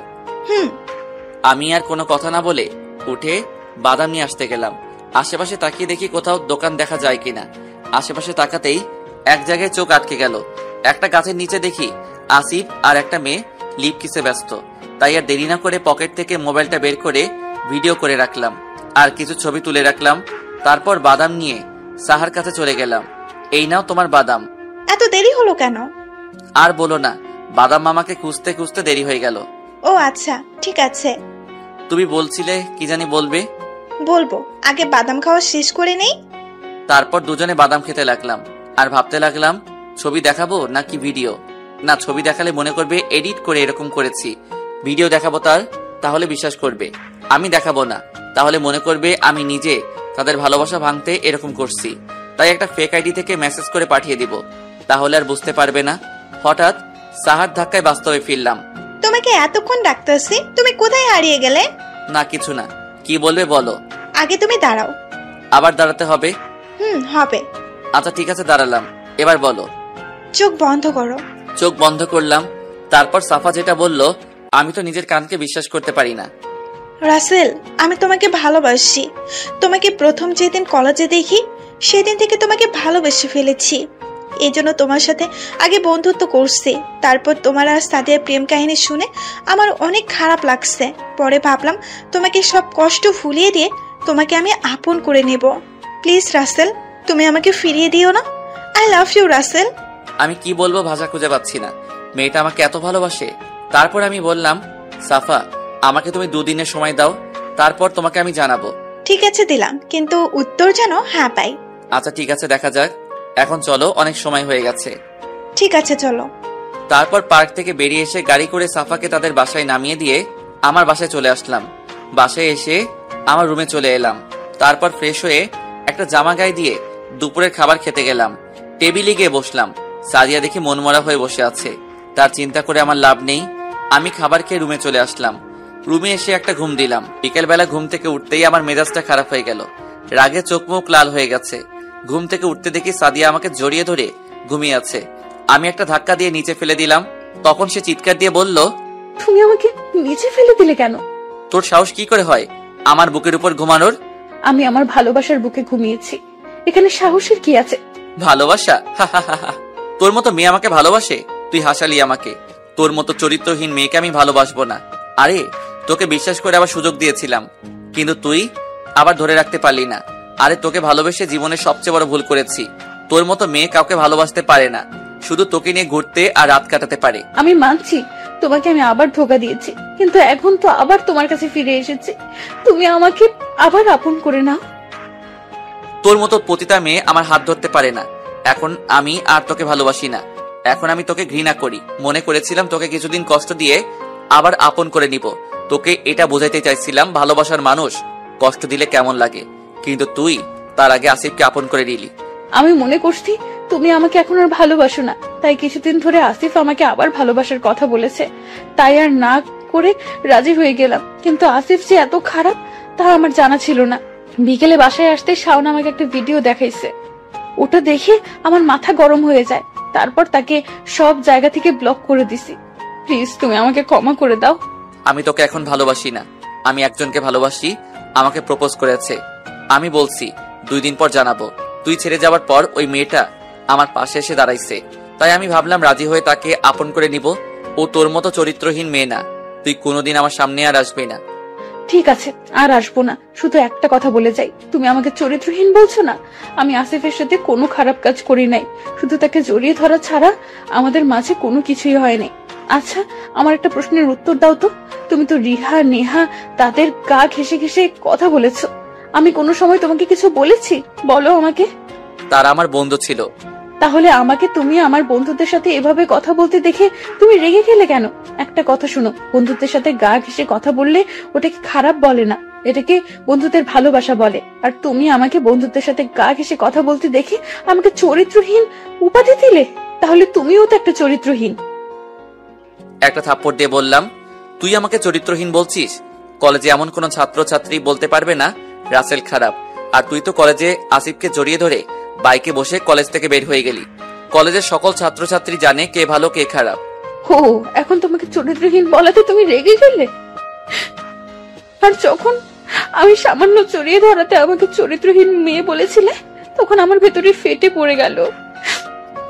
আমি আর কোনো কথা না বলে উঠে বাদাম নিয়ে আসতে গেলাম। আশেপাশে তাকিয়ে দেখি কোথাও দোকান দেখা যায় কিনা। আশেপাশে তাকাতেই এক জায়গায় চোখ আটকে গেল। একটা গাছের নিচে দেখি আসিফ আর একটা মেয়ে লিপ কিসে ব্যস্ত। তাই আর দেরি না করে পকেট থেকে মোবাইলটা বের করে ভিডিও করে রাখলাম আর কিছু ছবি তুলে রাখলাম। তারপর বাদাম নিয়ে সাহার কাছে চলে গেলাম। এই নাও তোমার বাদাম। এত দেরি হলো কেন? আর বলো না, বাদাম মামাকে খুঁজতে খুঁজতে দেরি হয়ে গেল। ও আচ্ছা, ঠিক আছে। তুমি বলছিলে কি জানি বলবে? বলবো, আগে বাদাম খাওয়া শেষ করে নেই। তারপর দুজনে বাদাম খেতে লাগলাম আর ভাবতে লাগলাম ছবি দেখাবো নাকি ভিডিও। না, ছবি দেখালে মনে করবে এডিট করে এরকম করেছি। ভিডিও দেখাবো তাহলে বিশ্বাস করবে। আমি দেখাবো না, তাহলে মনে করবে আমি নিজে তাদের ভালোবাসা ভাঙতে এরকম করছি। তাই একটা ফেক আইডি থেকে মেসেজ করে পাঠিয়ে দিব, তাহলে আর বুঝতে পারবে না। হঠাৎ সাহার ধাক্কায় বাস্তবে ফিরলাম। তোমাকে এতক্ষণ ডাকতেছি, তুমি কোথায় হারিয়ে গেলে? না কিছু না, কি বলবে বলো। আগে তুমি দাঁড়াও। আবার দাঁড়াতে হবে? হবে। আচ্ছা ঠিক আছে, দাঁড়ালাম। এবার বলো। চোখ বন্ধ করো। চোখ বন্ধ করলাম। তারপর সাফা যেটা বলল আমি তো নিজের কানকে বিশ্বাস করতে পারি না। রাসেল, আমি তোমাকে ভালোবাসি। তোমাকে প্রথম যেদিন কলেজে দেখি সেদিন থেকে তোমাকে ভালোবেসে ফেলেছি। এই জন্য তোমার সাথে আগে বন্ধুত্ব করছি। তারপর তোমার আর সাদিয়ার প্রেম কাহিনী শুনে আমার অনেক খারাপ লাগছে। পরে ভাবলাম তোমাকে সব কষ্ট ভুলিয়ে দিয়ে তোমাকে আমি আপন করে নেব। প্লিজ রাসেল, তুমি আমাকে ফিরিয়ে দিও না। I love you Rasel. আমি কি বলবো ভাষা খুঁজে পাচ্ছি না। মেয়েটা আমাকে এত ভালোবাসে। তারপর আমি বললাম, সাফা আমাকে তুমি 2 দিনের সময় দাও, তারপর তোমাকে আমি জানাবো। ঠিক আছে দিলাম, কিন্তু উত্তর যেন হ্যাঁ পাই। আচ্ছা ঠিক আছে, দেখা যাক। এখন চলো, অনেক সময় হয়ে গেছে। ঠিক আছে চলো। তারপর পার্ক থেকে বেরিয়ে এসে গাড়ি করে সাফাকে তাদের বাসায় নামিয়ে দিয়ে আমার বাসায় চলে আসলাম। বাসায় এসে আমার রুমে চলে এলাম। তারপর ফ্রেশ হয়ে একটা জামা গায়ে দিয়ে দুপুরের খাবার খেতে গেলাম। টেবিলে গিয়ে বসলাম। সাদিয়া দেখি মনমরা হয়ে বসে আছে। তার চিন্তা করে আমার লাভ নেই। আমি খাবার খেয়ে রুমে চলে আসলাম। রুমে এসে একটা ঘুম দিলাম। বিকেলবেলা ঘুম থেকে উঠতেই আমার মেজাজটা খারাপ হয়ে গেল। রাগে চোখ মুখ লাল হয়ে গেছে। ঘুম থেকে উঠতে দেখি সাদিয়া আমাকে জড়িয়ে ধরে ঘুমিয়ে আছে। আমি একটা ধাক্কা দিয়ে নিচে ফেলে দিলাম। তখন সে চিৎকার দিয়ে বলল, তুমি আমাকে নিচে ফেলে দিলে কেন? তোর সাহস কি করে হয় আমার বুকের উপর ঘুমানোর? আমি আমার ভালোবাসার বুকে ঘুমিয়েছি, এখানে সাহসের কি আছে? ভালোবাসা? তোর মতো মেয়ে আমাকে ভালোবাসে? তুই হাসালি আমাকে। তোর মতো চরিত্রহীন মেয়েকে আমি ভালোবাসবো না। আরে তোকে বিশ্বাস করে আবার সুযোগ দিয়েছিলাম, কিন্তু তুই আবার ধরে রাখতে পারলি না। আরে তোকে ভালোবেসে জীবনের সবচেয়ে বড় ভুল করেছি। তোর মতো মেয়ে কাউকে ভালোবাসতে পারে না, শুধু তোকে নিয়ে ঘুরতে আর রাত কাটাতে পারে। আমি মানছি তোমাকে আমি আবার ধোকা দিয়েছি, কিন্তু এখন তো আবার তোমার কাছে ফিরে এসেছি। তুমি আমাকে আবার আপন করে নাও। তোর মতো পতিতা মেয়ে আমার হাত ধরতে পারে না। এখন আমি আর তোকে ভালোবাসি না। এখন আমি তোকে ঘৃণা করি। মনে করেছিলাম তোকে কিছুদিন কষ্ট দিয়ে আবার আপন করে নিব। তোকে এটা বোঝাইতে চাইছিলাম ভালোবাসার মানুষ কষ্ট দিলে কেমন লাগে, কিন্তু তুই তার আগে আসিফকে আপন করে নিলি। আমি মনে করছি তুমি আমাকে এখন আর ভালোবাসো না, তাই কিছুদিন ধরে আসিফ আমাকে আবার ভালোবাসার কথা বলেছে, তাই আর না করে রাজি হয়ে গেলাম। কিন্তু আসিফ যে এত খারাপ তা আমার জানা ছিল না। বিকেলে বাসায় আসতে শাওন আমাকে একটা ভিডিও দেখাইছে। ওটা দেখে আমার মাথা গরম হয়ে যায়। তারপর তাকে সব জায়গা থেকে ব্লক করে দিছি। প্লিজ তুমি আমাকে ক্ষমা করে দাও। আমি তোকে এখন ভালোবাসি না। আমি একজনকে ভালোবাসি, আমাকে প্রপোজ করেছে। আমি বলছি 2 দিন পর জানাবো। তুই ছেড়ে যাওয়ার পর ওই মেয়েটা আমার পাশে এসে দাঁড়াইছে, তাই আমি ভাবলাম রাজি হয়ে তাকে আপন করে নিব। ও তোর মতো চরিত্রহীন মেয়ে না। তুই কোনোদিন আমার সামনে আর আসবি না। ঠিক আছে, আর আসবো না। শুধু একটা কথা বলে যাই, তুমি আমাকে চরিত্রহীন বলছো না? আমি আসিফের সাথে কোনো খারাপ কাজ করি নাই, শুধু তাকে জড়িয়ে ধরা ছাড়া আমাদের মাঝে কোনো কিছুই হয় নাই। আচ্ছা, আমার একটা প্রশ্নের উত্তর দাও তো। তুমি তো রিহা নেহা তাদের গা ঘেঁষে ঘেঁষে কথা বলেছো, আমি কোনো সময় তোমাকে কিছু বলেছি? বলো আমাকে। তারা আমার বন্ধু ছিল। তাহলে আমাকে তুমি আমার বন্ধুদের সাথে এভাবে কথা বলতে দেখে তুমি রেগে গেলে কেন? একটা কথা শুনো, বন্ধুদের সাথে গা ঘেঁষে কথা বললে ওটাকে খারাপ বলে না, এটাকে বন্ধুদের ভালোবাসা বলে। আর তুমি আমাকে বন্ধুদের সাথে গা ঘেঁষে কথা বলতে দেখে আমাকে চরিত্রহীন উপাধি দিলে, তাহলে তুমিও তো একটা চরিত্রহীন। একটা থাপ্পড় দিয়ে বললাম, তুই আমাকে চরিত্রহীন বলছিস? কলেজে এমন কোন ছাত্র ছাত্রী বলতে পারবে না রাসেল খারাপ। আর তুই তো কলেজে আসিফকে জড়িয়ে ধরে বাইকে বসে কলেজ থেকে বের হয়ে গেলি। কলেজের সকল ছাত্রছাত্রী জানে কে ভালো কে খারাপ। ও, এখন তোমাকে চরিত্রহীন বলাতে তুমি রেগে গেলে? আর যখন আমি সামান্য জড়িয়ে ধরাতে আমাকে চরিত্রহীন মেয়ে বলেছিলে, তখন আমার ভেতরে ফেটে পড়ে গেল।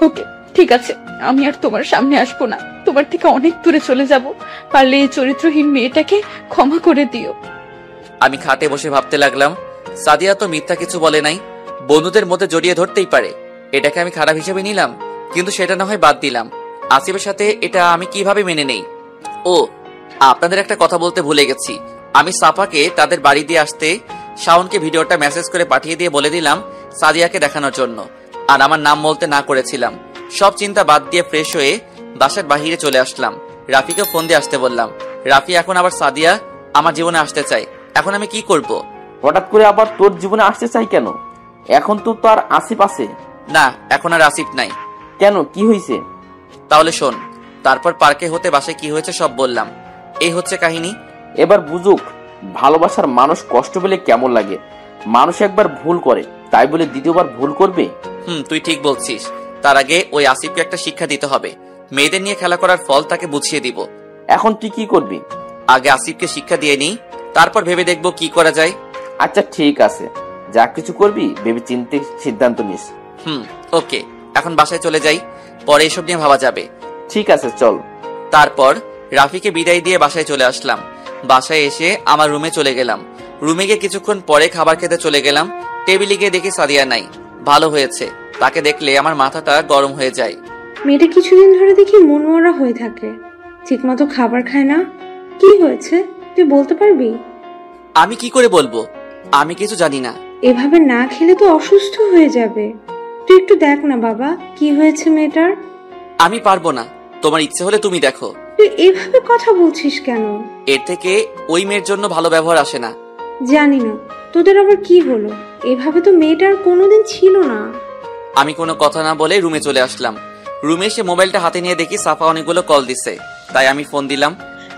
ওকে, ঠিক আছে, আমি আর তোমার সামনে আসবো না, তোমার থেকে অনেক দূরে চলে যাব। পারলে এই চরিত্রহীন মেয়েটাকে ক্ষমা করে দিও। আমি খাটে বসে ভাবতে লাগলাম, সাদিয়া তো মিথ্যা কিছু বলে নাই, বন্ধুদের মধ্যে জড়িয়ে ধরতেই পারে। এটাকে আমি খারাপ হিসেবে নিলাম, কিন্তু সেটা না হয় বাদ দিলাম। আসিফের সাথে এটা আমি কিভাবে মেনে নেই? ও, আপনাদের একটা কথা বলতে ভুলে গেছি। আমি সাফাকে তাদের বাড়ি দিয়ে আসতে শাওনকে ভিডিওটা মেসেজ করে পাঠিয়ে দিয়ে বলে দিলাম সাদিয়াকে দেখানোর জন্য, আর আমার নাম বলতে না করেছিলাম। সব চিন্তা বাদ দিয়ে ফ্রেশ হয়ে বাসার বাহিরে চলে আসলাম। রাফিকে ফোন দিয়ে আসতে বললাম। রাফি এখন আবার সাদিয়া আমার জীবনে আসতে চাই, এখন আমি কি করব? হঠাৎ করে আবার তোর জীবনে আসতে চাই কেন? এখন তো তার আসিফ আছে। না, এখন আর আসিফ নাই। কেন, কি হয়েছে? তাহলে শোন। তারপর পার্কে হতে বাসায় কি হয়েছে সব বললাম। এই হচ্ছে কাহিনী। এবার বুঝুক ভালোবাসার মানুষ কষ্ট পেলে কেমন লাগে। মানুষ একবার ভুল করে, তাই বলে দ্বিতীয়বার ভুল করবে? তুই ঠিক বলছিস। তার আগে ওই আসিফকে একটা শিক্ষা দিতে হবে। মেয়েদের নিয়ে খেলা করার ফল তাকে বুঝিয়ে দিব। এখন তুই কি করবি? আগে আসিফকে শিক্ষা দিয়ে নিই, তারপর ভেবে দেখবো কি করা যায়। আচ্ছা ঠিক আছে, যা কিছু করবি ভেবে চিন্তে সিদ্ধান্ত নিস। ওকে, এখন বাসায় চলে যাই, পরে এসব নিয়ে ভাবা যাবে। ঠিক আছে, চল। তারপর রাফিকে বিদায় দিয়ে বাসায় চলে আসলাম। বাসায় এসে আমার রুমে চলে গেলাম। রুমে গিয়ে কিছুক্ষণ পরে খাবার খেতে চলে গেলাম। টেবিলে গিয়ে দেখি সাদিয়া নাই। ভালো হয়েছে, তাকে দেখলে আমার মাথাটা গরম হয়ে যায়। মেয়েটা কিছুদিন ধরে দেখি মনমরা হয়ে থাকে, ঠিক মতো খাবার খায় না। কি হয়েছে তুই বলতে পারবি? আমি কি করে বলবো? আমি কিছু জানি না। এভাবে না খেলে তো অসুস্থ হয়ে যাবে। তুই একটু দেখ না বাবা, কি হয়েছে মেয়েটার। আমি পারবো না, তোমার ইচ্ছে হলে তুমি দেখো। তুই এভাবে কথা বলছিস কেন? এর থেকে ওই মেয়ের জন্য ভালো ব্যবহার আসে না। জানি না তোদের আবার কি হলো, এভাবে তো মেয়েটার কোনোদিন ছিল না। আমি কোনো কথা না বলে রুমে চলে আসলাম। রুমে এসে মোবাইলটা হাতে নিয়ে দেখি সাফা অনেকগুলো কল দিছে, তাই আমি ফোন দিলাম।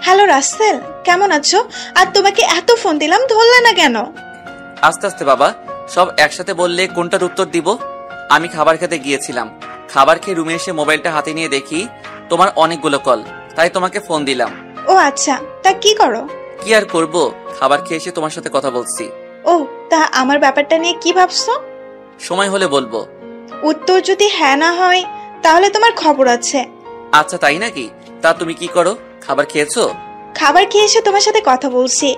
হ্যালো রাসেল, কেমন আছো? আর তোমাকে এত ফোন দিলাম, ধরলে না কেন? আস্তে আস্তে বাবা, সব একসাথে বললে কোনটার উত্তর দিব? আমি খাবার খেতে গিয়েছিলাম। খাবার খেয়ে রুমে এসে মোবাইলটা হাতে নিয়ে দেখি তোমার অনেকগুলো কল, তাই তোমাকে ফোন দিলাম। ও আচ্ছা, তা কি করো? কি আর করব, খাবার খেয়ে এসে তোমার সাথে কথা বলছি। ও, তা আমার ব্যাপারটা নিয়ে কি ভাবছো? সময় হলে বলবো। উত্তর যদি হ্যাঁ না হয় তাহলে তোমার খবর আছে। আচ্ছা তাই নাকি? তা তুমি কি করো? খাবার খেয়েছো? খাবার খেয়ে এসে তোমার সাথে কথা বলছি।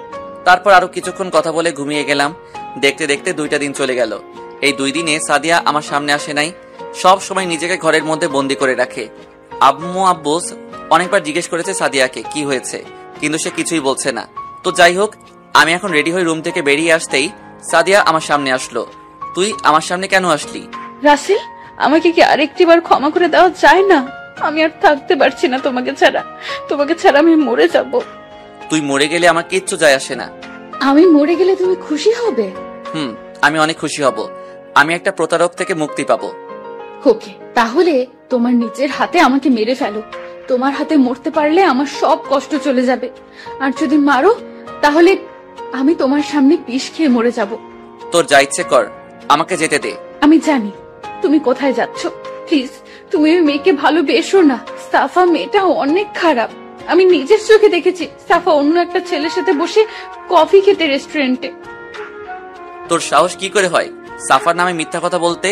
তারপর আরো কিছুক্ষণ কথা বলে ঘুমিয়ে গেলাম। দেখতে দেখতে 2টা দিন চলে গেল। এই 2 দিনে সাদিয়া আমার সামনে আসে নাই। সব সময় নিজেকে ঘরের মধ্যে বন্দি করে রাখে। আম্মু আব্বুস অনেকবার জিজ্ঞেস করেছে সাদিয়াকে কি হয়েছে, কিন্তু সে কিছুই বলছে না। তো যাই হোক, আমি এখন রেডি হয়ে রুম থেকে বেরিয়ে আসতেই সাদিয়া আমার সামনে আসলো। তুই আমার সামনে কেন আসলি? রাসেল, আমাকে কি আরেকটিবার ক্ষমা করে দেওয়া যায় না? আমি আর থাকতে পারছি না তোমাকে ছাড়া। তোমাকে ছাড়া আমি মরে যাব। তুই মরে গেলে আমার কিচ্ছু যায় আসে না। আমি মরে গেলে তুমি খুশি হবে? আমি অনেক খুশি হব। আমি একটা প্রতারক থেকে মুক্তি পাবো। ওকে, তাহলে তোমার নিজের হাতে আমাকে মেরে ফেলো। তোমার হাতে মরতে পারলে আমার সব কষ্ট চলে যাবে। আর যদি মারো তাহলে আমি তোমার সামনে বিষ খেয়ে মরে যাব। তোর যা ইচ্ছে কর, আমাকে যেতে দে। আমি জানি তুমি কোথায় যাচ্ছ। প্লিজ, তুমি ওই মেয়েকে ভালোবেসো না। সাফা মেয়েটা অনেক খারাপ। আমি নিজের চোখে দেখেছি সাফা অন্য একটা ছেলের সাথে বসে কফি খেতে রেস্টুরেন্টে। তোর সাহস কি করে হয় সাফার নামে মিথ্যা কথা বলতে?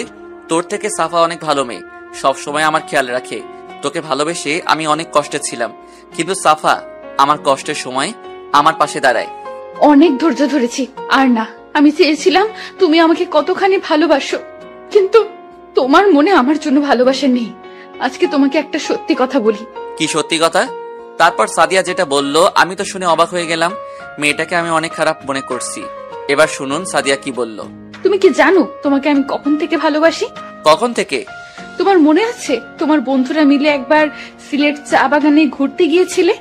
তোর থেকে সাফা অনেক ভালো মেয়ে, সব সময় আমার খেয়াল রাখে। তোকে ভালোবেসে আমি অনেক কষ্টে ছিলাম, কিন্তু সাফা আমার কষ্টের সময় আমার পাশে দাঁড়ায়। অনেক ধৈর্য ধরেছি, আর না। আমি চেয়েছিলাম তুমি আমাকে কতখানি ভালোবাসো, কিন্তু তোমার মনে আমার জন্য ভালোবাসা নেই। আজকে তোমাকে একটা সত্যি কথা বলি। কি সত্যি কথা? তারপর সাদিয়া যেটা বললো আমি তো শুনে অবাক হয়ে গেলাম। মেয়েটাকে আমি অনেক খারাপ মনে করছি। এবার শুনুন সাদিয়া কি বলল। তুমি কি জানো তোমাকে আমি কখন থেকে ভালোবাসি? কখন থেকে? তোমার মনে আছে তোমার বন্ধুরা মিলে একবার সিলেট চা বাগানে ঘুরতে গিয়েছিলে?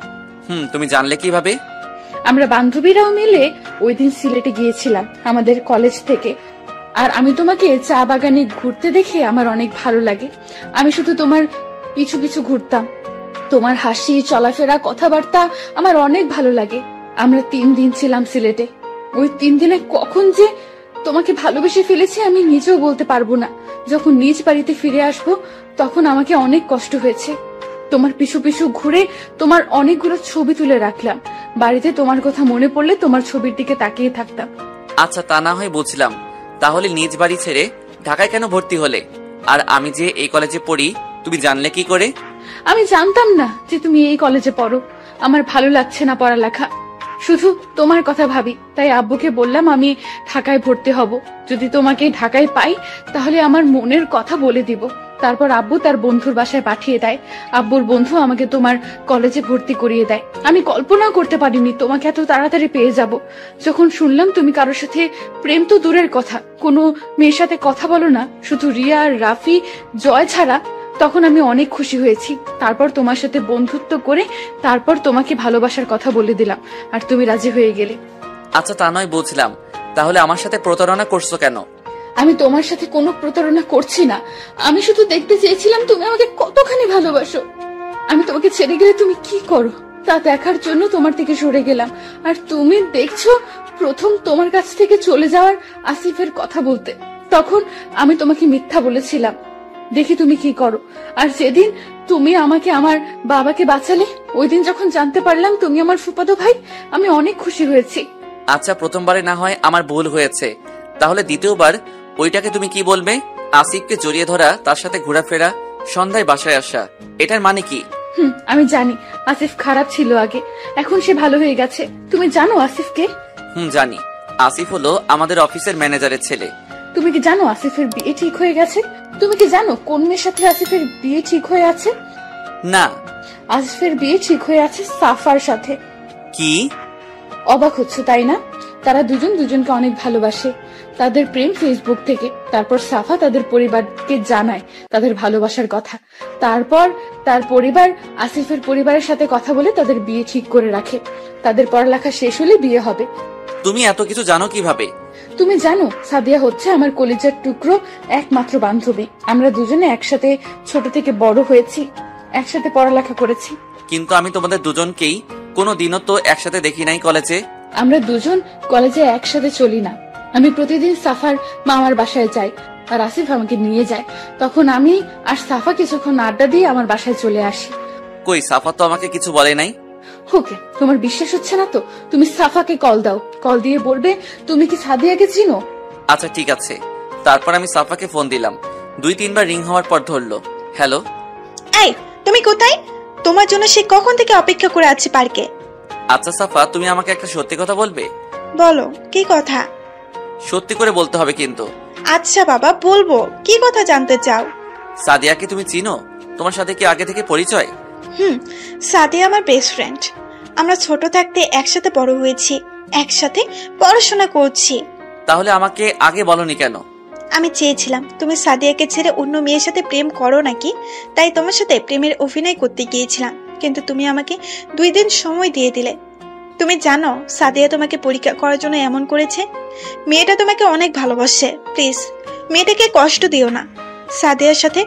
তুমি জানলে কিভাবে? আমরা বান্ধবীরাও মিলে ওই দিন সিলেটে গিয়েছিলাম আমাদের কলেজ থেকে। আর আমি তোমাকে চা বাগানে ঘুরতে দেখে আমার অনেক ভালো লাগে। আমি শুধু তোমার পিছু পিছু ঘুরতাম। তোমার হাসি, চলাফেরা, কথাবার্তা আমার অনেক ভালো লাগে। আমরা 3 দিন ছিলাম সিলেটে। ওই 3 দিনে কখন যে তোমাকে ভালোবেসে ফেলেছি আমি নিজেও বলতে পারবো না। যখন নিজ বাড়িতে ফিরে আসবো তখন আমাকে অনেক কষ্ট হয়েছে। তোমার পিছু পিছু ঘুরে তোমার অনেকগুলো ছবি তুলে রাখলাম। বাড়িতে তোমার কথা মনে পড়লে তোমার ছবির দিকে তাকিয়ে থাকতাম। আচ্ছা, তা না হয় বুঝলাম। তাহলে নিজ বাড়ি ছেড়ে ঢাকায় কেন ভর্তি হলে? আর আমি যে এই কলেজে পড়ি তুমি জানলে কি করে? আমি জানতাম না যে তুমি এই কলেজে পড়ো। আমার ভালো লাগছে না পড়ালেখা, শুধু তোমার কথা ভাবি। তাই আব্বুকে বললাম আমি ঢাকায় ভর্তি হব। যদি তোমাকে ঢাকায় পাই তাহলে আমার মনের কথা বলে দিব। তারপর আব্বু তার বন্ধুর বাসায় পাঠিয়ে দেয়। আব্বুর বন্ধু আমাকে তোমার কলেজে ভর্তি করিয়ে দেয়। আমি কল্পনা করতে পারিনি তোমাকে এত তাড়াতাড়ি পেয়ে যাব। যখন শুনলাম তুমি কারোর সাথে, প্রেম তো দূরের কথা, কোনো মেয়ের সাথে কথা বলো না, শুধু রিয়া আর রাফি, জয় ছাড়া, তখন আমি অনেক খুশি হয়েছি। তারপর তোমার সাথে বন্ধুত্ব করে তারপর তোমাকে ভালোবাসার কথা বলে দিলাম, আর তুমি রাজি হয়ে গেলে। আচ্ছা তা নয় বুঝলাম, তাহলে আমার সাথে প্রতারণা করছো কেন? আমি তোমার সাথে কোনো প্রতারণা করছি না। আমি শুধু দেখতে চেয়েছিলাম তুমি আমাকে কতখানি ভালোবাসো। আমি তোমাকে ছেড়ে গেলে তুমি কি করো তা দেখার জন্য তোমার থেকে সরে গেলাম। আর তুমি দেখছো প্রথম তোমার কাছ থেকে চলে যাওয়ার আসিফের কথা বলতে, তখন আমি তোমাকে মিথ্যা বলেছিলাম। দেখি তুমি কি করো। আর যেদিন তুমি আমাকে আমার বাবাকে বাঁচালে, ওই দিন যখন জানতে পারলাম তুমি আমার ফুফাতো ভাই, আমি অনেক খুশি হয়েছি। আচ্ছা প্রথমবারে না হয় আমার ভুল হয়েছে, তাহলে দ্বিতীয়বার ওইটাকে তুমি কি বলবে? আসিফকে জড়িয়ে ধরা, তার সাথে ঘোরাফেরা, সন্ধ্যায় বাসায় আসা, এটার মানে কি? আমি জানি আসিফ খারাপ ছিল আগে, এখন সে ভালো হয়ে গেছে। তুমি জানো আসিফকে? জানি। আসিফ হলো আমাদের অফিসের ম্যানেজারের ছেলে। তুমি কি জানো আসিফের বিয়ে ঠিক হয়ে গেছে? তুমি কি জানো কোন মেয়ের সাথে আসিফের বিয়ে ঠিক হয়ে আছে? না। আসিফের বিয়ে ঠিক হয়ে আছে সাফার সাথে। কি? অবাক হচ্ছ তাই না? তারা দুজন দুজনকে অনেক ভালোবাসে। তাদের প্রেম ফেসবুক থেকে। তারপর সাফা তাদের পরিবারকে জানায় তাদের ভালোবাসার কথা। তারপর তার পরিবার আসিফের পরিবারের সাথে কথা বলে তাদের বিয়ে ঠিক করে রাখে। তাদের পড়ালেখা শেষ হলে বিয়ে হবে। তুমি এত কিছু জানো কিভাবে? তুমি জানো সাদিয়া হচ্ছে আমার কলিজার টুকরো একমাত্র বান্ধবী। আমরা দুজনে একসাথে ছোট থেকে বড় হয়েছি, একসাথে পড়ালেখা করেছি। কিন্তু আমি তোমাদের দুজনকেই কোনো দিনও তো একসাথে দেখি নাই কলেজে। আমরা দুজন কলেজে একসাথে চলি না। আমি প্রতিদিন সাফার মামার বাসায় যাই আর আসিফ আমাকে নিয়ে যায়। তখন আমি আর সাফা কিছুক্ষণ আড্ডা দিয়ে আমার বাসায় চলে আসি। কই সাফা তো আমাকে কিছু বলে নাই। ওকে, তোমার বিশ্বাস হচ্ছে না তো তুমি সাফাকে কল দাও। কল দিয়ে বলবে তুমি কি সাদিয়াকে চিনো। আচ্ছা ঠিক আছে। তারপর আমি সাফাকে ফোন দিলাম। 2-3 বার রিং হওয়ার পর ধরলো। হ্যালো। এই তুমি কোথায়? তোমার জন্য সে কখন থেকে অপেক্ষা করে আছে পার্কে। আচ্ছা সাফা, তুমি আমাকে একটা সত্যি কথা বলবে? বলো কি কথা? সত্যি করে বলতে হবে কিন্তু। আচ্ছা বাবা বলবো, কি কথা জানতে চাও? সাদিয়াকে তুমি চিনো? তোমার সাথে কি আগে থেকে পরিচয়? সাদিয়া আমার বেস্ট ফ্রেন্ড। আমরা ছোট থাকতে একসাথে বড় হয়েছি, একসাথে পড়াশোনা করছি। তাহলে আমাকে আগে বলনি কেন? আমি চেয়েছিলাম তুমি সাদিয়াকে ছেড়ে অন্য মেয়ের সাথে প্রেম করো নাকি, তাই তোমার সাথে প্রেমের অভিনয় করতে গিয়েছিলাম। কিন্তু তুমি আমাকে 2 দিন সময় দিয়ে দিলে। তুমি জানো সাদিয়া তোমাকে পরীক্ষা করার জন্য এমন করেছে। মেয়েটা তোমাকে অনেক ভালোবাসে, প্লিজ মেয়েটাকে কষ্ট দিও না। সাদিয়ার সাথে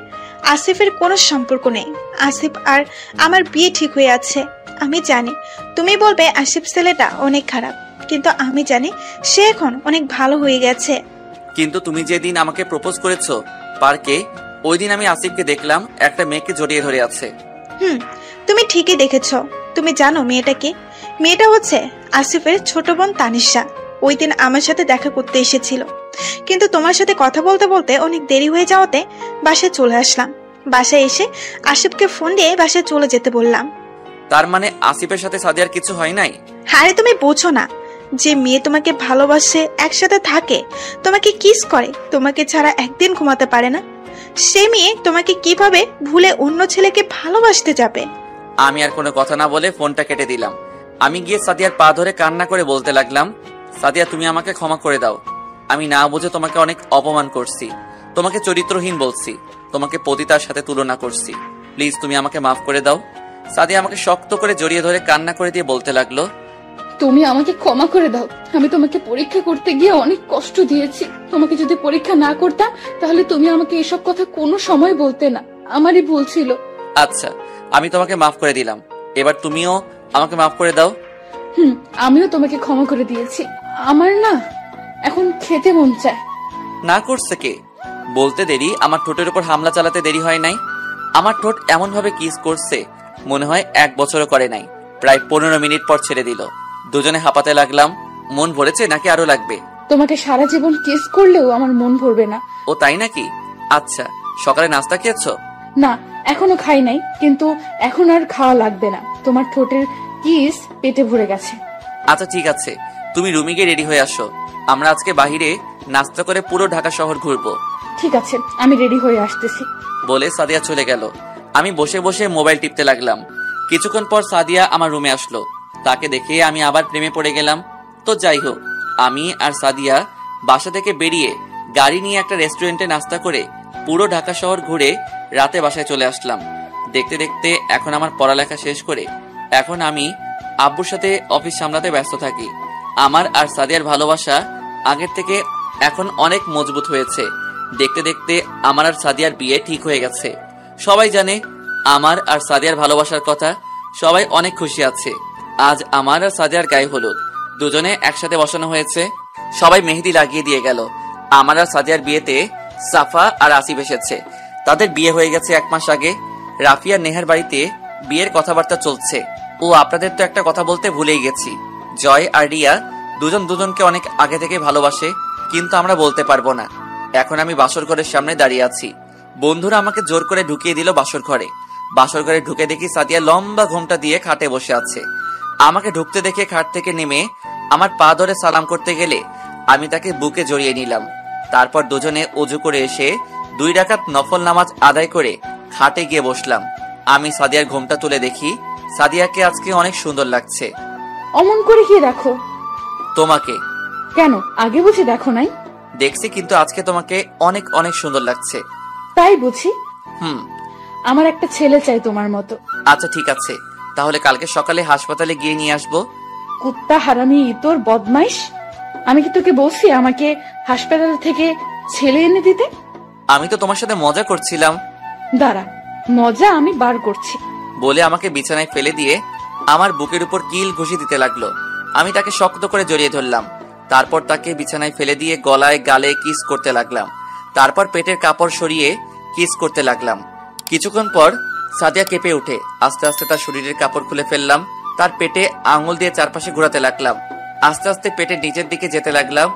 আসিফের কোনো সম্পর্ক নেই। আসিফ আর আমার বিয়ে ঠিক হয়ে আছে। আমি জানি তুমি বলবে আসিফ ছেলেটা অনেক খারাপ, কিন্তু আমি জানি সে এখন অনেক ভালো হয়ে গেছে। কিন্তু তুমি যেদিন আমাকে প্রপোজ করেছো পার্কে, ওই দিন আমি আসিফকে দেখলাম একটা মেয়েকে জড়িয়ে ধরে আছে। তুমি ঠিকই দেখেছো। তুমি জানো মেয়েটা কি? মেয়েটা হচ্ছে আসিফের ছোট বোন তানিশা। ওই দিন আমার সাথে দেখা করতে এসেছিল, কিন্তু তোমার সাথে কথা বলতে বলতে অনেক দেরি হয়ে যাওয়াতে বাসায় চলে আসলাম। বাসায় এসে আসিফকে ফোন দিয়ে বাসায় চলে যেতে বললাম। তার মানে আসিফের সাথে সাদিয়ার কিছু হয় নাই? আরে তুমি বোঝো না, যে মেয়ে তোমাকে ভালোবাসে, একসাথে থাকে, তোমাকে কিস করে, তোমাকে ছাড়া একদিন ঘুমাতে পারে না, সে মেয়ে তোমাকে কিভাবে ভুলে অন্য ছেলেকে ভালোবাসতে যাবে? আমি আর কোনো কথা না বলে ফোনটা কেটে দিলাম। আমি গিয়ে সাদিয়ার পা ধরে কান্না করে বলতে লাগলাম, সাদিয়া তুমি আমাকে ক্ষমা করে দাও। আমি না বুঝে তোমাকে অনেক অপমান করছি, তোমাকে চরিত্রহীন বলছি, তোমাকে পতিতার সাথে তুলনা করছি। প্লিজ তুমি আমাকে মাফ করে দাও। সাদিয়া আমাকে শক্ত করে জড়িয়ে ধরে কান্না করে দিয়ে বলতে লাগলো, তুমি আমাকে ক্ষমা করে দাও। আমি তোমাকে পরীক্ষা করতে গিয়ে অনেক কষ্ট দিয়েছি। তোমাকে যদি পরীক্ষা না করতাম তাহলে তুমি আমাকে এসব কথা কোনো সময় বলতে না। আমারই ভুল ছিল। আচ্ছা আমি তোমাকে মাফ করে দিলাম, এবার তুমিও আমাকে মাফ করে দাও। আমিও তোমাকে ক্ষমা করে দিয়েছি। আমার না এখন খেতে মন চায়। না করছে কে? বলতে দেরি আমার ঠোঁটের উপর হামলা চালাতে দেরি হয় নাই। আমার ঠোঁট এমন ভাবে কিস করছে মনে হয় 1 বছরও করে নাই। প্রায় 15 মিনিট পর ছেড়ে দিল। দুজনে হাঁপাতে লাগলাম। মন ভরেছে নাকি আরো লাগবে? তোমাকে সারা জীবন কিস করলেও আমার মন ভরবে না। ও তাই নাকি? আচ্ছা সকালে নাস্তা খেয়েছো? না, এখনো খাই নাই, কিন্তু এখন আর খাওয়া লাগবে না। তোমার ঠোঁটের কিস পেটে ভরে গেছে। আচ্ছা ঠিক আছে, তুমি রুমে গিয়ে রেডি হয়ে আসো। আমরা আজকে বাহিরে নাস্তা করে পুরো ঢাকা শহর ঘুরবো। ঠিক আছে, আমি রেডি হয়ে আসতেছি। বলে সাদিয়া চলে গেল। আমি বসে বসে মোবাইল টিপতে লাগলাম। কিছুক্ষণ পর সাদিয়া আমার রুমে আসলো। তাকে দেখে আমি আবার প্রেমে পড়ে গেলাম। তো যাই হোক, আমি আর সাদিয়া বাসা থেকে বেরিয়ে গাড়ি নিয়ে একটা রেস্টুরেন্টে নাস্তা করে পুরো ঢাকা শহর ঘুরে রাতে বাসায় চলে আসলাম। দেখতে দেখতে এখন আমার পড়ালেখা শেষ করে এখন আমি আব্বুর সাথে অফিস সামলাতে ব্যস্ত থাকি। আমার আর সাদিয়ার ভালোবাসা আগের থেকে এখন অনেক মজবুত হয়েছে। দেখতে দেখতে আমার আর সাদিয়ার বিয়ে ঠিক হয়ে গেছে। সবাই জানে আমার আর সাদিয়ার ভালোবাসার কথা। সবাই অনেক খুশি আছে। আজ আমার আর সাদিয়ার গায়ে হলুদ, দুজনে একসাথে বসানো হয়েছে। সবাই মেহেদি লাগিয়ে দিয়ে গেল। আমার আর সাদিয়ার বিয়েতে সাফা আর আসিফ এসেছে। তাদের বিয়ে হয়ে গেছে 1 মাস আগে। রাফিয়া নেহার বাড়িতে বিয়ের কথাবার্তা চলছে। ও আপনাদের তো একটা কথা বলতে ভুলেই গেছি, জয় আর রিয়া দুজন দুজনকে অনেক আগে থেকে ভালোবাসে, কিন্তু আমরা বলতে পারবো না। এখন আমি বাসর ঘরের সামনে দাঁড়িয়ে আছি। বন্ধুরা আমাকে জোর করে ঢুকিয়ে দিল বাসর ঘরে। বাসর ঘরে ঢুকে দেখি সাদিয়া লম্বা ঘোমটা দিয়ে খাটে বসে আছে। আমাকে ঢুকতে দেখে খাট থেকে নেমে আমার পা ধরে সালাম করতে গেলে আমি তাকে বুকে জড়িয়ে নিলাম। তারপর দুজনে অজু করে এসে 2 রাকাত নফল নামাজ আদায় করে খাটে গিয়ে বসলাম। আমি সাদিয়ার ঘোমটা তুলে দেখি সাদিয়াকে আজকে অনেক সুন্দর লাগছে। অমন করে কি দেখো? তোমাকে। কেন, আগে বুঝি দেখো নাই? দেখছি, কিন্তু আজকে তোমাকে অনেক অনেক সুন্দর লাগছে। তাই বুঝি? হুম। আমার একটা ছেলে চাই তোমার মতো। আচ্ছা ঠিক আছে, তাহলে কালকে সকালে হাসপাতালে গিয়ে নিয়ে আসবো। কুত্তা হারামি, তোর বদমাইশ! আমি কি তোকে বলছি আমাকে হাসপাতাল থেকে ছেলে এনে দিতে? আমি তো তোমার সাথে মজা করছিলাম। দাঁড়া, মজা আমি বার করছি। বলে আমাকে বিছানায় ফেলে দিয়ে আমার বুকের উপর কিল ঘুষি দিতে লাগলো। আমি তাকে শক্ত করে জড়িয়ে ধরলাম। তারপর তাকে বিছানায় ফেলে দিয়ে গলায় গালে কিস করতে লাগলাম। তারপর পেটের কাপড় সরিয়ে কিস করতে লাগলাম। কিছুক্ষণ পর সাদিয়া কেঁপে উঠে আস্তে আস্তে তার শরীরের কাপড় খুলে ফেললাম। তার পেটে আঙুল দিয়ে চারপাশে ঘোরাতে লাগলাম। আস্তে আস্তে পেটের নিচের দিকে যেতে লাগলাম।